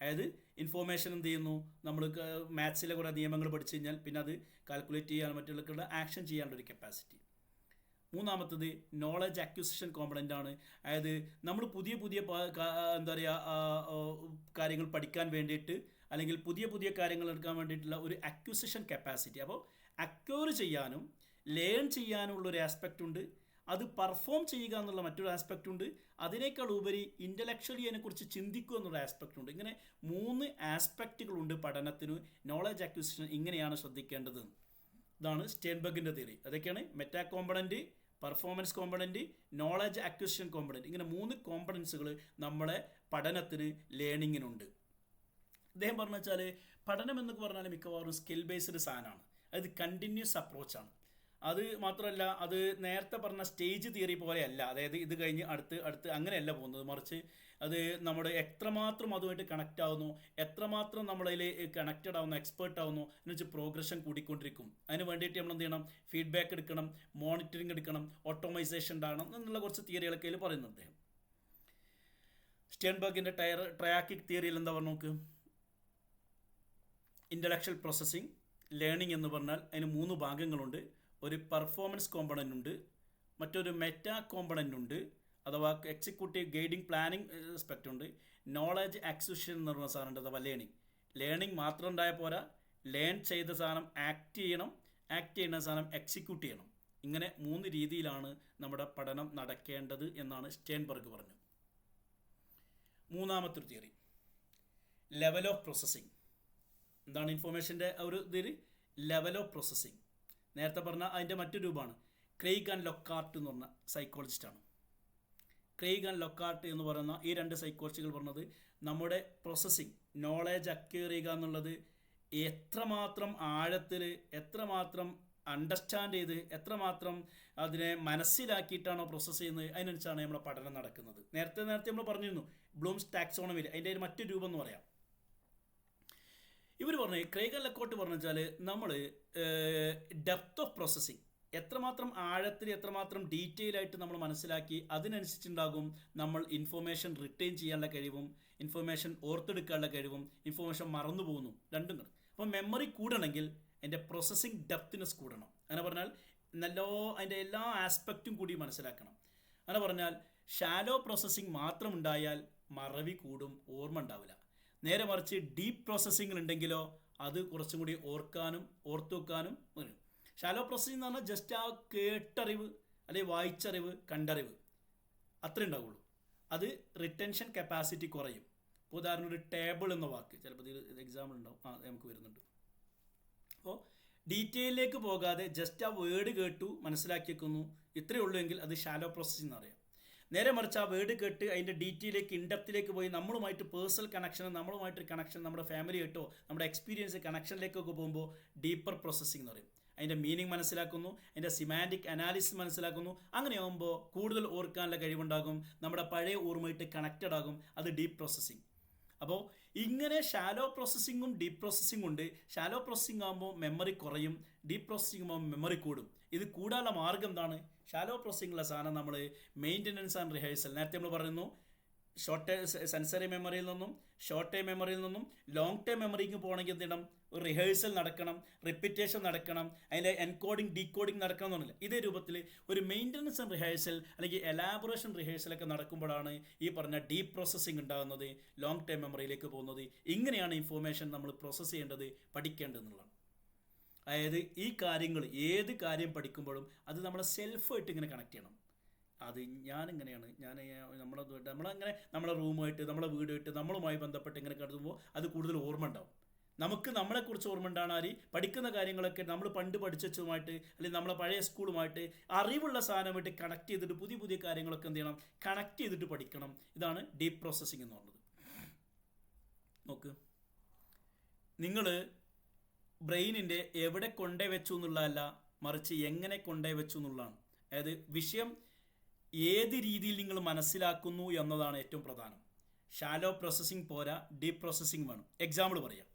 അതായത് ഇൻഫോർമേഷൻ എന്ത് ചെയ്യുന്നു, നമ്മൾ മാത്സിലെ കുറേ നിയമങ്ങൾ പഠിച്ചു കഴിഞ്ഞാൽ പിന്നെ അത് കാൽക്കുലേറ്റ് ചെയ്യാനും മറ്റുള്ള ആക്ഷൻ ചെയ്യാനുള്ള ഒരു കപ്പാസിറ്റി. മൂന്നാമത്തത് നോളജ് അക്വിസിഷൻ കോമ്പണൻ്റ് ആണ്. അതായത് നമ്മൾ പുതിയ എന്താ പറയുക കാര്യങ്ങൾ പഠിക്കാൻ വേണ്ടിയിട്ട് അല്ലെങ്കിൽ പുതിയ കാര്യങ്ങൾ എടുക്കാൻ വേണ്ടിയിട്ടുള്ള ഒരു അക്വിസിഷൻ കപ്പാസിറ്റി. അപ്പോൾ അക്വയർ ചെയ്യാനും ലേൺ ചെയ്യാനുമുള്ള ഒരു ആസ്പെക്റ്റ് ഉണ്ട്. അത് പെർഫോം ചെയ്യുക എന്നുള്ള മറ്റൊരു ആസ്പെക്റ്റ് ഉണ്ട്. അതിനേക്കാൾ ഉപരി ഇൻ്റലക്ച്വലി അതിനെക്കുറിച്ച് ചിന്തിക്കുക എന്നുള്ള ആസ്പെക്റ്റ് ഉണ്ട്. ഇങ്ങനെ 3 ആസ്പെക്റ്റുകളുണ്ട് പഠനത്തിന്. നോളജ് അക്വിസിഷൻ ഇങ്ങനെയാണ് ശ്രദ്ധിക്കേണ്ടത്. ഇതാണ് സ്റ്റേൻബർഗിൻ്റെ തിയറി. അതൊക്കെയാണ് meta component, performance component, knowledge acquisition component. ഇങ്ങനെ 3 കോമ്പണൻസുകൾ നമ്മുടെ പഠനത്തിന് ലേണിങ്ങിനുണ്ട്. അദ്ദേഹം പറഞ്ഞു വെച്ചാൽ പഠനം എന്നൊക്കെ പറഞ്ഞാൽ മിക്കവാറും സ്കിൽ ബേസ്ഡ് സാധനമാണ്. അത് കണ്ടിന്യൂസ് അപ്രോച്ചാണ്. അത് മാത്രമല്ല, അത് നേരത്തെ പറഞ്ഞ സ്റ്റേജ് തിയറി പോലെയല്ല. അതായത് ഇത് കഴിഞ്ഞ് അടുത്ത് അങ്ങനെയല്ല പോകുന്നത്. മറിച്ച് അത് നമ്മുടെ എത്രമാത്രം അതുമായിട്ട് കണക്റ്റ് ആവുന്നു, എത്രമാത്രം നമ്മളതിൽ കണക്റ്റഡ് ആവുന്നു, എക്സ്പേർട്ട് ആവുന്നു എന്ന് വെച്ച് പ്രോഗ്രഷൻ കൂടിക്കൊണ്ടിരിക്കും. അതിന് വേണ്ടിയിട്ട് നമ്മൾ എന്ത് ചെയ്യണം? ഫീഡ്ബാക്ക് എടുക്കണം, മോണിറ്ററിങ് എടുക്കണം, ഓട്ടോമൈസേഷൻ ഉണ്ടാകണം എന്നുള്ള കുറച്ച് തിയറികളൊക്കെ അതിൽ പറയുന്നത് അദ്ദേഹം. സ്റ്റേൺബർഗിൻ്റെ ട്രയാക്കിക് തിയറിയിൽ എന്താ പറഞ്ഞു നോക്ക്. ഇൻ്റലക്ച്വൽ പ്രോസസ്സിംഗ് ലേണിംഗ് എന്ന് പറഞ്ഞാൽ അതിന് 3 ഭാഗങ്ങളുണ്ട്. ഒരു പെർഫോമൻസ് കോമ്പണൻ്റ് ഉണ്ട്, മറ്റൊരു മെറ്റാ കോമ്പണൻ്റ് ഉണ്ട്, അഥവാ എക്സിക്യൂട്ടീവ് ഗൈഡിങ് പ്ലാനിങ് ആസ്പെക്റ്റ് ഉണ്ട്, നോളജ് അക്വിസിഷൻ എന്ന് പറയുന്ന സാധനം ഉണ്ട്, അഥവാ ലേണിംഗ് മാത്രം ഉണ്ടായാൽ പോരാ, ലേൺ ചെയ്ത സാധനം ആക്ട് ചെയ്യണം, ആക്ട് ചെയ്യുന്ന സാധനം എക്സിക്യൂട്ട് ചെയ്യണം. ഇങ്ങനെ 3 രീതിയിലാണ് നമ്മുടെ പഠനം നടക്കേണ്ടത് എന്നാണ് സ്റ്റേൺബർഗ് പറഞ്ഞു. മൂന്നാമത്തെ തിയറി ലെവൽ ഓഫ് പ്രോസസ്സിംഗ്. എന്താണ് ഇൻഫോർമേഷൻ്റെ ഒരു ഇതിൽ ലെവൽ ഓഫ് പ്രോസസ്സിംഗ്. നേരത്തെ പറഞ്ഞ അതിൻ്റെ മറ്റൊരു രൂപമാണ്. ക്രെയ്ഗ് ആൻഡ് ലൊക്കാർട്ട് എന്ന് പറഞ്ഞ സൈക്കോളജിസ്റ്റാണ്. ക്രെയ്ഗ് ആൻഡ് ലൊക്കാർട്ട് എന്ന് പറയുന്ന ഈ 2 സൈക്കോളജികൾ പറഞ്ഞത് നമ്മുടെ പ്രോസസ്സിംഗ്, നോളേജ് അക്വയർ ചെയ്യുക എന്നുള്ളത് എത്രമാത്രം ആഴത്തിൽ, എത്രമാത്രം അണ്ടർസ്റ്റാൻഡ് ചെയ്ത്, എത്രമാത്രം അതിനെ മനസ്സിലാക്കിയിട്ടാണോ പ്രോസസ്സ് ചെയ്യുന്നത്, അതിനനുസരിച്ചാണ് നമ്മുടെ പഠനം നടക്കുന്നത്. നേരത്തെ നമ്മൾ പറഞ്ഞിരുന്നു ബ്ലൂംസ് ടാക്സോണമിയിൽ അതിൻ്റെ മറ്റൊരു രൂപം എന്ന് പറയാം. ഇവർ പറഞ്ഞു, ക്രെയ്ഗ് ആൻഡ് ലൊക്കാർട്ട് പറഞ്ഞു വെച്ചാൽ നമ്മൾ ഡെപ്ത് ഓഫ് പ്രോസസ്സിങ് എത്രമാത്രം ആഴത്തിൽ, എത്രമാത്രം ഡീറ്റെയിൽ ആയിട്ട് നമ്മൾ മനസ്സിലാക്കി അതിനനുസരിച്ചുണ്ടാകും നമ്മൾ ഇൻഫോർമേഷൻ റിട്ടേൺ ചെയ്യാനുള്ള കഴിവും ഇൻഫോർമേഷൻ ഓർത്തെടുക്കാനുള്ള കഴിവും. ഇൻഫോർമേഷൻ മറന്നു പോകുന്നു, രണ്ടും കൂടെ. അപ്പോൾ മെമ്മറി കൂടണമെങ്കിൽ അതിൻ്റെ പ്രോസസ്സിങ് ഡെപ്തിനെസ് കൂടണം. അങ്ങനെ പറഞ്ഞാൽ അതിൻ്റെ എല്ലാ ആസ്പെക്റ്റും കൂടി മനസ്സിലാക്കണം. അങ്ങനെ പറഞ്ഞാൽ ഷാലോ പ്രോസസ്സിങ് മാത്രം ഉണ്ടായാൽ മറവി കൂടും, ഓർമ്മ ഉണ്ടാവില്ല. നേരെ മറിച്ച് ഡീപ്പ് പ്രോസസ്സിംഗ് ഉണ്ടെങ്കിലോ അത് കുറച്ചും കൂടി ഓർത്തു വെക്കാനും വരും. ഷാലോ പ്രോസസ്സിംഗ് എന്ന് പറഞ്ഞാൽ ജസ്റ്റ് ആ കേട്ടറിവ് അല്ലെങ്കിൽ വായിച്ചറിവ്, കണ്ടറിവ് അത്രേ ഉണ്ടാവുള്ളൂ. അത് റിട്ടൻഷൻ കപ്പാസിറ്റി കുറയും. ഇപ്പോൾ ഉദാഹരണം ഒരു ടേബിൾ എന്ന വാക്ക്, ചിലപ്പോൾ ഇത് എക്സാമ്പിൾ ഉണ്ടാവും, നമുക്ക് വരുന്നുണ്ട്. അപ്പോൾ ഡീറ്റെയിലേക്ക് പോകാതെ ജസ്റ്റ് ആ വേർഡ് കേട്ടു മനസ്സിലാക്കി വെക്കുന്നു, ഇത്രയേ ഉള്ളൂ എങ്കിൽ അത് ഷാലോ പ്രോസസ്സിംഗ് എന്ന് പറയാം. നേരെ മറിച്ച് ആ വേർഡ് കേട്ട് അതിൻ്റെ ഡീറ്റെയിലേക്ക് ഇൻഡെപ്തിലേക്ക് പോയി നമ്മളുമായിട്ട് പേഴ്സണൽ കണക്ഷൻ, നമ്മളുമായിട്ടൊരു കണക്ഷൻ, നമ്മുടെ ഫാമിലിയായിട്ടോ നമ്മുടെ എക്സ്പീരിയൻസ് കണക്ഷനിലേക്കൊക്കെ പോകുമ്പോൾ ഡീപ്പർ പ്രോസസ്സിംഗ് എന്ന് പറയും. അതിൻ്റെ മീനിങ് മനസ്സിലാക്കുന്നു, അതിൻ്റെ സിമാൻറ്റിക് അനാലിസിസ് മനസ്സിലാക്കുന്നു. അങ്ങനെയാകുമ്പോൾ കൂടുതൽ ഓർക്കാനുള്ള കഴിവുണ്ടാകും, നമ്മുടെ പഴയ ഓർമ്മയായിട്ട് കണക്റ്റഡ് ആകും. അത് ഡീപ്പ് പ്രോസസ്സിങ്. അപ്പോൾ ഇങ്ങനെ ഷാലോ പ്രോസസ്സിങ്ങും ഡീപ്പ് പ്രോസസ്സിങ്ങും ഉണ്ട്. ഷാലോ പ്രോസസ്സിങ് ആകുമ്പോൾ മെമ്മറി കുറയും, ഡീപ്പ് പ്രോസസ്സിങ് ആകുമ്പോൾ മെമ്മറി കൂടും. ഇത് കൂടാനുള്ള മാർഗ്ഗം എന്താണ്? ഷാലോ പ്രോസസ്സിങ്ങുള്ള സാധനം നമ്മൾ മെയിൻ്റനൻസ് ആൻഡ് റിഹേഴ്സൽ, നേരത്തെ നമ്മൾ പറയുന്നു ഷോർട്ട് സെൻസറി മെമ്മറിയിൽ നിന്നും ഷോർട്ട് ടൈം മെമ്മറിയിൽ നിന്നും ലോങ് ടൈം മെമ്മറിക്ക് പോകണമെങ്കിൽ എന്ത് ചെയ്യണം? ഒരു റിഹേഴ്സൽ നടക്കണം, റിപ്പീറ്റേഷൻ നടക്കണം, അതിൻ്റെ എൻകോഡിങ് ഡീകോഡിങ് നടക്കണം എന്നുള്ളത്. ഇതേ രൂപത്തിൽ ഒരു മെയിൻ്റനൻസ് ആൻഡ് റിഹേഴ്സൽ അല്ലെങ്കിൽ എലാബറേഷൻ റിഹേഴ്സലൊക്കെ നടക്കുമ്പോഴാണ് ഈ പറഞ്ഞ ഡീപ്പ് പ്രോസസ്സിങ് ഉണ്ടാകുന്നത്, ലോങ് ടൈം മെമ്മറിയിലേക്ക് പോകുന്നത്. ഇങ്ങനെയാണ് ഇൻഫോർമേഷൻ നമ്മൾ പ്രോസസ്സ് ചെയ്യേണ്ടത്, പഠിക്കേണ്ടതെന്നുള്ളതാണ്. അതായത് ഈ കാര്യങ്ങൾ ഏത് കാര്യം പഠിക്കുമ്പോഴും അത് നമ്മളെ സെൽഫായിട്ട് ഇങ്ങനെ കണക്ട് ചെയ്യണം. അത് ഞാനിങ്ങനെയാണ്, നമ്മളങ്ങനെ നമ്മളെ റൂമായിട്ട് നമ്മളെ വീടുമായിട്ട് നമ്മളുമായി ബന്ധപ്പെട്ട് ഇങ്ങനെ കരുതുമ്പോൾ അത് കൂടുതൽ ഓർമ്മ ഉണ്ടാവും. നമുക്ക് നമ്മളെക്കുറിച്ച് ഓർമ്മ ഉണ്ടാകാൻ പഠിക്കുന്ന കാര്യങ്ങളൊക്കെ നമ്മൾ പണ്ട് പഠിച്ചതുമായിട്ട് അല്ലെങ്കിൽ നമ്മളെ പഴയ സ്കൂളുമായിട്ട് അറിവുള്ള സാധനമായിട്ട് കണക്ട് ചെയ്തിട്ട് പുതിയ പുതിയ കാര്യങ്ങളൊക്കെ എന്ത് ചെയ്യണം? കണക്ട് ചെയ്തിട്ട് പഠിക്കണം. ഇതാണ് ഡീപ്പ് പ്രോസസ്സിംഗ് എന്ന് പറയുന്നത്. നോക്ക്, നിങ്ങൾ ബ്രെയിനിൻ്റെ എവിടെ കൊണ്ടേ വെച്ചു എന്നുള്ളതല്ല, മറിച്ച് എങ്ങനെ കൊണ്ടേ വെച്ചു എന്നുള്ളതാണ്. അതായത് വിഷയം ഏത് രീതിയിൽ നിങ്ങൾ മനസ്സിലാക്കുന്നു എന്നതാണ് ഏറ്റവും പ്രധാനം. ഷാലോ പ്രോസസ്സിംഗ് പോരാ, ഡീപ്പ് പ്രോസസ്സിംഗ് വേണം. എക്സാമ്പിൾ പറയാം.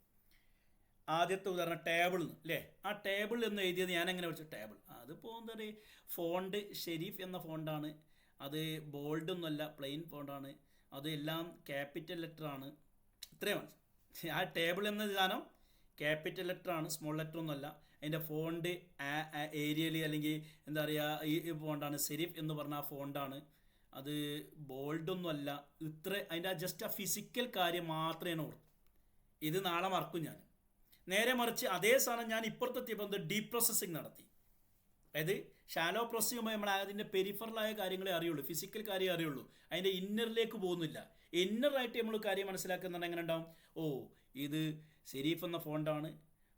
ആദ്യത്തെ ഉദാഹരണം ടേബിൾ അല്ലേ? ആ ടേബിൾ എന്ന് എഴുതിയത് ഞാൻ എങ്ങനെ വെച്ചു? ടേബിൾ അതിപ്പോൾ എന്താ പറയുക, ഫോണ്ട് ഷെരീഫ് എന്ന ഫോണ്ടാണ്, അത് ബോൾഡൊന്നുമല്ല, പ്ലെയിൻ ഫോണ്ടാണ്, അത് എല്ലാം ക്യാപിറ്റൽ ലെറ്ററാണ്. ഇത്രയുമാണ്. ആ ടേബിൾ എന്ന സാധനം ക്യാപിറ്റൽ ലെറ്ററാണ്, സ്മോൾ ലെറ്റർ ഒന്നുമല്ല. അതിൻ്റെ ഫോണ്ട് ഏരിയൽ അല്ലെങ്കിൽ എന്താ പറയുക ഈ ഫോണ്ടാണ്, സെരിഫ് എന്ന് പറഞ്ഞ ആ ഫോണ്ടാണ്, അത് ബോൾഡൊന്നുമല്ല. അതിൻ്റെ ജസ്റ്റ് ആ ഫിസിക്കൽ കാര്യം മാത്രമേ ഓർക്കും. ഇത് നാളെ മറക്കും ഞാൻ. നേരെ മറിച്ച് അതേ സാധനം ഞാൻ ഇപ്പുറത്തെത്തിയപ്പോൾ ഡീപ്പ് പ്രോസസ്സിങ് നടത്തി. അതായത് ഷാലോ പ്രോസസ്സിംഗ് ചെയ്യുമ്പോൾ നമ്മൾ അതിൻ്റെ പെരിഫറലായ കാര്യങ്ങളെ അറിയുള്ളൂ, ഫിസിക്കൽ കാര്യം അറിയുള്ളൂ, അതിൻ്റെ ഇന്നറിലേക്ക് പോകുന്നില്ല. ഇന്നറായിട്ട് നമ്മൾ കാര്യം മനസ്സിലാക്കുന്നുണ്ട്. എങ്ങനെ ഉണ്ടാവും? ഓ, ഇത് സെരീഫ് എന്ന ഫോണ്ടാണ്,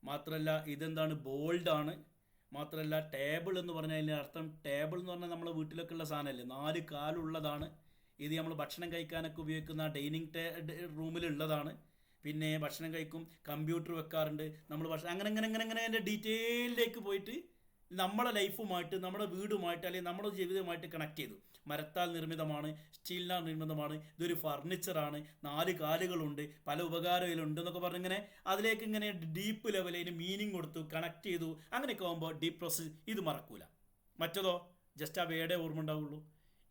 മാത്രമല്ല ഇതെന്താണ്, ബോൾഡാണ്, മാത്രമല്ല ടേബിൾ എന്ന് പറഞ്ഞാൽ അതിൻ്റെ അർത്ഥം, ടേബിൾ എന്ന് പറഞ്ഞാൽ നമ്മളെ വീട്ടിലൊക്കെ ഉള്ള സാധനമല്ലേ, 4 കാലുള്ളതാണ്. ഇത് നമ്മൾ ഭക്ഷണം കഴിക്കാനൊക്കെ ഉപയോഗിക്കുന്ന ഡൈനിങ് റൂമിലുള്ളതാണ്. പിന്നെ ഭക്ഷണം കഴിക്കും, കമ്പ്യൂട്ടർ വെക്കാറുണ്ട് നമ്മൾ, അങ്ങനെ അതിൻ്റെ ഡീറ്റെയിലേക്ക് പോയിട്ട് നമ്മുടെ ലൈഫുമായിട്ട് നമ്മുടെ വീടുമായിട്ട് അല്ലെങ്കിൽ നമ്മുടെ ജീവിതവുമായിട്ട് കണക്ട് ചെയ്തു. മരത്താൽ നിർമ്മിതമാണ്, സ്റ്റീലിനാൽ നിർമ്മിതമാണ്, ഇതൊരു ഫർണിച്ചറാണ്, 4 കാലുകളുണ്ട്, പല ഉപകാരങ്ങളുണ്ട് എന്നൊക്കെ പറഞ്ഞിങ്ങനെ അതിലേക്ക് ഇങ്ങനെ ഡീപ്പ് ലെവലിൽ അതിന് മീനിങ് കൊടുത്തു, കണക്ട് ചെയ്തു. അങ്ങനെയൊക്കെ ആകുമ്പോൾ ഡീപ്പ് പ്രോസസ് ഇത് മറക്കൂല. മറ്റതോ ജസ്റ്റ് ആ വേടേ ഓർമ്മ ഉണ്ടാവുള്ളൂ.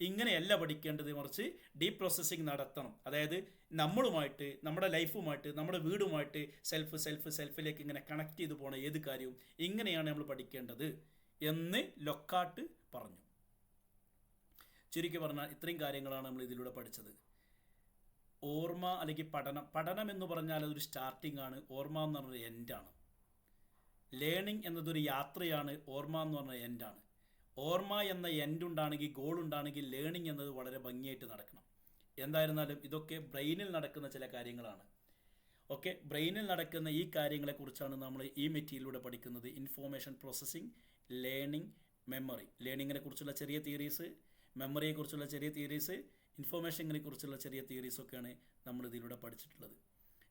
ഇങ്ങനെയല്ല പഠിക്കേണ്ടത്, മറിച്ച് ഡീപ്പ് പ്രോസസ്സിങ് നടത്തണം. അതായത് നമ്മളുമായിട്ട് നമ്മുടെ ലൈഫുമായിട്ട് നമ്മുടെ വീടുമായിട്ട് സെൽഫിലേക്ക് ഇങ്ങനെ കണക്ട് ചെയ്ത് പോകണം ഏത് കാര്യവും. ഇങ്ങനെയാണ് നമ്മൾ പഠിക്കേണ്ടത് എന്ന് ലൊക്കാട്ട് പറഞ്ഞു. ചുരുക്കി പറഞ്ഞാൽ ഇത്രയും കാര്യങ്ങളാണ് നമ്മൾ ഇതിലൂടെ പഠിച്ചത്. ഓർമ്മ അല്ലെങ്കിൽ പഠനം എന്ന് പറഞ്ഞാൽ അതൊരു സ്റ്റാർട്ടിംഗ് ആണ്, ഓർമ്മ എന്ന് പറഞ്ഞൊരു എൻഡാണ്. ലേണിംഗ് എന്നതൊരു യാത്രയാണ്, ഓർമ്മ എന്ന് പറഞ്ഞ എൻഡാണ്. ഓർമ്മ എന്ന എൻഡ് ഉണ്ടാണെങ്കിൽ, ഗോൾ ഉണ്ടാണെങ്കിൽ, ലേണിംഗ് എന്നത് വളരെ ഭംഗിയായിട്ട് നടക്കണം. എന്തായിരുന്നാലും ഇതൊക്കെ ബ്രെയിനിൽ നടക്കുന്ന ചില കാര്യങ്ങളാണ്. ഓക്കെ, ബ്രെയിനിൽ നടക്കുന്ന ഈ കാര്യങ്ങളെക്കുറിച്ചാണ് നമ്മൾ ഈ മെറ്റീരിയലിലൂടെ പഠിക്കുന്നത്. Information processing, learning, memory. ലേണിങ്ങിനെ കുറിച്ചുള്ള ചെറിയ തിയറീസ്, മെമ്മറിയെക്കുറിച്ചുള്ള ചെറിയ തിയറീസ്, ഇൻഫോർമേഷനെ കുറിച്ചുള്ള ചെറിയ തിയറീസൊക്കെയാണ് നമ്മൾ ഇതിലൂടെ പഠിച്ചിട്ടുള്ളത്.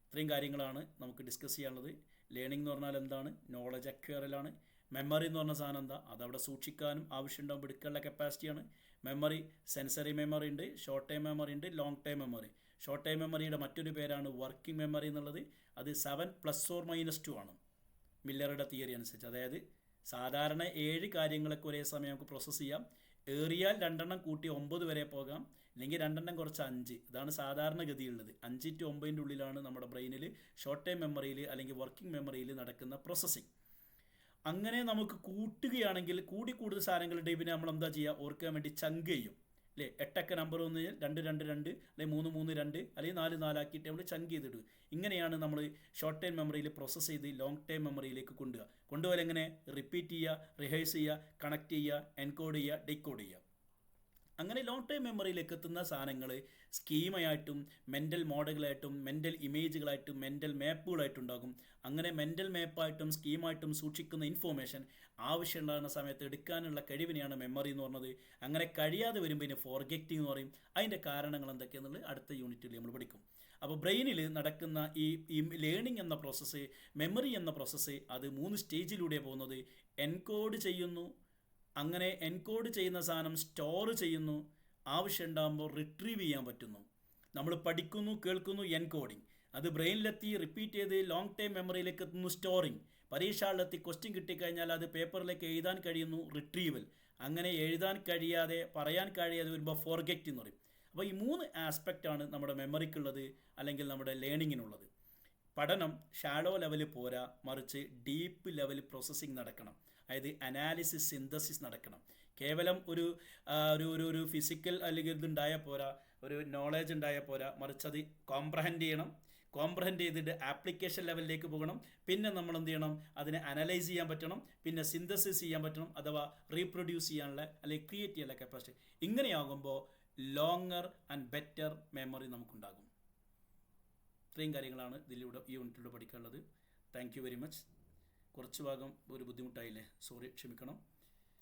ഇത്രയും കാര്യങ്ങളാണ് നമുക്ക് ഡിസ്കസ് ചെയ്യാനുള്ളത്. ലേണിംഗ് എന്ന് പറഞ്ഞാൽ എന്താണ്? നോളജ് അക്വയറലാണ്. മെമ്മറി എന്ന് പറഞ്ഞ സാധനം എന്താ? അതവിടെ സൂക്ഷിക്കാനും ആവശ്യമുണ്ടാകും എടുക്കാനുള്ള കപ്പാസിറ്റിയാണ്. മെമ്മറി സെൻസറി മെമ്മറി ഉണ്ട്, ഷോർട്ട് ടൈം മെമ്മറി ഉണ്ട്, long time memory. Short time മെമ്മറിയുടെ മറ്റൊരു പേരാണ് വർക്കിംഗ് മെമ്മറി എന്നുള്ളത്. അത് 7 ± 2 ആണ് മില്ലറുടെ തിയറി അനുസരിച്ച്. അതായത് സാധാരണ 7 കാര്യങ്ങളൊക്കെ ഒരേ സമയം നമുക്ക് പ്രോസസ്സ് ചെയ്യാം. ഏറിയാൽ 2 എണ്ണം കൂട്ടി 9 വരെ പോകാം, അല്ലെങ്കിൽ 2 എണ്ണം കുറച്ച് 5. ഇതാണ് സാധാരണ ഗതിയുള്ളത്. 5 to 9 ഉള്ളിലാണ് നമ്മുടെ ബ്രെയിനിൽ ഷോർട്ട് ടൈം മെമ്മറിയിൽ അല്ലെങ്കിൽ വർക്കിംഗ് മെമ്മറിയിൽ നടക്കുന്ന പ്രോസസ്സിങ്. അങ്ങനെ നമുക്ക് കൂട്ടുകയാണെങ്കിൽ കൂടുതൽ സാധനങ്ങളുടെ പിന്നെ നമ്മൾ എന്താ ചെയ്യുക? ഓർക്കാൻ വേണ്ടി ചങ്ക് ചെയ്യും അല്ലേ? 8 നമ്പർ വന്നു കഴിഞ്ഞാൽ 2 2 2 അല്ലെങ്കിൽ 3 3 2 അല്ലെങ്കിൽ 4 4 ആക്കിയിട്ട് നമ്മൾ ചങ്ക് ചെയ്തിടും. ഇങ്ങനെയാണ് നമ്മൾ ഷോർട്ട് ടൈം മെമ്മറിയിൽ പ്രോസസ്സ് ചെയ്ത് ലോങ് ടൈം മെമ്മറിയിലേക്ക് കൊണ്ടുപോകാൻ എങ്ങനെ? റിപ്പീറ്റ് ചെയ്യുക, റിഹേഴ്സ് ചെയ്യുക, കണക്ട് ചെയ്യുക, എൻകോഡ് ചെയ്യുക, ഡീകോഡ് ചെയ്യുക. അങ്ങനെ ലോങ് ടൈം മെമ്മറിയിലേക്ക് എത്തുന്ന സാധനങ്ങൾ സ്കീമയായിട്ടും മെൻ്റൽ മോഡലുകളായിട്ടും മെൻ്റൽ ഇമേജുകളായിട്ടും മെൻ്റൽ മാപ്പുകളായിട്ടും ഉണ്ടാകും. അങ്ങനെ മെൻ്റൽ മാപ്പായിട്ടും സ്കീമായിട്ടും സൂക്ഷിക്കുന്ന ഇൻഫോർമേഷൻ ആവശ്യമുണ്ടാകുന്ന സമയത്ത് എടുക്കാനുള്ള കഴിവിനെയാണ് മെമ്മറി എന്ന് പറഞ്ഞത്. അങ്ങനെ കഴിയാതെ വരുമ്പോൾ ഇതിന് ഫോർഗെറ്റിംഗ് എന്ന് പറയും. അതിൻ്റെ കാരണങ്ങൾ എന്തൊക്കെയാണെന്നുള്ളത് അടുത്ത യൂണിറ്റിൽ നമ്മൾ പഠിക്കും. അപ്പോൾ ബ്രെയിനിൽ നടക്കുന്ന ഈ ലേണിംഗ് എന്ന പ്രോസസ്സ്, മെമ്മറി എന്ന പ്രോസസ്സ്, അത് 3 സ്റ്റേജിലൂടെ പോകുന്നത്. എൻകോഡ് ചെയ്യുന്നു, അങ്ങനെ എൻകോഡ് ചെയ്യുന്ന സാധനം സ്റ്റോർ ചെയ്യുന്നു, ആവശ്യമുണ്ടാകുമ്പോൾ റിട്രീവ് ചെയ്യാൻ പറ്റുന്നു. നമ്മൾ പഠിക്കുന്നു, കേൾക്കുന്നു, എൻകോഡിങ്, അത് ബ്രെയിനിലെത്തി റിപ്പീറ്റ് ചെയ്ത് ലോങ് ടൈം മെമ്മറിയിലേക്ക് എത്തുന്നു, സ്റ്റോറിങ്, പരീക്ഷകളിലെത്തി ക്വസ്റ്റ്യൻ കിട്ടിക്കഴിഞ്ഞാൽ അത് പേപ്പറിലേക്ക് എഴുതാൻ കഴിയുന്നു, റിട്രീവൽ, അങ്ങനെ എഴുതാൻ കഴിയാതെ പറയാൻ കഴിയാതെ വരുമ്പോൾ ഫോർഗെറ്റ് എന്ന് പറയും. അപ്പോൾ ഈ 3 ആസ്പെക്റ്റാണ് നമ്മുടെ മെമ്മറിക്കുള്ളത്, അല്ലെങ്കിൽ നമ്മുടെ ലേണിങ്ങിനുള്ളത്. പഠനം ഷാഡോ ലെവലിൽ പോരാ, മറിച്ച് ഡീപ്പ് ലെവൽ പ്രോസസ്സിങ് നടക്കണം. അതായത് അനാലിസിസ്, സിന്തസിസ് നടക്കണം. കേവലം ഒരു ഫിസിക്കൽ അല്ലെങ്കിൽ ഇതുണ്ടായാൽ പോരാ, ഒരു നോളേജ് ഉണ്ടായാൽ പോരാ, മറിച്ച് അത് കോംപ്രഹെൻഡ് ചെയ്യണം. കോംപ്രഹെൻഡ് ചെയ്തിട്ട് ആപ്ലിക്കേഷൻ ലെവലിലേക്ക് പോകണം. പിന്നെ നമ്മൾ എന്ത് ചെയ്യണം, അതിനെ അനലൈസ് ചെയ്യാൻ പറ്റണം. പിന്നെ സിന്തസിസ് ചെയ്യാൻ പറ്റണം, അഥവാ റീപ്രൊഡ്യൂസ് ചെയ്യാനുള്ള അല്ലെങ്കിൽ ക്രിയേറ്റ് ചെയ്യാനുള്ള കപ്പാസിറ്റി. ഇങ്ങനെയാകുമ്പോൾ ലോങ്ങർ ആൻഡ് ബെറ്റർ മെമ്മറി നമുക്കുണ്ടാകും. ഇത്രയും കാര്യങ്ങളാണ് ഇതിലൂടെ ഈ യൂണിറ്റിലൂടെ പഠിക്കാനുള്ളത്. Thank you very much. കുറച്ച് ഭാഗം ഒരു ബുദ്ധിമുട്ടായില്ലേ, സോറി, ക്ഷമിക്കണം.